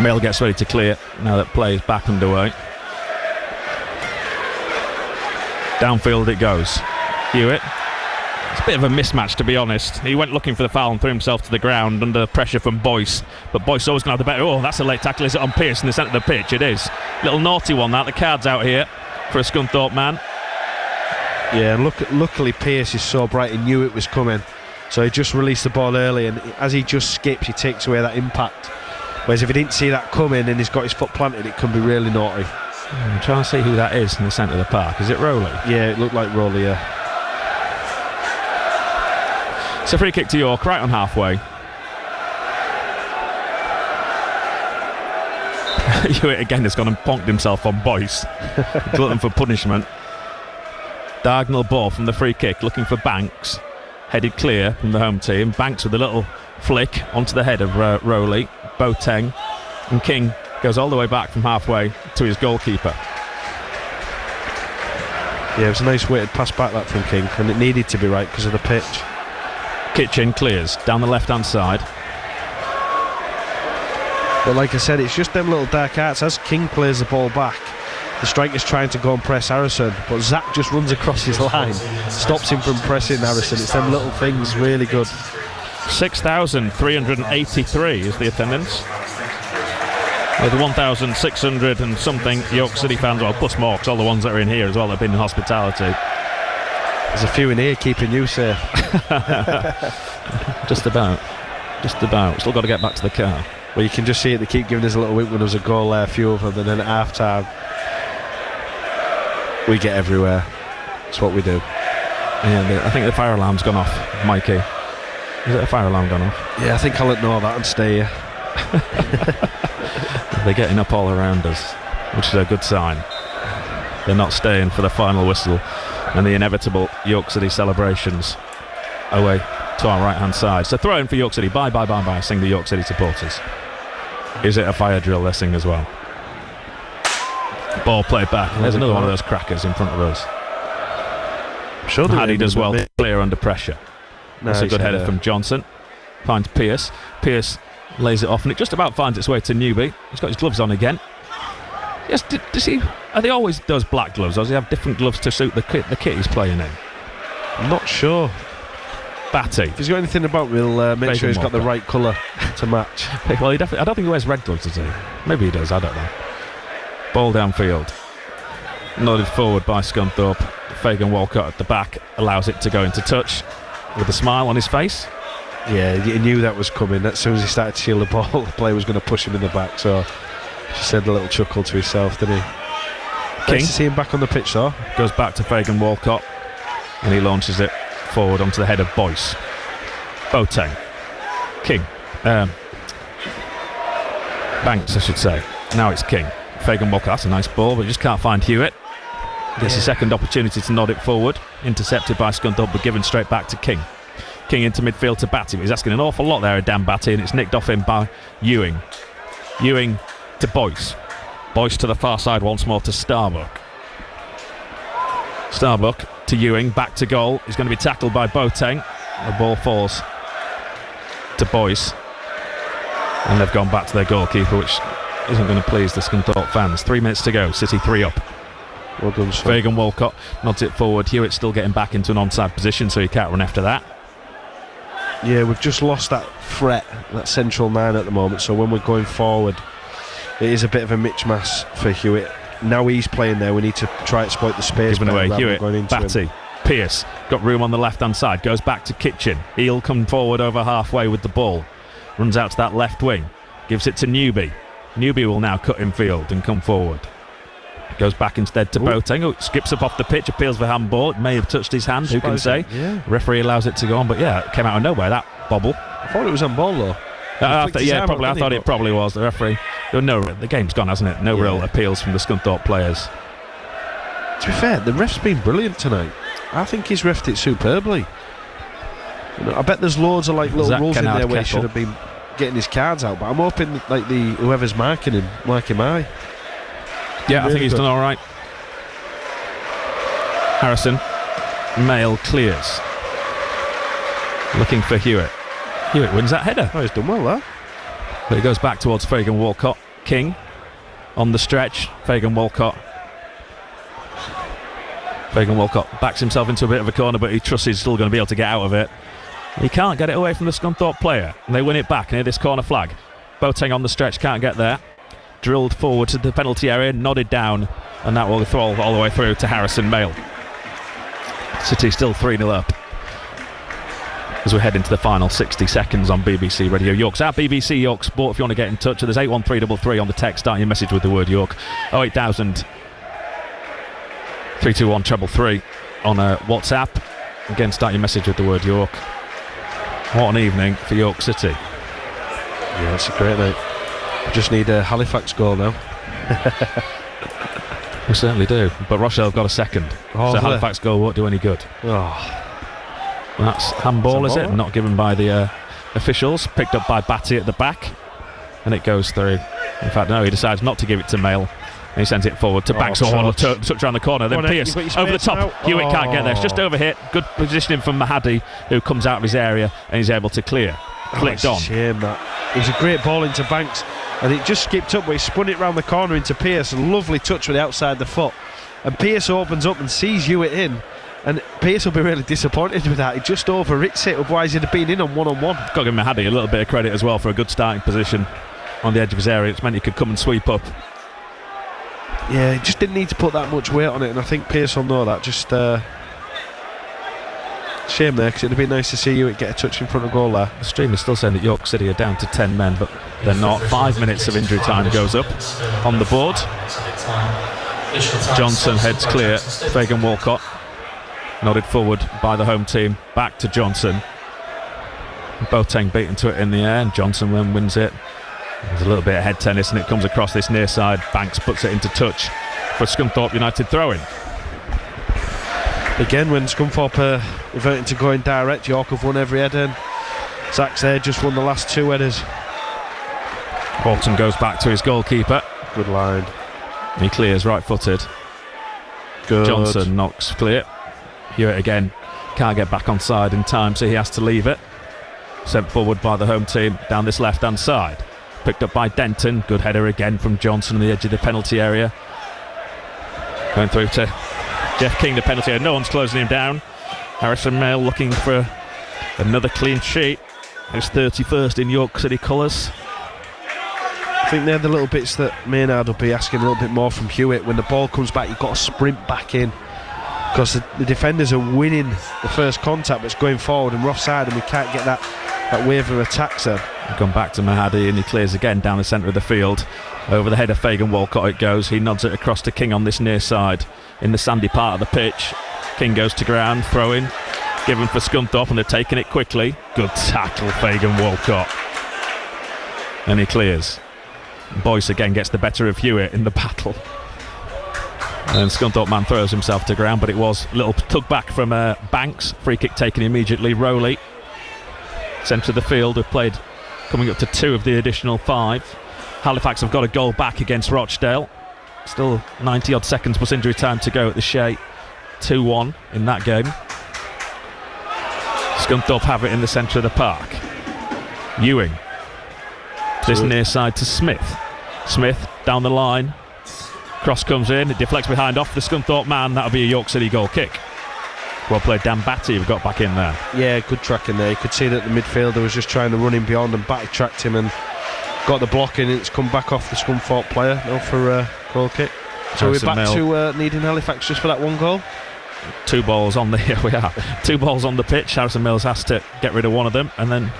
Mail gets ready to clear now that play is back underway. Downfield it goes. Hewitt. It's a bit of a mismatch, to be honest. He went looking for the foul and threw himself to the ground under pressure from Boyce. But Boyce always going to have the better. Oh, that's a late tackle. Is it on Pearce in the centre of the pitch? It is. Little naughty one, that. The card's out here for a Scunthorpe man. Yeah, and luckily Pearce is so bright, he knew it was coming. So he just released the ball early, and as he just skips, he takes away that impact. Whereas if he didn't see that coming and he's got his foot planted, it can be really naughty. I'm trying to see who that is in the centre of the park. Is it Rowley? Yeah, it looked like Rowley, yeah. It's a free kick to York, right on halfway. Hewitt again has gone and ponked himself on Boyce. Glutton for punishment. Diagonal ball from the free kick, looking for Banks. Headed clear from the home team. Banks with a little flick onto the head of Rowley. Boateng, and King goes all the way back from halfway to his goalkeeper. Yeah, it was a nice weighted pass back that from King, and it needed to be right because of the pitch. Kitchen clears down the left hand side. But like I said, it's just them little dark arts. As King plays the ball back, the striker's trying to go and press Harrison, but Zach just runs across his line, stops him from pressing Harrison. It's them little things, really good. 6,383 is the attendance. With 1,600 and something York City fans, well, plus more, because all the ones that are in here as well have been in hospitality. There's a few in here keeping you safe. Just about. Still got to get back to the car. Well, you can just see it. They keep giving us a little wink when there was a goal there, a few of them, and then at half time we get everywhere. That's what we do. Yeah, I think the fire alarm's gone off, Mikey. Is it a fire alarm gone off? Yeah, I think I'll ignore that and stay here. They're getting up all around us, which is a good sign. They're not staying for the final whistle and the inevitable York City celebrations away to our right hand side. So throw in for York City. Bye, sing the York City supporters. Is it a fire drill they're singing as well? Ball played back. There's another one of those crackers in front of us. Sure, Haddy does well, clear under pressure. That's a good header from Johnson. Finds Pearce. Pearce lays it off, and it just about finds its way to Newby. He's got his gloves on again. Yes, does he? Are they always those black gloves, or does he have different gloves to suit the kit he's playing in? I'm not sure. Batty. If he's got anything about, we'll make sure he's got the right colour to match. Well, I don't think he wears red gloves, does he? Maybe he does, I don't know. Ball downfield. Nodded forward by Scunthorpe. Fagan Walcott at the back allows it to go into touch with a smile on his face. Yeah, he knew that was coming. As soon as he started to shield the ball, the player was going to push him in the back. So she said a little chuckle to himself, didn't he? King. Nice to see him back on the pitch, though. Goes back to Fagan Walcott, and he launches it forward onto the head of Boyce. Boateng. King. Banks, I should say. Now it's King. Fagan Walcott, that's a nice ball, but he just can't find Hewitt. Gets a second opportunity to nod it forward. Intercepted by Scunthorpe, but given straight back to King. King into midfield to Batty, but he's asking an awful lot there of Dan Batty, and it's nicked off him by Ewing. Ewing to Boyce. Boyce to the far side once more to Starbuck. Starbuck to Ewing, back to goal. He's going to be tackled by Boateng. The ball falls to Boyce, and they've gone back to their goalkeeper, which isn't going to please the Scunthorpe fans. 3 minutes to go, City 3 up. Well done, son. Fagan Walcott nods it forward. Hewitt's still getting back into an onside position, so he can't run after that. Yeah, we've just lost that threat, that central nine at the moment, so when we're going forward, it is a bit of a mismatch for Hewitt. Now he's playing there, we need to try and exploit the space. Given away, Hewitt, Batty, him. Pearce, got room on the left hand side, goes back to Kitchen. He'll come forward over halfway with the ball. Runs out to that left wing, gives it to Newby. Newby will now cut in field and come forward. Goes back instead to Boateng, who skips up off the pitch, appeals for handball. It may have touched his hand, who can say? Yeah. Referee allows it to go on, but yeah, it came out of nowhere, that bobble. I thought it was on ball though. I thought it probably was. The referee, the game's gone, hasn't it? No real appeals from the Scunthorpe players. To be fair, the ref's been brilliant tonight. I think he's refed it superbly. I bet there's loads of little rules in there where he should have been getting his cards out, but I'm hoping whoever's marking him like him eye. Yeah, really I think he's done all right. Harrison, Mail clears. Looking for Hewitt. Hewitt wins that header. Oh, he's done well there. But he goes back towards Fagan Walcott. King on the stretch. Fagan Walcott backs himself into a bit of a corner, but he trusts he's still going to be able to get out of it. He can't get it away from the Scunthorpe player, and they win it back near this corner flag. Boateng on the stretch, can't get there. Drilled forward to the penalty area, nodded down, and that will throw all the way through to Harrison Mail. City still 3-0 up as we head into the final 60 seconds on BBC Radio York. Our BBC York Sport, if you want to get in touch with us, 81333 on the text, start your message with the word York. 08000 321 333 on WhatsApp. Again, start your message with the word York. What an evening for York City. Yeah, it's a great night. We just need a Halifax goal now. We certainly do. But Rochelle have got a second. So Halifax goal won't do any good. Oh. That's handball, is it? Not given by the officials. Picked up by Batty at the back. And it goes through. In fact, no, he decides not to give it to Mail. And he sends it forward to Banks. Touch around the corner. Then Pearce over the top. Hewitt can't get there. It's just overhit. Good positioning from Mahadi, who comes out of his area and he's able to clear. Flicked on. Shame that. It was a great ball into Banks, and it just skipped up where he spun it round the corner into Pearce. A lovely touch with the outside the foot. And Pearce opens up and sees Hewitt in. And Pearce will be really disappointed with that. He just overhits it, otherwise he'd have been in on one-on-one. Got to give Mahadi a little bit of credit as well for a good starting position on the edge of his area. It's meant he could come and sweep up. Yeah, he just didn't need to put that much weight on it, and I think Pearce will know that. Just shame there, because it'd have been nice to see you get a touch in front of goal there. The stream is still saying that York City are down to 10 men, but they're not. 5 minutes of injury time goes up on the board. Johnson heads clear. Fagan Walcott nodded forward by the home team. Back to Johnson. Boateng beaten to it in the air, and Johnson then wins it. There's a little bit of head tennis, and it comes across this near side. Banks puts it into touch for Scunthorpe United throw-in. Again, when Scunthorpe are reverting to going direct, York have won every header. Zach's there, just won the last 2 headers. Horton goes back to his goalkeeper. Good line. He clears right-footed. Good. Johnson knocks clear. Hewitt again can't get back on side in time, so he has to leave it. Sent forward by the home team down this left-hand side. Picked up by Denton. Good header again from Johnson on the edge of the penalty area. Going through to Jeff King, the penalty area. No one's closing him down. Harrison Mail looking for another clean sheet. His 31st in York City colours. I think they're the little bits that Maynard will be asking a little bit more from Hewitt. When the ball comes back, you've got to sprint back in, because the defenders are winning the first contact, but it's going forward and we're offside, and we can't get that wave of attack. So gone back to Mahadi, and he clears again down the centre of the field. Over the head of Fagan Walcott it goes. He nods it across to King on this near side in the sandy part of the pitch. King goes to ground, throw-in given for Scunthorpe, and they're taking it quickly. Good tackle, Fagan Walcott, and he clears. Boyce again gets the better of Hewitt in the battle, and Scunthorpe man throws himself to ground, but it was a little tug back from Banks. Free kick taken immediately. Rowley, centre of the field, have played coming up to 2 of the additional 5. Halifax have got a goal back against Rochdale. Still 90 odd seconds plus injury time to go at the Shea. 2-1 in that game. Scunthorpe have it in the centre of the park. Ewing, this near side to Smith. Smith down the line. Cross comes in, it deflects behind off the Scunthorpe man. That'll be a York City goal kick. Well played, Dan Batty, who got back in there. Yeah, good track in there. You could see that the midfielder was just trying to run him beyond, and Batty tracked him and got the block in. It's come back off the Scunthorpe player now for a goal kick. So we're back to needing Halifax just for that one goal. 2 balls on the here we are. 2 balls on the pitch. Harrison Mills has to get rid of one of them, and then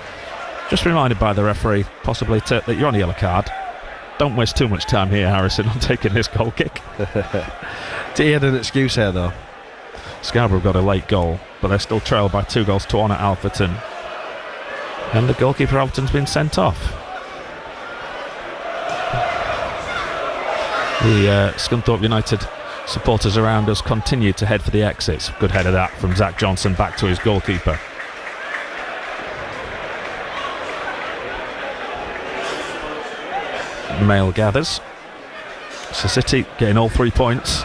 just reminded by the referee possibly that you're on a yellow card. Don't waste too much time here, Harrison, on taking this goal kick. He had an excuse here though. Scarborough got a late goal, but they're still trailed by 2 goals to 1 at Alfreton, and the goalkeeper Alfreton's been sent off. The Scunthorpe United supporters around us continue to head for the exits. Good head of that from Zach Johnson back to his goalkeeper. Mail gathers. So City getting all 3 points.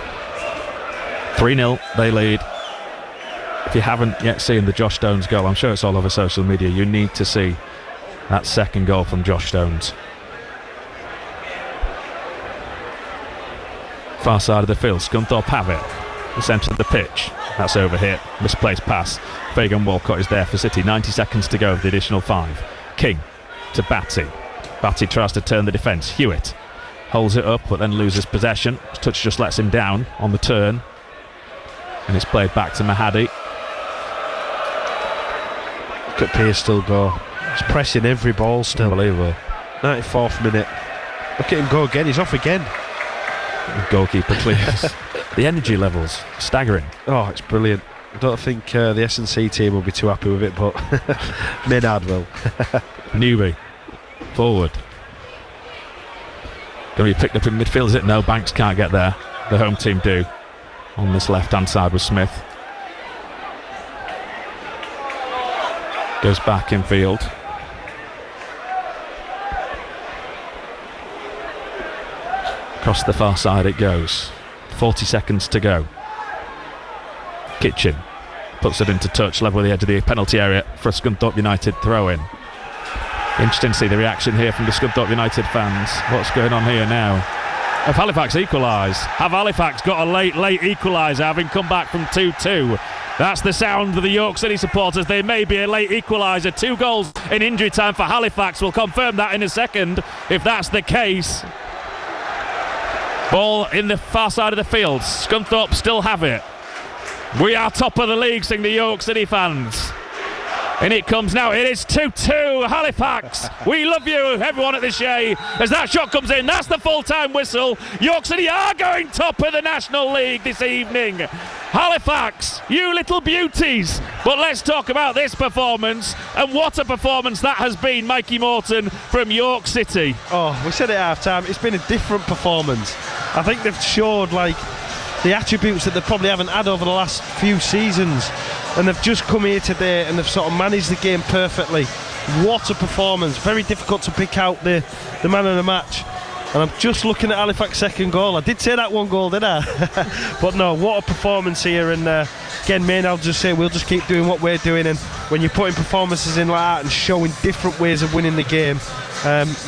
3-0 they lead. If you haven't yet seen the Josh Stones goal, I'm sure it's all over social media, you need to see that second goal from Josh Stones. Far side of the field, Scunthorpe have it. The centre of the pitch, that's over here. Misplaced pass. Fagan Walcott is there for City. 90 seconds to go of the additional 5. King to Batty. Batty tries to turn the defence. Hewitt holds it up but then loses possession. His touch just lets him down on the turn, and it's played back to Mahadi. Look at Pearce still go. He's pressing every ball still. Unbelievable. 94th minute. Look at him go again. He's off again. Goalkeeper clears. The energy levels staggering. Oh, it's brilliant. I don't think the S&C team will be too happy with it, but Maynard will. Newby forward. Going to be picked up in midfield, is it? No, Banks can't get there. The home team do. On this left hand side with Smith. Goes back in field. Across the far side it goes. 40 seconds to go. Kitchen puts it into touch, level with the edge of the penalty area for a Scunthorpe United throw-in. Interesting to see the reaction here from the Scunthorpe United fans. What's going on here now? Have Halifax equalised? Have Halifax got a late equaliser, having come back from 2-2? That's the sound of the York City supporters. There may be a late equaliser. 2 goals in injury time for Halifax. We'll confirm that in a second if that's the case. Ball in the far side of the field. Scunthorpe still have it. We are top of the league, sing the York City fans. And it comes now. It is 2-2 Halifax. We love you, everyone at the Shea. As that shot comes in, that's the full-time whistle. York City are going top of the National League this evening. Halifax, you little beauties. But let's talk about this performance, and what a performance that has been, Mikey Morton, from York City. Oh, we said it at half-time. It's been a different performance. I think they've showed, the attributes that they probably haven't had over the last few seasons, and they've just come here today and they've sort of managed the game perfectly. What a performance. Very difficult to pick out the man of the match. And I'm just looking at Halifax's second goal. I did say that one goal, didn't I? But no, what a performance here. And again, Main, I'll just say we'll just keep doing what we're doing. And when you're putting performances in like that and showing different ways of winning the game,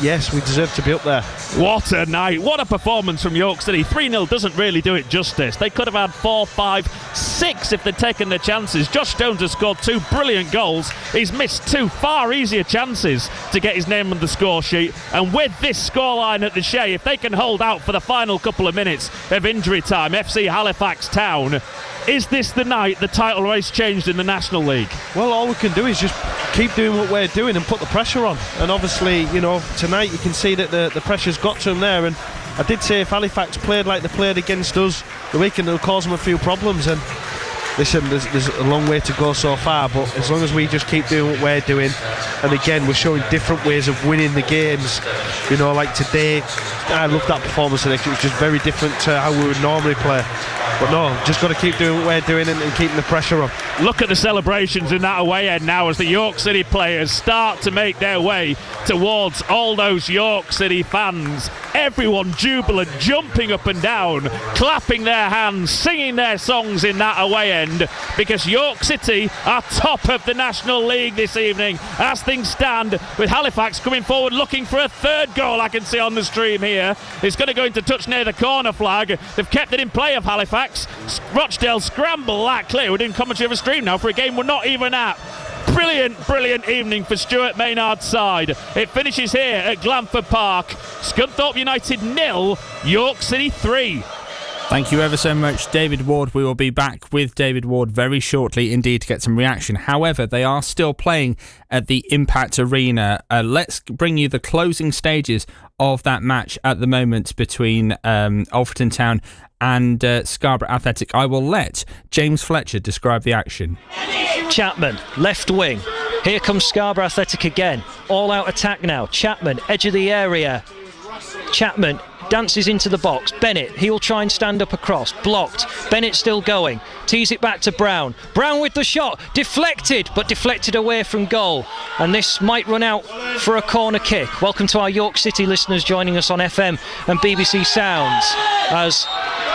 yes, we deserve to be up there. What a night. What a performance from York City. 3-0 doesn't really do it justice. They could have had 4, 5, 6 if they'd taken their chances. Josh Stones has scored 2 brilliant goals. He's missed 2 far easier chances to get his name on the score sheet. And with this scoreline at the Shea, if they can hold out for the final couple of minutes of injury time, FC Halifax Town, is this the night the title race changed in the National League? Well, all we can do is just keep doing what we're doing and put the pressure on. And obviously, you know, tonight you can see that the pressure's got to them there. And I did say if Halifax played like they played against us the weekend, it'll cause them a few problems. And listen, there's a long way to go so far, but as long as we just keep doing what we're doing, and again, we're showing different ways of winning the games. You know, like today, I loved that performance today. It was just very different to how we would normally play. But no, just got to keep doing what we're doing and keeping the pressure on. Look at the celebrations in that away end now as the York City players start to make their way towards all those York City fans. Everyone jubilant, jumping up and down, clapping their hands, singing their songs in that away end, because York City are top of the National League this evening as things stand, with Halifax coming forward looking for a third goal. I can see on the stream here it's going to go into touch near the corner flag. They've kept it in play of Halifax. Rochdale scramble that clear. We're doing commentary of a stream now for a game we're not even at. Brilliant evening for Stuart Maynard's side. It finishes here at Glanford Park. Scunthorpe United 0, York City 3. Thank you ever so much, David Ward. We will be back with David Ward very shortly indeed to get some reaction. However, they are still playing at the Impact Arena. Let's bring you the closing stages of that match at the moment between Alfreton Town and Scarborough Athletic. I will let James Fletcher describe the action. Chapman, left wing. Here comes Scarborough Athletic again. All out attack now. Chapman, edge of the area. Chapman dances into the box. Bennett, he'll try and stand up across. Blocked. Bennett still going. Tees it back to Brown. Brown with the shot. Deflected, but deflected away from goal. And this might run out for a corner kick. Welcome to our York City listeners joining us on FM and BBC Sounds, as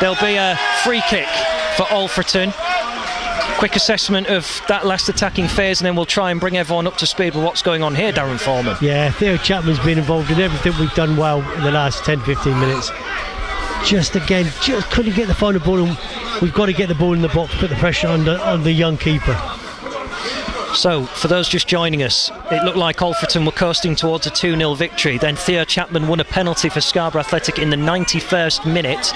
there'll be a free kick for Alfreton. Quick assessment of that last attacking phase, and then we'll try and bring everyone up to speed with what's going on here, Darren Foreman. Yeah, Theo Chapman's been involved in everything we've done well in the last 10-15 minutes. Just couldn't get the final ball, and we've got to get the ball in the box, put the pressure on the young keeper. So, for those just joining us, it looked like Alfreton were coasting towards a 2-0 victory. Then Theo Chapman won a penalty for Scarborough Athletic in the 91st minute,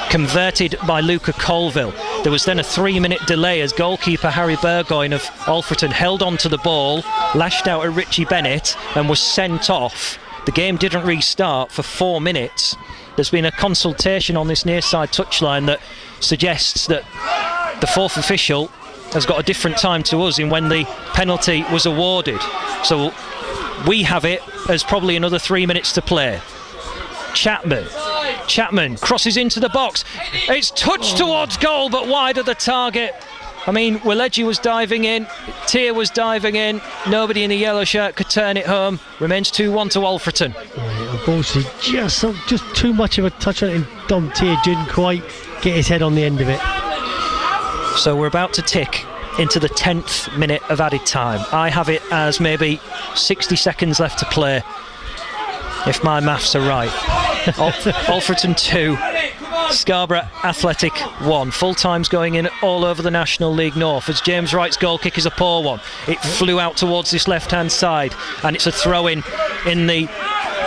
converted by Luca Colville. There was then a 3-minute delay as goalkeeper Harry Burgoyne of Alfreton held on to the ball, lashed out at Richie Bennett and was sent off. The game didn't restart for 4 minutes. There's been a consultation on this near side touchline that suggests that the fourth official has got a different time to us in when the penalty was awarded. So we have it as probably another 3 minutes to play. Chapman crosses into the box. It's touched towards goal, but wide of the target. I mean, Weleji was diving in, Tier was diving in, nobody in the yellow shirt could turn it home. Remains 2-1 to Alfreton. Unfortunately, just too much of a touch on it, and Dom Tier didn't quite get his head on the end of it. So we're about to tick into the 10th minute of added time. I have it as maybe 60 seconds left to play, if my maths are right. Alfreton 2, Scarborough Athletic 1. Full times going in all over the National League North, as James Wright's goal kick is a poor one. It flew out towards this left hand side, and it's a throw in the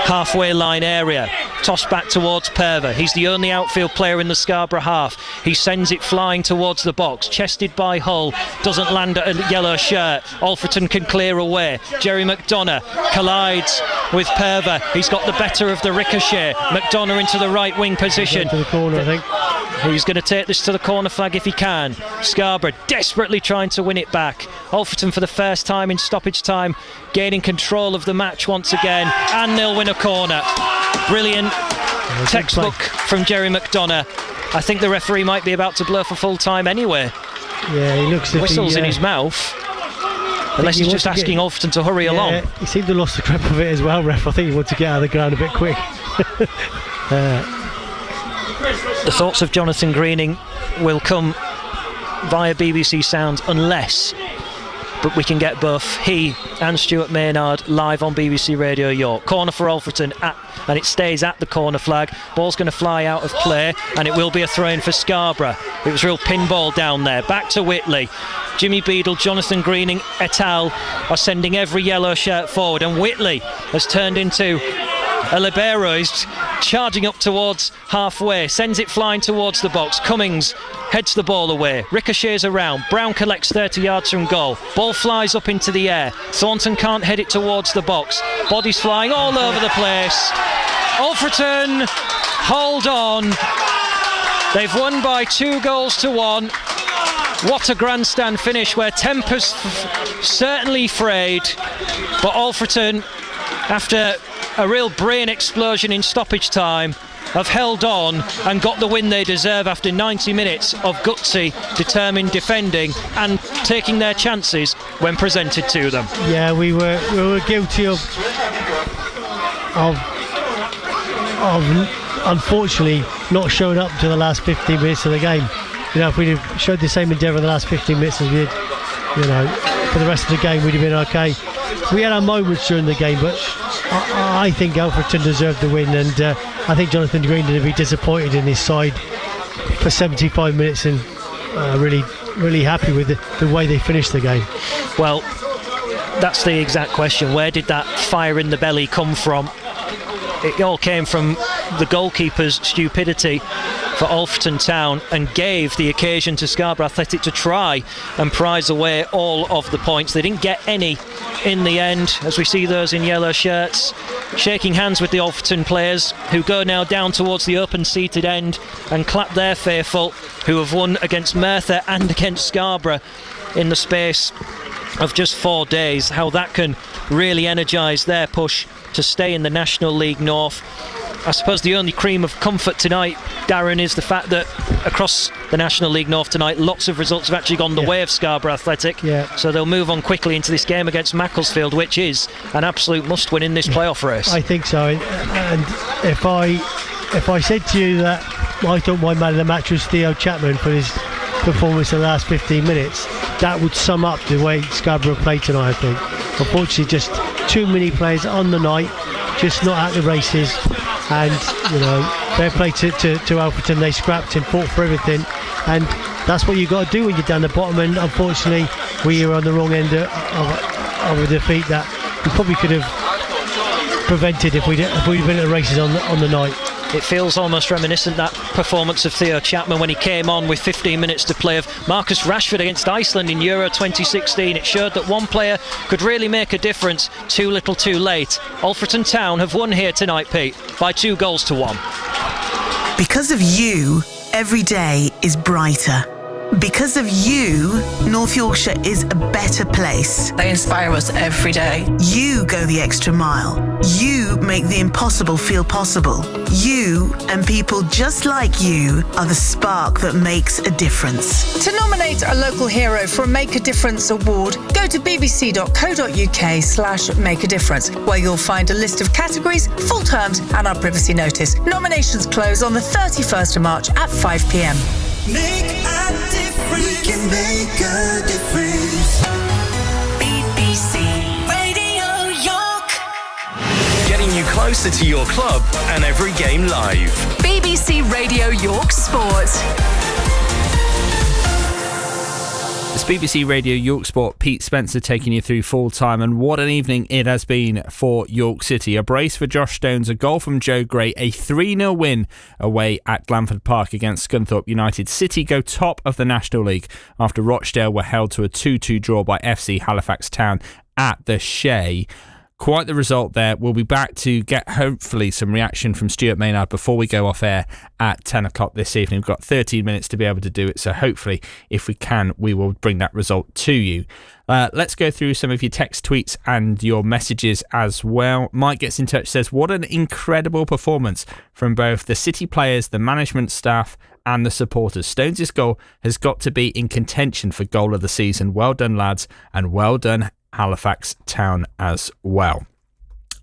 halfway line area. Tossed back towards Perver. He's the only outfield player in the Scarborough half. He sends it flying towards the box, chested by Hull, doesn't land at a yellow shirt. Alfreton can clear away. Jerry McDonough collides with Perver. He's got the better of the ricochet. McDonough into the right wing position. To the corner, I think. He's going to take this to the corner flag if he can. Scarborough desperately trying to win it back. Alfreton for the first time in stoppage time gaining control of the match once again, and they'll win a corner. Brilliant Textbook from Jerry McDonough. I think the referee might be about to blow for full time anyway. Yeah, he looks at whistles in his mouth. Unless he's just asking Alfreton to hurry along. He seemed to have lost the grip of it as well, ref. I think he wanted to get out of the ground a bit quick. The thoughts of Jonathan Greening will come via BBC Sound unless, but we can get both he and Stuart Maynard live on BBC Radio York. Corner for Alfreton, and it stays at the corner flag. Ball's going to fly out of play, and it will be a throw-in for Scarborough. It was real pinball down there. Back to Whitley. Jimmy Beadle, Jonathan Greening et al. Are sending every yellow shirt forward, and Whitley has turned into a libero. He's charging up towards halfway, sends it flying towards the box. Cummings heads the ball away, ricochets around. Brown collects 30 yards from goal. Ball flies up into the air. Thornton can't head it towards the box. Bodies flying all over the place. Alfreton hold on. They've won by 2-1. What a grandstand finish where tempers certainly frayed, but Alfreton, after a real brain explosion in stoppage time, have held on and got the win they deserve after 90 minutes of gutsy, determined defending and taking their chances when presented to them. Yeah, we were guilty of unfortunately not showing up to the last 15 minutes of the game. You know, if we'd have showed the same endeavour in the last 15 minutes as we did, you know, for the rest of the game, we'd have been okay. We had our moments during the game, but I think Alfreton deserved the win, and I think Jonathan Green would be disappointed in his side for 75 minutes, and really happy with the way they finished the game. Well, that's the exact question. Where did that fire in the belly come from? It all came from the goalkeeper's stupidity for Alfreton Town, and gave the occasion to Scarborough Athletic to try and prize away all of the points. They didn't get any in the end, as we see those in yellow shirts shaking hands with the Alfreton players, who go now down towards the open seated end and clap their faithful, who have won against Merthyr and against Scarborough in the space of just 4 days. How that can really energise their push to stay in the National League North. I suppose the only cream of comfort tonight, Darren, is the fact that across the National League North tonight, lots of results have actually gone the way of Scarborough Athletic. So they'll move on quickly into this game against Macclesfield, which is an absolute must-win in this playoff race. I think so. And if I said to you that I thought my man of the match was Theo Chapman for his performance in the last 15 minutes, that would sum up the way Scarborough played tonight, I think. Unfortunately, just too many players on the night, just not at the races. And, you know, fair play to Alfreton. They scrapped and fought for everything, and that's what you've got to do when you're down the bottom. And unfortunately, we were on the wrong end of a defeat that we probably could have prevented if we'd been at the races on the night. It feels almost reminiscent, that performance of Theo Chapman when he came on with 15 minutes to play, of Marcus Rashford against Iceland in Euro 2016. It showed that one player could really make a difference too little too late. Alfreton Town have won here tonight, Pete, by 2-1. Because of you, every day is brighter. Because of you, North Yorkshire is a better place. They inspire us every day. You go the extra mile. You make the impossible feel possible. You and people just like you are the spark that makes a difference. To nominate a local hero for a Make a Difference award, go to bbc.co.uk/Make a Difference, where you'll find a list of categories, full terms and our privacy notice. Nominations close on the 31st of March at 5 p.m. Make a difference. We can make a difference. BBC Radio York. Getting you closer to your club and every game live. BBC Radio York Sport. It's BBC Radio York Sport. Pete Spencer taking you through full time, and what an evening it has been for York City. A brace for Josh Stones, a goal from Joe Gray, a 3-0 win away at Glanford Park against Scunthorpe United. City go top of the National League after Rochdale were held to a 2-2 draw by FC Halifax Town at the Shea. quite the result there. We'll be back to get hopefully some reaction from Stuart Maynard before we go off air at 10 o'clock this evening. We've got 13 minutes to be able to do it, so hopefully if we can we will bring that result to you. Let's go through some of your text, tweets and your messages as well. Mike gets in touch, says, what an incredible performance from both the City players, the management staff and the supporters. Stones' goal has got to be in contention for goal of the season. Well done, lads, and well done Halifax Town as well.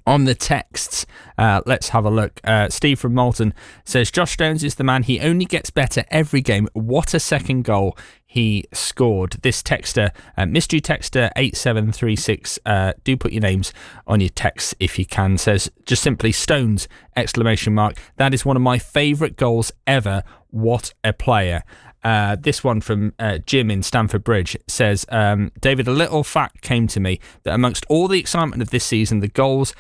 On the texts, let's have a look. Steve from Malton says, Josh Stones is the man. He only gets better every game. What a second goal he scored. This texter, mystery texter 8736, do put your names on your texts if you can, says just simply Stones, ! That is one of my favourite goals ever. What a player. This one from Jim in Stamford Bridge says, David, a little fact came to me that amongst all the excitement of this season, the goals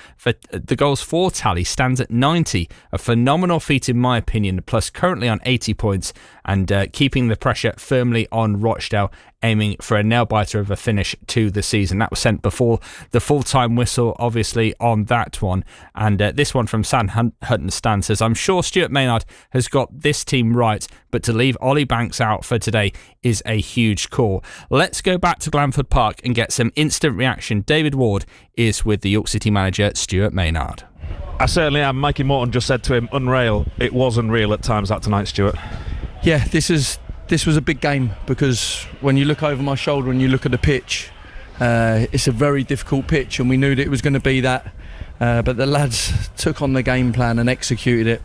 for tally stands at 90, a phenomenal feat in my opinion, plus currently on 80 points and keeping the pressure firmly on Rochdale, aiming for a nail-biter of a finish to the season. That was sent before the full-time whistle, obviously, on that one. And this one from Sam Hutton Stan says, I'm sure Stuart Maynard has got this team right, but to leave Ollie Banks out for today is a huge call. Let's go back to Glanford Park and get some instant reaction. David Ward is with the York City manager, Stuart Maynard. I certainly am. Mikey Morton just said to him, unreal. It was unreal at times that tonight, Stuart. Yeah, this was a big game because when you look over my shoulder and you look at the pitch, it's a very difficult pitch and we knew that it was going to be that, but the lads took on the game plan and executed it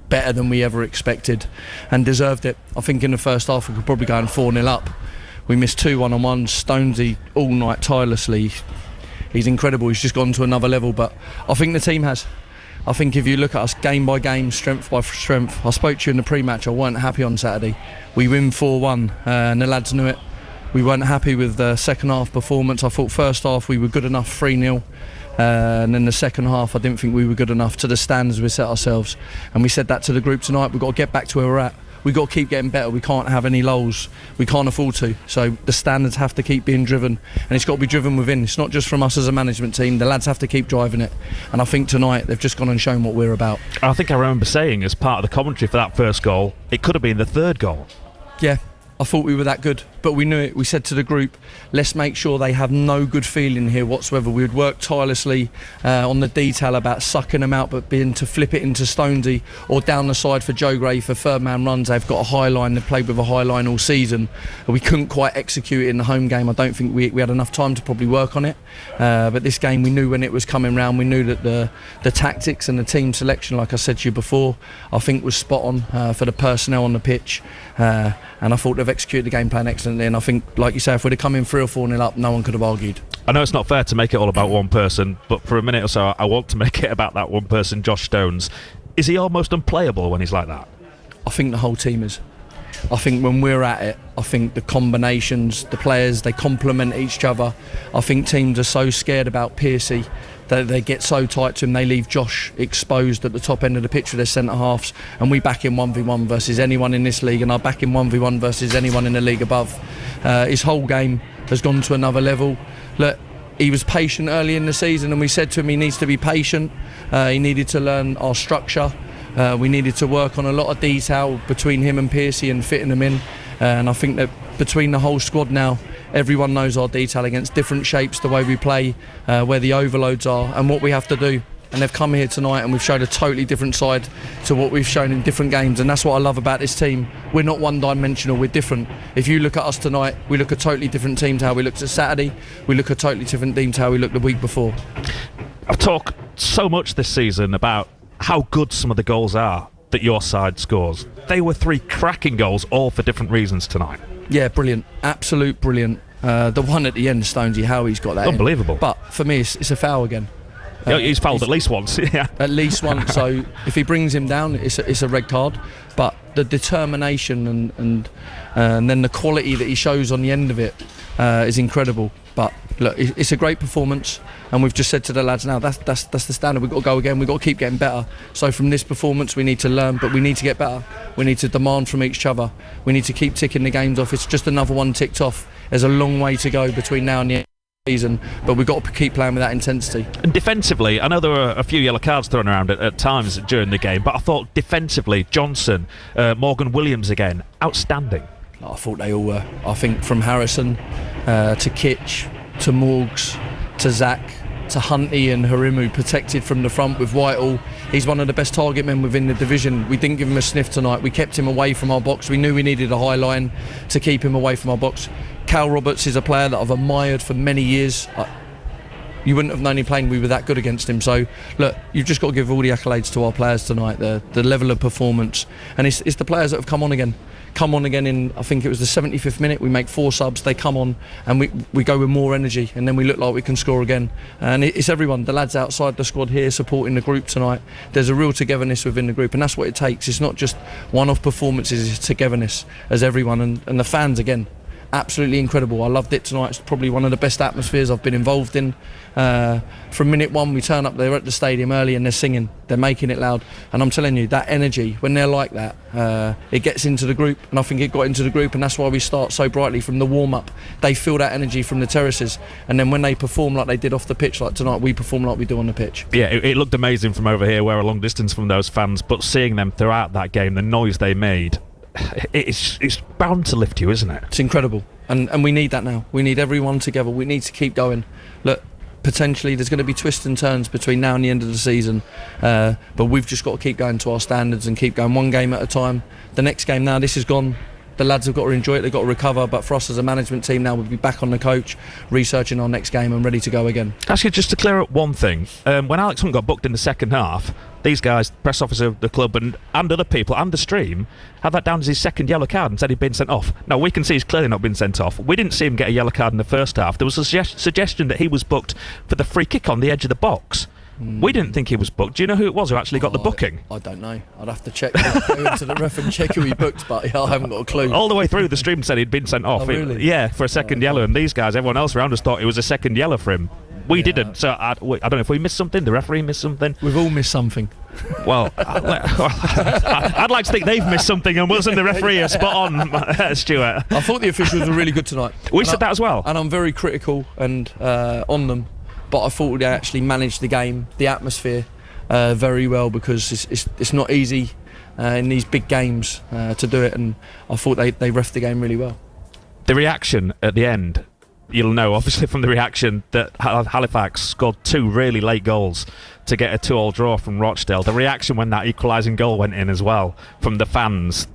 better than we ever expected and deserved it. I think in the first half we could probably go in 4-0 up. We missed 2 one-on-ones. Stonesy all night tirelessly. He's incredible. He's just gone to another level, but I think the team has. I think if you look at us game by game, strength by strength, I spoke to you in the pre-match, I weren't happy on Saturday. We win 4-1 and the lads knew it. We weren't happy with the second half performance. I thought first half we were good enough, 3-0. And then the second half I didn't think we were good enough to the standards we set ourselves. And we said that to the group tonight, we've got to get back to where we're at. We've got to keep getting better. We can't have any lulls. We can't afford to. So the standards have to keep being driven, and it's got to be driven within. It's not just from us as a management team. The lads have to keep driving it. And I think tonight they've just gone and shown what we're about. I think I remember saying as part of the commentary for that first goal, it could have been the third goal. Yeah, I thought we were that good, but we knew it. We said to the group, let's make sure they have no good feeling here whatsoever. We would work tirelessly on the detail about sucking them out, but being to flip it into Stonesy or down the side for Joe Gray for third man runs. They've got a high line, they've played with a high line all season. We couldn't quite execute it in the home game. I don't think we had enough time to probably work on it, but this game we knew when it was coming round. We knew that the tactics and the team selection, like I said to you before, I think was spot on for the personnel on the pitch, and I thought they've executed the game plan excellently. And I think, like you say, if we'd have come in 3 or 4-0 up, no one could have argued. I know it's not fair to make it all about one person, but for a minute or so I want to make it about that one person, Josh Stones. Is he almost unplayable when he's like that? I think the whole team is. I think when we're at it, I think the combinations, the players, they complement each other. I think teams are so scared about Piercy that they get so tight to him, they leave Josh exposed at the top end of the pitch with their centre halves, and we back him 1v1 versus anyone in this league, and I back him 1v1 versus anyone in the league above. His whole game has gone to another level. Look, he was patient early in the season and we said to him he needs to be patient. He needed to learn our structure. We needed to work on a lot of detail between him and Piercy and fitting them in. And I think that between the whole squad now, everyone knows our detail against different shapes, the way we play, where the overloads are and what we have to do. And they've come here tonight and we've shown a totally different side to what we've shown in different games, and that's what I love about this team. We're not one-dimensional, we're different. If you look at us tonight, we look a totally different team to how we looked at Saturday. We look a totally different team to how we looked the week before. I've talked so much this season about how good some of the goals are that your side scores. They were 3 cracking goals, all for different reasons tonight. Yeah, brilliant. Absolute brilliant. The one at the end, Stonesy, how he's got that unbelievable. But for me, it's a foul again. He's fouled at least once. Yeah, at least once. So if he brings him down, it's a red card. But the determination and then the quality that he shows on the end of it is incredible. But look, it's a great performance, and we've just said to the lads now that's the standard. We've got to go again. We've got to keep getting better. So from this performance, we need to learn, but we need to get better. We need to demand from each other. We need to keep ticking the games off. It's just another one ticked off. There's a long way to go between now and the end. season, but we've got to keep playing with that intensity. And defensively, I know there were a few yellow cards thrown around at times during the game, but I thought defensively, Johnson, Morgan Williams again, outstanding. I thought they all were. I think from Harrison to Kitch to Morgs to Zach to Hunty and Harimu, protected from the front with Whitehall. He's one of the best target men within the division. We didn't give him a sniff tonight. We kept him away from our box. We knew we needed a high line to keep him away from our box. Cal Roberts is a player that I've admired for many years. You wouldn't have known him playing. We were that good against him. So look, you've just got to give all the accolades to our players tonight. The level of performance, and it's the players that have come on again in, I think it was the 75th minute. We make 4 subs, they come on, and we go with more energy, and then we look like we can score again. And it's everyone, the lads outside the squad here supporting the group tonight. There's a real togetherness within the group, and that's what it takes. It's not just one-off performances, it's togetherness as everyone, and the fans again. Absolutely incredible. I loved it tonight. It's probably one of the best atmospheres I've been involved in. From minute one, we turn up, they're at the stadium early and they're singing, they're making it loud. And I'm telling you, that energy, when they're like that, it gets into the group, and I think it got into the group, and that's why we start so brightly from the warm-up. They feel that energy from the terraces, and then when they perform like they did off the pitch like tonight, we perform like we do on the pitch. Yeah, it looked amazing from over here. We're a long distance from those fans, but seeing them throughout that game, the noise they made, it's bound to lift you, isn't it? It's incredible, and we need that now. We need everyone together. We need to keep going. Look, potentially there's going to be twists and turns between now and the end of the season, but we've just got to keep going to our standards and keep going one game at a time. The next game now, this is gone. The lads have got to enjoy it, they've got to recover, but for us as a management team now, we'll be back on the coach, researching our next game and ready to go again. Actually, just to clear up one thing, when Alex Hunt got booked in the second half, these guys, press officer of the club and other people and the stream, had that down as his second yellow card and said he'd been sent off. Now, we can see he's clearly not been sent off. We didn't see him get a yellow card in the first half. There was a suggestion that he was booked for the free kick on the edge of the box. We didn't think he was booked. Do you know who it was who actually got the booking? I don't know. I'd have to check. Go into the ref and check who he booked, but I haven't got a clue. All the way through, the stream said he'd been sent off. Oh, really? Yeah, for a second yellow. And these guys, everyone else around us thought it was a second yellow for him. We didn't. So I don't know if we missed something. The referee missed something. We've all missed something. Well, I'd like to think they've missed something and wasn't the referee a spot on, Stuart. I thought the officials were really good tonight. We said that as well. And I'm very critical and on them. But I thought they actually managed the game, the atmosphere, very well, because it's not easy in these big games to do it, and I thought they reffed the game really well. The reaction at the end, you'll know obviously from the reaction that Halifax scored 2 really late goals to get a 2-2 draw from Rochdale. The reaction when that equalising goal went in as well from the fans,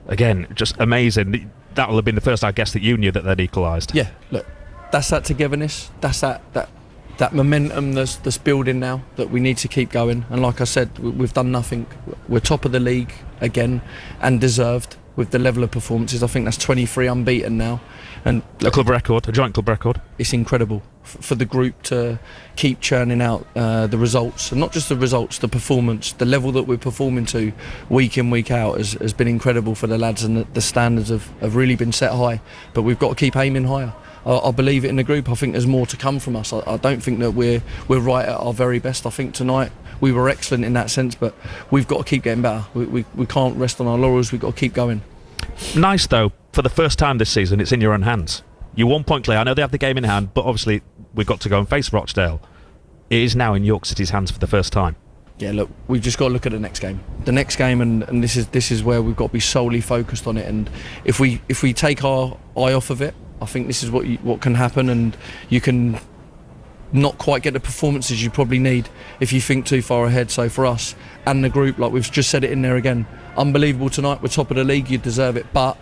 again, just amazing. That will have been the first, I guess, that you knew that they'd equalised. Yeah, look, that's that togetherness, that's that momentum that's building now, that we need to keep going. And like I said, we've done nothing. We're top of the league again, and deserved with the level of performances. I think that's 23 unbeaten now, and a club record, a joint club record. It's incredible for the group to keep churning out the results, and not just the results, the performance, the level that we're performing to week in, week out has been incredible for the lads, and the standards have really been set high, but we've got to keep aiming higher. I believe it in the group. I think there's more to come from us. I don't think that we're right at our very best. I think tonight we were excellent in that sense, but we've got to keep getting better. We can't rest on our laurels. We've got to keep going. Nice though, for the first time this season, it's in your own hands. You're 1 point clear. I know they have the game in hand, but obviously we've got to go and face Rochdale. It is now in York City's hands for the first time. Yeah, look, we've just got to look at the next game. The next game, and this is where we've got to be solely focused on it. And if we take our eye off of it, I think this is what can happen, and you can not quite get the performances you probably need if you think too far ahead. So for us and the group, like we've just said it in there again, unbelievable tonight. We're top of the league, you deserve it, but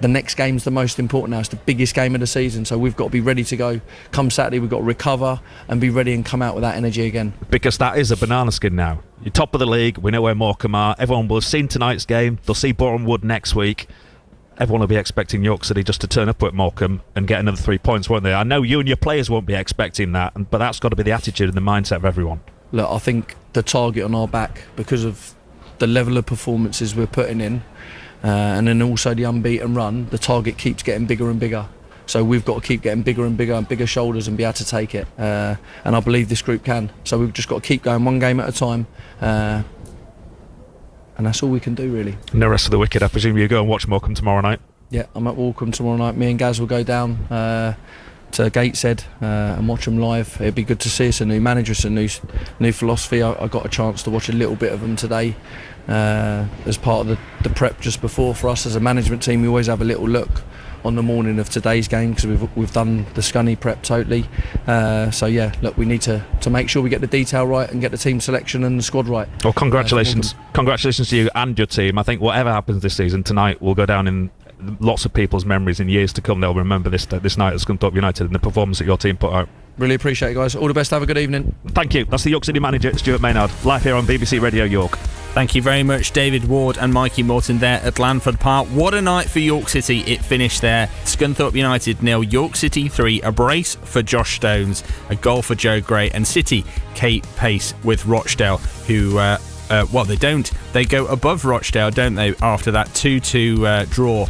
the next game's the most important now. It's the biggest game of the season, so we've got to be ready to go. Come Saturday, we've got to recover and be ready and come out with that energy again. Because that is a banana skin now. You're top of the league, we know where Morecambe are. Everyone will have seen tonight's game, they'll see Boreham Wood next week. Everyone will be expecting York City just to turn up at Morecambe and get another 3 points, won't they? I know you and your players won't be expecting that, but that's got to be the attitude and the mindset of everyone. Look, I think the target on our back, because of the level of performances we're putting in, and then also the unbeaten run, the target keeps getting bigger and bigger. So we've got to keep getting bigger and bigger and bigger shoulders and be able to take it. And I believe this group can. So we've just got to keep going one game at a time. And that's all we can do, really. And the rest of the wicket, I presume you go and watch Morecambe tomorrow night? Yeah, I'm at Morecambe tomorrow night. Me and Gaz will go down. Gateshead and watch them live. It'd be good to see us a new manager, it's a new philosophy. I got a chance to watch a little bit of them today as part of the prep just before. For us as a management team, we always have a little look on the morning of today's game because we've done the Scunny prep totally. So yeah, look, we need to make sure we get the detail right and get the team selection and the squad right. Well, congratulations to you and your team. I think whatever happens this season, tonight will go down in lots of people's memories in years to come. They'll remember this night at Scunthorpe United and the performance that your team put out. Really appreciate it, guys. All the best. Have a good evening. Thank you. That's the York City manager, Stuart Maynard, live here on BBC Radio York. Thank you very much, David Ward and Mikey Morton there at Lanford Park. What a night for York City. It finished there. Scunthorpe United 0, York City 3. A brace for Josh Stones, a goal for Joe Gray, and City keep pace with Rochdale, who they go above Rochdale, don't they, after that 2-2 draw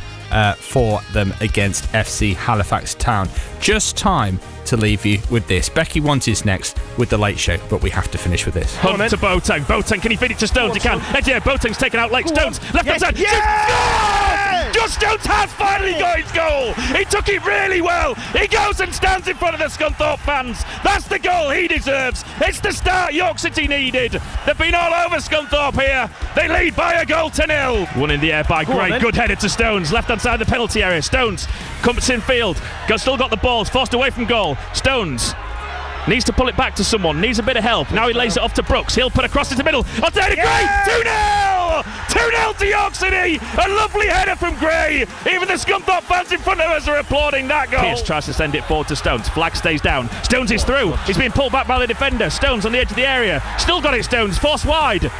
for them against FC Halifax Town. Just time to leave you with this. Becky Want is next with The Late Show, but we have to finish with this. Hunt to Boateng. Boateng, can he feed it to Stones? He can. Yeah, Boateng's taken out late. Stones, left-hand side. Yes! Josh Stones has finally got his goal. He took it really well. He goes and stands in front of the Scunthorpe fans. That's the goal he deserves. It's the start York City needed. They've been all over Scunthorpe here. They lead by a goal to 0. One in the air by Gray. Good header to Stones. Left-hand side of the penalty area. Stones comes in field. Still got the ball. Forced away from goal. Stones needs to pull it back to someone, needs a bit of help. Now he lays it off to Brooks. He'll put across into the middle. On to Gray! 2-0! 2-0 to York City! A lovely header from Gray. Even the Scunthorpe fans in front of us are applauding that goal. Pierce tries to send it forward to Stones. Flag stays down. Stones is through. He's being pulled back by the defender. Stones on the edge of the area. Still got it, Stones. Forced wide.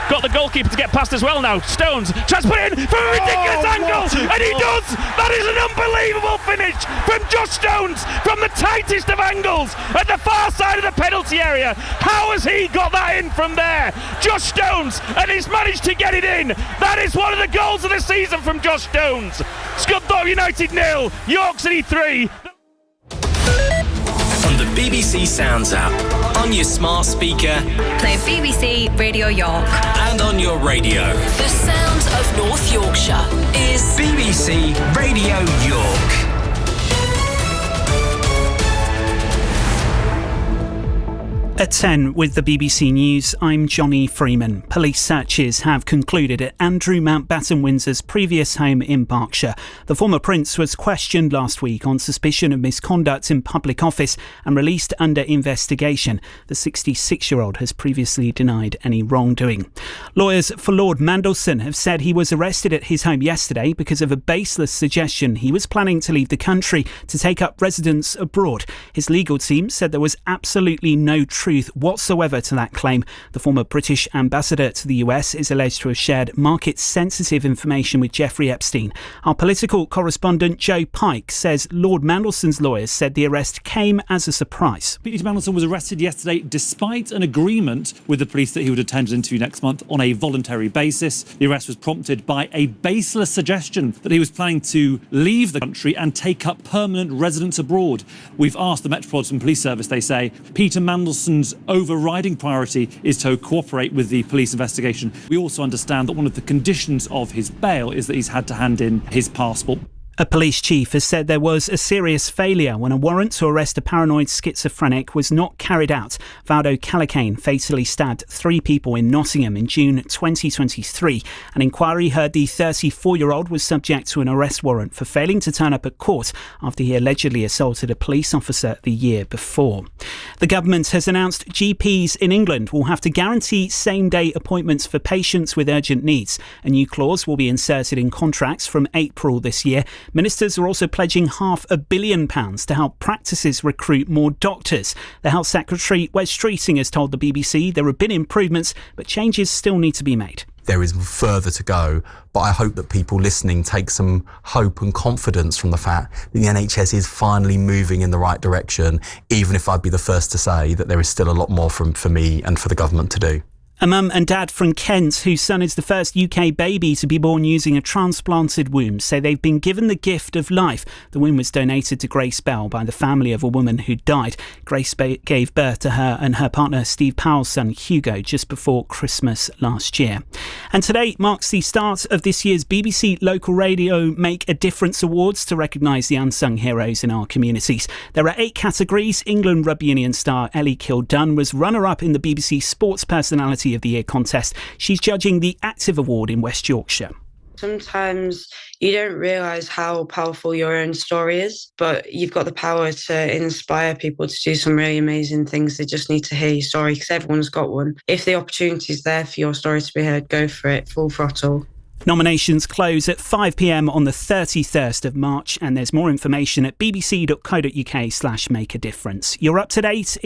Got the goalkeeper to get past as well now. Stones tries to put it in from a ridiculous angle, and he does! That is an unbelievable finish from Josh Stones from the tightest of angles at the far side of the penalty area. How has he got that in from there? Josh Stones, and he's managed to get it in. That is one of the goals of the season from Josh Stones. Scunthorpe United 0, York City 3. On the BBC Sounds app, on your smart speaker, Play BBC Radio York. and on your radio. The sounds of North Yorkshire is BBC Radio York. At 10 with the BBC News, I'm Johnny Freeman. Police searches have concluded at Andrew Mountbatten Windsor's previous home in Berkshire. The former prince was questioned last week on suspicion of misconduct in public office and released under investigation. The 66-year-old has previously denied any wrongdoing. Lawyers for Lord Mandelson have said he was arrested at his home yesterday because of a baseless suggestion he was planning to leave the country to take up residence abroad. His legal team said there was absolutely no truth whatsoever to that claim. The former British ambassador to the US is alleged to have shared market-sensitive information with Jeffrey Epstein. Our political correspondent Joe Pike says Lord Mandelson's lawyers said the arrest came as a surprise. Peter Mandelson was arrested yesterday despite an agreement with the police that he would attend an interview next month on a voluntary basis. The arrest was prompted by a baseless suggestion that he was planning to leave the country and take up permanent residence abroad. We've asked the Metropolitan Police Service, they say, Peter Mandelson's overriding priority is to cooperate with the police investigation. We also understand that one of the conditions of his bail is that he's had to hand in his passport. A police chief has said there was a serious failure when a warrant to arrest a paranoid schizophrenic was not carried out. Valdo Callicane fatally stabbed 3 people in Nottingham in June 2023. An inquiry heard the 34-year-old was subject to an arrest warrant for failing to turn up at court after he allegedly assaulted a police officer the year before. The government has announced GPs in England will have to guarantee same-day appointments for patients with urgent needs. A new clause will be inserted in contracts from April this year. Ministers are also pledging £500 million to help practices recruit more doctors. The Health Secretary, Wes Streeting, has told the BBC there have been improvements, but changes still need to be made. There is further to go, but I hope that people listening take some hope and confidence from the fact that the NHS is finally moving in the right direction, even if I'd be the first to say that there is still a lot more for me and for the government to do. A mum and dad from Kent, whose son is the first UK baby to be born using a transplanted womb, say they've been given the gift of life. The womb was donated to Grace Bell by the family of a woman who died. Grace gave birth to her and her partner Steve Powell's son Hugo just before Christmas last year. And today marks the start of this year's BBC Local Radio Make a Difference Awards to recognise the unsung heroes in our communities. There are 8 categories. England rugby union star Ellie Kildunn was runner-up in the BBC Sports Personality of the Year contest. She's judging the Active Award in West Yorkshire. Sometimes you don't realise how powerful your own story is, but you've got the power to inspire people to do some really amazing things. They just need to hear your story because everyone's got one. If the opportunity is there for your story to be heard, go for it, full throttle. Nominations close at 5 p.m. on the 31st of March, and there's more information at bbc.co.uk/make a difference. You're up to date.